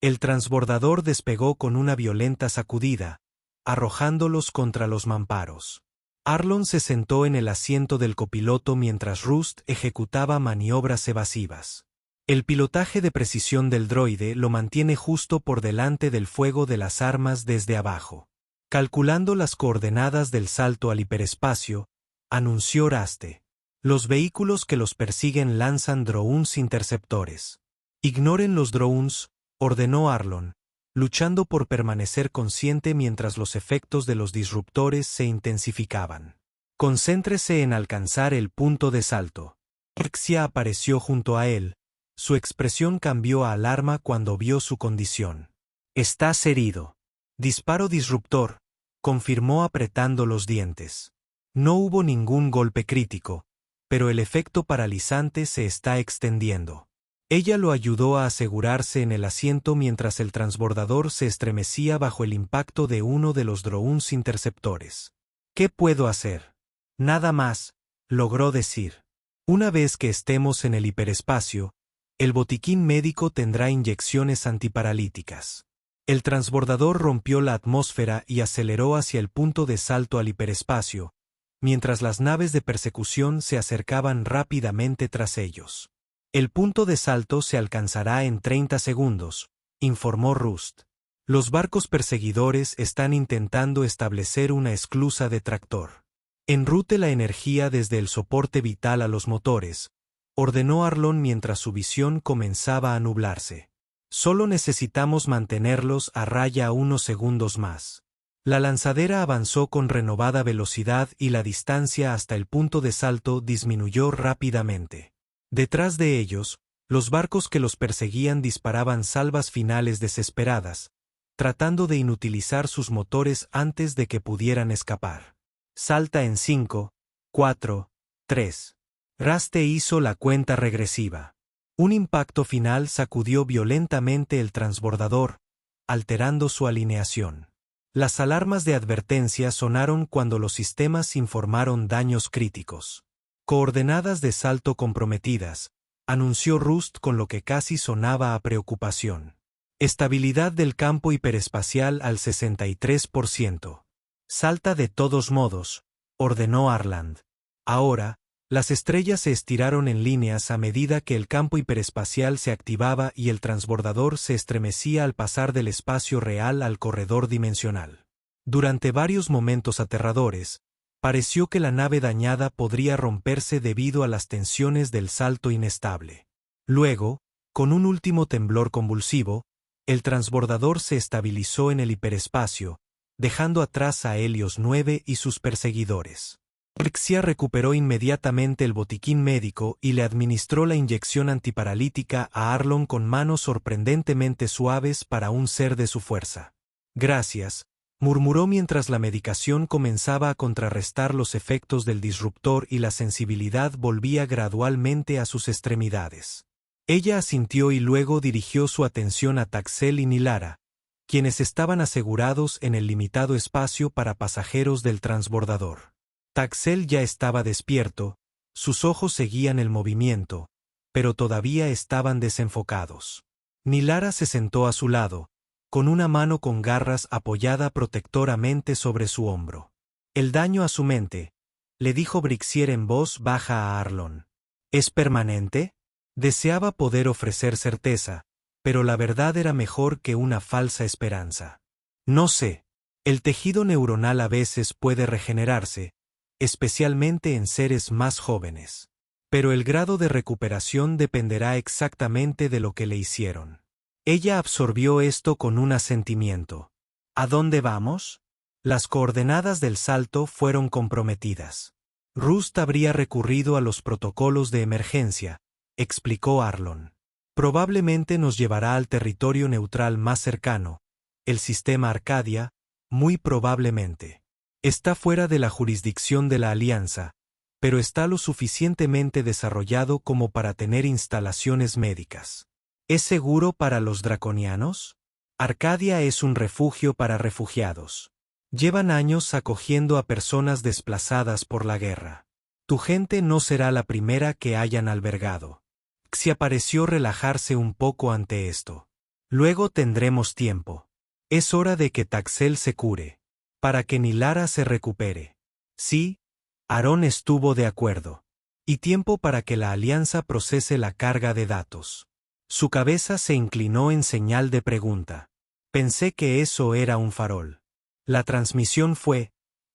El transbordador despegó con una violenta sacudida, arrojándolos contra los mamparos. Arlon se sentó en el asiento del copiloto mientras Rust ejecutaba maniobras evasivas. El pilotaje de precisión del droide lo mantiene justo por delante del fuego de las armas desde abajo. Calculando las coordenadas del salto al hiperespacio, anunció Raste. Los vehículos que los persiguen lanzan drones interceptores. Ignoren los drones, ordenó Arlon, luchando por permanecer consciente mientras los efectos de los disruptores se intensificaban. Concéntrese en alcanzar el punto de salto. Ixia apareció junto a él. Su expresión cambió a alarma cuando vio su condición. «Estás herido». «Disparo disruptor», confirmó apretando los dientes. No hubo ningún golpe crítico, pero el efecto paralizante se está extendiendo. Ella lo ayudó a asegurarse en el asiento mientras el transbordador se estremecía bajo el impacto de uno de los drones interceptores. «¿Qué puedo hacer?» «Nada más», logró decir. «Una vez que estemos en el hiperespacio, el botiquín médico tendrá inyecciones antiparalíticas». El transbordador rompió la atmósfera y aceleró hacia el punto de salto al hiperespacio, mientras las naves de persecución se acercaban rápidamente tras ellos. El punto de salto se alcanzará en 30 segundos, informó Rust. Los barcos perseguidores están intentando establecer una esclusa de tractor. Enrute la energía desde el soporte vital a los motores, ordenó Arlon mientras su visión comenzaba a nublarse. Solo necesitamos mantenerlos a raya unos segundos más. La lanzadera avanzó con renovada velocidad y la distancia hasta el punto de salto disminuyó rápidamente. Detrás de ellos, los barcos que los perseguían disparaban salvas finales desesperadas, tratando de inutilizar sus motores antes de que pudieran escapar. Salta en 5, 4, 3. Raste hizo la cuenta regresiva. Un impacto final sacudió violentamente el transbordador, alterando su alineación. Las alarmas de advertencia sonaron cuando los sistemas informaron daños críticos. Coordenadas de salto comprometidas, anunció Rust con lo que casi sonaba a preocupación. Estabilidad del campo hiperespacial al 63%. Salta de todos modos, ordenó Arland. Ahora, las estrellas se estiraron en líneas a medida que el campo hiperespacial se activaba y el transbordador se estremecía al pasar del espacio real al corredor dimensional. Durante varios momentos aterradores, pareció que la nave dañada podría romperse debido a las tensiones del salto inestable. Luego, con un último temblor convulsivo, el transbordador se estabilizó en el hiperespacio, dejando atrás a Helios 9 y sus perseguidores. Brixia recuperó inmediatamente el botiquín médico y le administró la inyección antiparalítica a Arlon con manos sorprendentemente suaves para un ser de su fuerza. Gracias, murmuró mientras la medicación comenzaba a contrarrestar los efectos del disruptor y la sensibilidad volvía gradualmente a sus extremidades. Ella asintió y luego dirigió su atención a Taxel y Nilara, quienes estaban asegurados en el limitado espacio para pasajeros del transbordador. Taxel ya estaba despierto, sus ojos seguían el movimiento, pero todavía estaban desenfocados. Nilara se sentó a su lado, con una mano con garras apoyada protectoramente sobre su hombro. El daño a su mente, le dijo Brixier en voz baja a Arlon. ¿Es permanente? Deseaba poder ofrecer certeza, pero la verdad era mejor que una falsa esperanza. No sé. El tejido neuronal a veces puede regenerarse, especialmente en seres más jóvenes. Pero el grado de recuperación dependerá exactamente de lo que le hicieron. Ella absorbió esto con un asentimiento. ¿A dónde vamos? Las coordenadas del salto fueron comprometidas. Rust habría recurrido a los protocolos de emergencia, explicó Arlon. Probablemente nos llevará al territorio neutral más cercano, el sistema Arcadia, muy probablemente. Está fuera de la jurisdicción de la Alianza, pero está lo suficientemente desarrollado como para tener instalaciones médicas. ¿Es seguro para los draconianos? Arcadia es un refugio para refugiados. Llevan años acogiendo a personas desplazadas por la guerra. Tu gente no será la primera que hayan albergado. Xia pareció relajarse un poco ante esto. Luego tendremos tiempo. Es hora de que Taxel se cure. Para que Nilara se recupere. Sí, Aarón estuvo de acuerdo. Y tiempo para que la Alianza procese la carga de datos. Su cabeza se inclinó en señal de pregunta. Pensé que eso era un farol. La transmisión fue,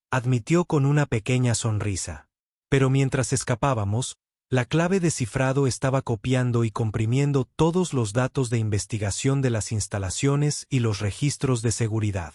admitió con una pequeña sonrisa. Pero mientras escapábamos, la clave de cifrado estaba copiando y comprimiendo todos los datos de investigación de las instalaciones y los registros de seguridad.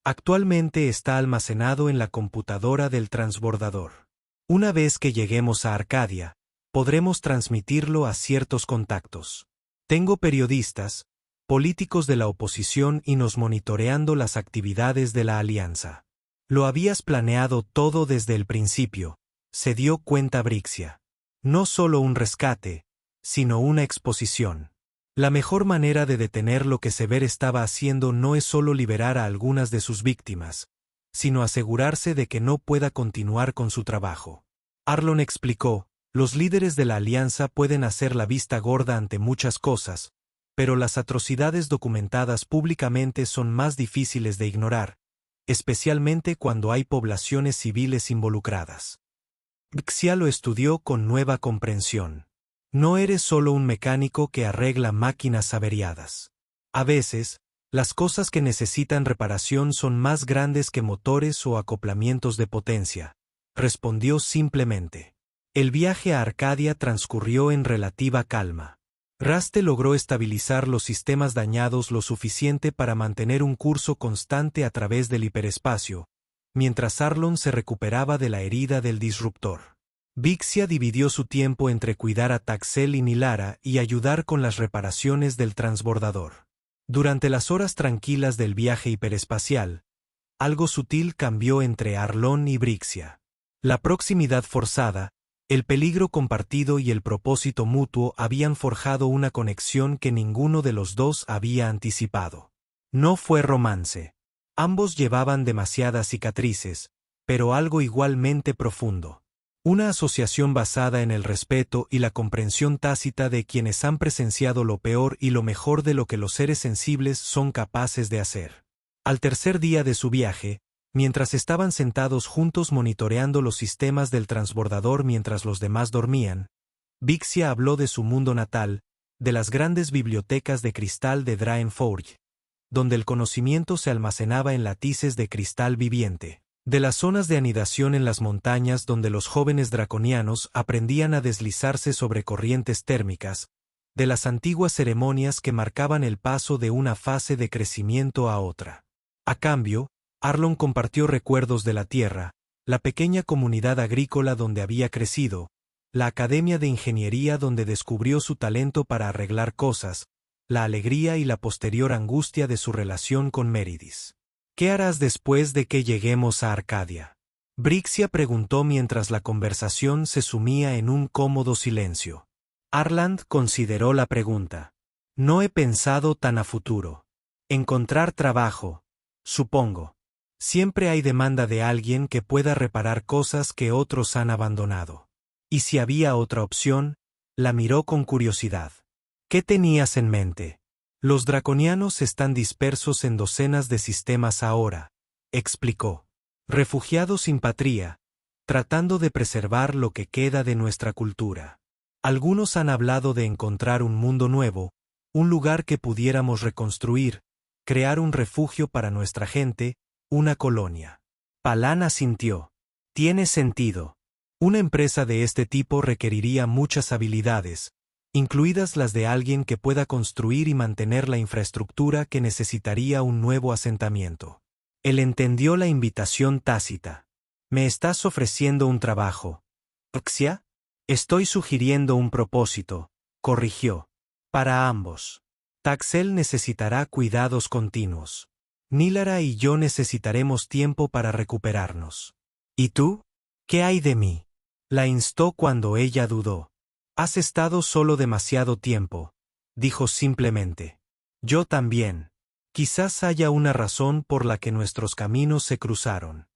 Actualmente está almacenado en la computadora del transbordador. Una vez que lleguemos a Arcadia, podremos transmitirlo a ciertos contactos. Tengo periodistas, políticos de la oposición y nos monitoreando las actividades de la Alianza. Lo habías planeado todo desde el principio, se dio cuenta Brixia. No solo un rescate, sino una exposición. La mejor manera de detener lo que Sever estaba haciendo no es solo liberar a algunas de sus víctimas, sino asegurarse de que no pueda continuar con su trabajo. Arlon explicó, los líderes de la Alianza pueden hacer la vista gorda ante muchas cosas, pero las atrocidades documentadas públicamente son más difíciles de ignorar, especialmente cuando hay poblaciones civiles involucradas. Vixia lo estudió con nueva comprensión. No eres solo un mecánico que arregla máquinas averiadas. A veces, las cosas que necesitan reparación son más grandes que motores o acoplamientos de potencia, respondió simplemente. El viaje a Arcadia transcurrió en relativa calma. Raste logró estabilizar los sistemas dañados lo suficiente para mantener un curso constante a través del hiperespacio, mientras Arlon se recuperaba de la herida del disruptor. Vixia dividió su tiempo entre cuidar a Taxel y Nilara y ayudar con las reparaciones del transbordador. Durante las horas tranquilas del viaje hiperespacial, algo sutil cambió entre Arlon y Brixia. La proximidad forzada, el peligro compartido y el propósito mutuo habían forjado una conexión que ninguno de los dos había anticipado. No fue romance. Ambos llevaban demasiadas cicatrices, pero algo igualmente profundo. Una asociación basada en el respeto y la comprensión tácita de quienes han presenciado lo peor y lo mejor de lo que los seres sensibles son capaces de hacer. Al tercer día de su viaje, mientras estaban sentados juntos monitoreando los sistemas del transbordador mientras los demás dormían, Vixia habló de su mundo natal, de las grandes bibliotecas de cristal de Draenforge, donde el conocimiento se almacenaba en látices de cristal viviente. De las zonas de anidación en las montañas donde los jóvenes draconianos aprendían a deslizarse sobre corrientes térmicas, de las antiguas ceremonias que marcaban el paso de una fase de crecimiento a otra. A cambio, Arlon compartió recuerdos de la tierra, la pequeña comunidad agrícola donde había crecido, la academia de ingeniería donde descubrió su talento para arreglar cosas, la alegría y la posterior angustia de su relación con Meridis. ¿Qué harás después de que lleguemos a Arcadia? Brixia preguntó mientras la conversación se sumía en un cómodo silencio. Arland consideró la pregunta. No he pensado tan a futuro. Encontrar trabajo, supongo. Siempre hay demanda de alguien que pueda reparar cosas que otros han abandonado. Y si había otra opción, la miró con curiosidad. ¿Qué tenías en mente? Los draconianos están dispersos en docenas de sistemas ahora, explicó. Refugiados sin patria, tratando de preservar lo que queda de nuestra cultura. Algunos han hablado de encontrar un mundo nuevo, un lugar que pudiéramos reconstruir, crear un refugio para nuestra gente, una colonia. Palan asintió. Tiene sentido. Una empresa de este tipo requeriría muchas habilidades, incluidas las de alguien que pueda construir y mantener la infraestructura que necesitaría un nuevo asentamiento. Él entendió la invitación tácita. ¿Me estás ofreciendo un trabajo, Vixia? Estoy sugiriendo un propósito, corrigió. Para ambos. Taxel necesitará cuidados continuos. Nilara y yo necesitaremos tiempo para recuperarnos. ¿Y tú? ¿Qué hay de mí? La instó cuando ella dudó. Has estado solo demasiado tiempo, dijo simplemente. Yo también. Quizás haya una razón por la que nuestros caminos se cruzaron.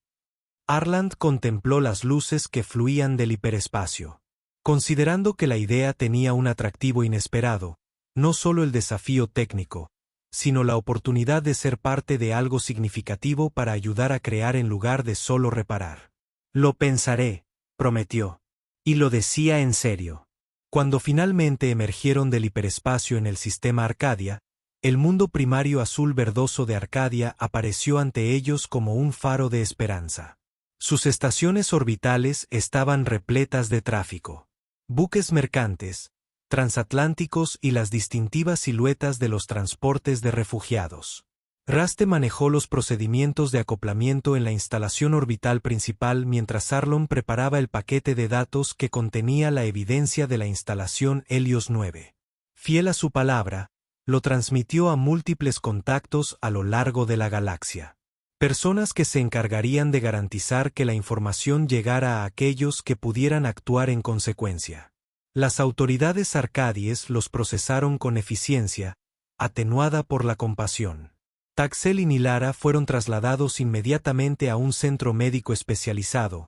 Arland contempló las luces que fluían del hiperespacio. Considerando que la idea tenía un atractivo inesperado, no solo el desafío técnico, sino la oportunidad de ser parte de algo significativo para ayudar a crear en lugar de solo reparar. Lo pensaré, prometió. Y lo decía en serio. Cuando finalmente emergieron del hiperespacio en el sistema Arcadia, el mundo primario azul verdoso de Arcadia apareció ante ellos como un faro de esperanza. Sus estaciones orbitales estaban repletas de tráfico. Buques mercantes, transatlánticos y las distintivas siluetas de los transportes de refugiados. Raste manejó los procedimientos de acoplamiento en la instalación orbital principal mientras Arlon preparaba el paquete de datos que contenía la evidencia de la instalación Helios 9. Fiel a su palabra, lo transmitió a múltiples contactos a lo largo de la galaxia. Personas que se encargarían de garantizar que la información llegara a aquellos que pudieran actuar en consecuencia. Las autoridades arcadies los procesaron con eficiencia, atenuada por la compasión. Taxel y Nilara fueron trasladados inmediatamente a un centro médico especializado,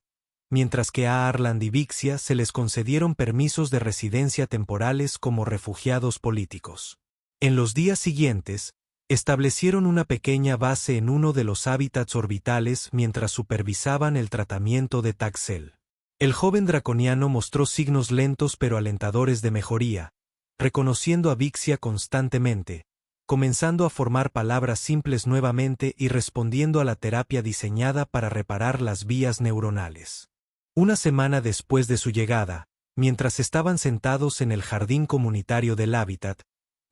mientras que a Arland y Vixia se les concedieron permisos de residencia temporales como refugiados políticos. En los días siguientes, Establecieron una pequeña base en uno de los hábitats orbitales mientras supervisaban el tratamiento de Taxel. El joven draconiano mostró signos lentos pero alentadores de mejoría, reconociendo a Vixia constantemente, comenzando a formar palabras simples nuevamente y respondiendo a la terapia diseñada para reparar las vías neuronales. Una semana después de su llegada, mientras estaban sentados en el jardín comunitario del hábitat,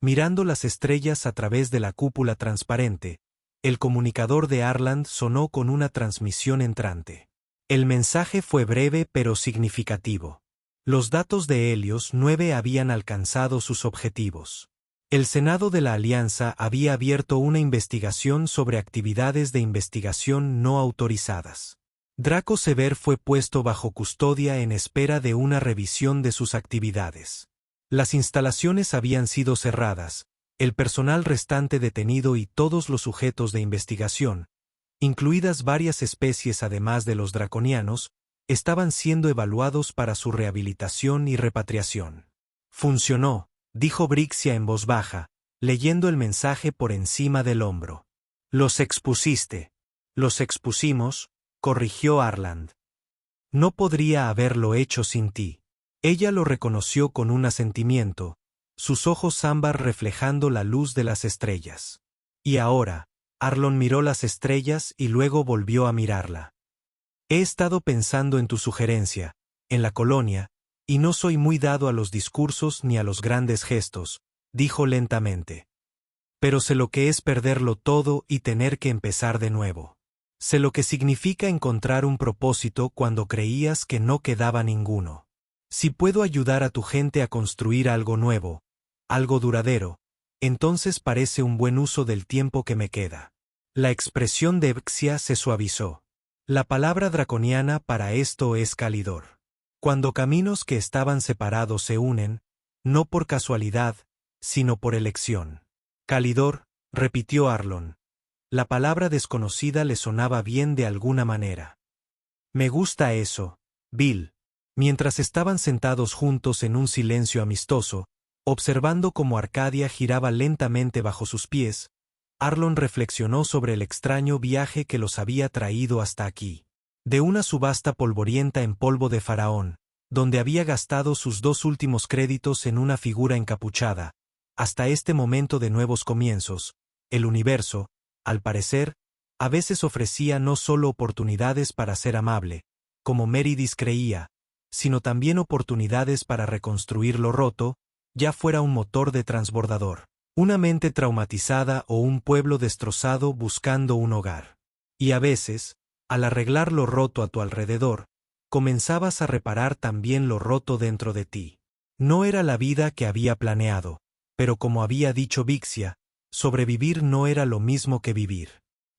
mirando las estrellas a través de la cúpula transparente, el comunicador de Arland sonó con una transmisión entrante. El mensaje fue breve pero significativo. Los datos de Helios 9 habían alcanzado sus objetivos. El Senado de la Alianza había abierto una investigación sobre actividades de investigación no autorizadas. Draco Sever fue puesto bajo custodia en espera de una revisión de sus actividades. Las instalaciones habían sido cerradas, el personal restante detenido y todos los sujetos de investigación, incluidas varias especies además de los draconianos, estaban siendo evaluados para su rehabilitación y repatriación. Funcionó, dijo Brixia en voz baja, leyendo el mensaje por encima del hombro. Los expusiste. Los expusimos, corrigió Arland. No podría haberlo hecho sin ti. Ella lo reconoció con un asentimiento, sus ojos ámbar reflejando la luz de las estrellas. Y ahora, Arlon miró las estrellas y luego volvió a mirarla. He estado pensando en tu sugerencia, en la colonia, y no soy muy dado a los discursos ni a los grandes gestos, dijo lentamente. Pero sé lo que es perderlo todo y tener que empezar de nuevo. Sé lo que significa encontrar un propósito cuando creías que no quedaba ninguno. Si puedo ayudar a tu gente a construir algo nuevo, algo duradero, entonces parece un buen uso del tiempo que me queda. La expresión de Vixia se suavizó. La palabra draconiana para esto es calidor. Cuando caminos que estaban separados se unen, no por casualidad, sino por elección. Calidor, repitió Arlon. La palabra desconocida le sonaba bien de alguna manera. Me gusta eso, Bill. Mientras estaban sentados juntos en un silencio amistoso, observando cómo Arcadia giraba lentamente bajo sus pies, Arlon reflexionó sobre el extraño viaje que los había traído hasta aquí. De una subasta polvorienta en polvo de faraón, donde había gastado sus 2 últimos créditos en una figura encapuchada, hasta este momento de nuevos comienzos, el universo, al parecer, a veces ofrecía no solo oportunidades para ser amable, como Meridis creía, sino también oportunidades para reconstruir lo roto, ya fuera un motor de transbordador, una mente traumatizada o un pueblo destrozado buscando un hogar. Y a veces, al arreglar lo roto a tu alrededor, comenzabas a reparar también lo roto dentro de ti. No era la vida que había planeado, pero como había dicho Vixia, sobrevivir no era lo mismo que vivir.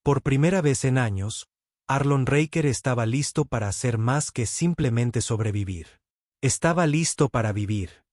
Por primera vez en años, Arlon Raker estaba listo para hacer más que simplemente sobrevivir. Estaba listo para vivir.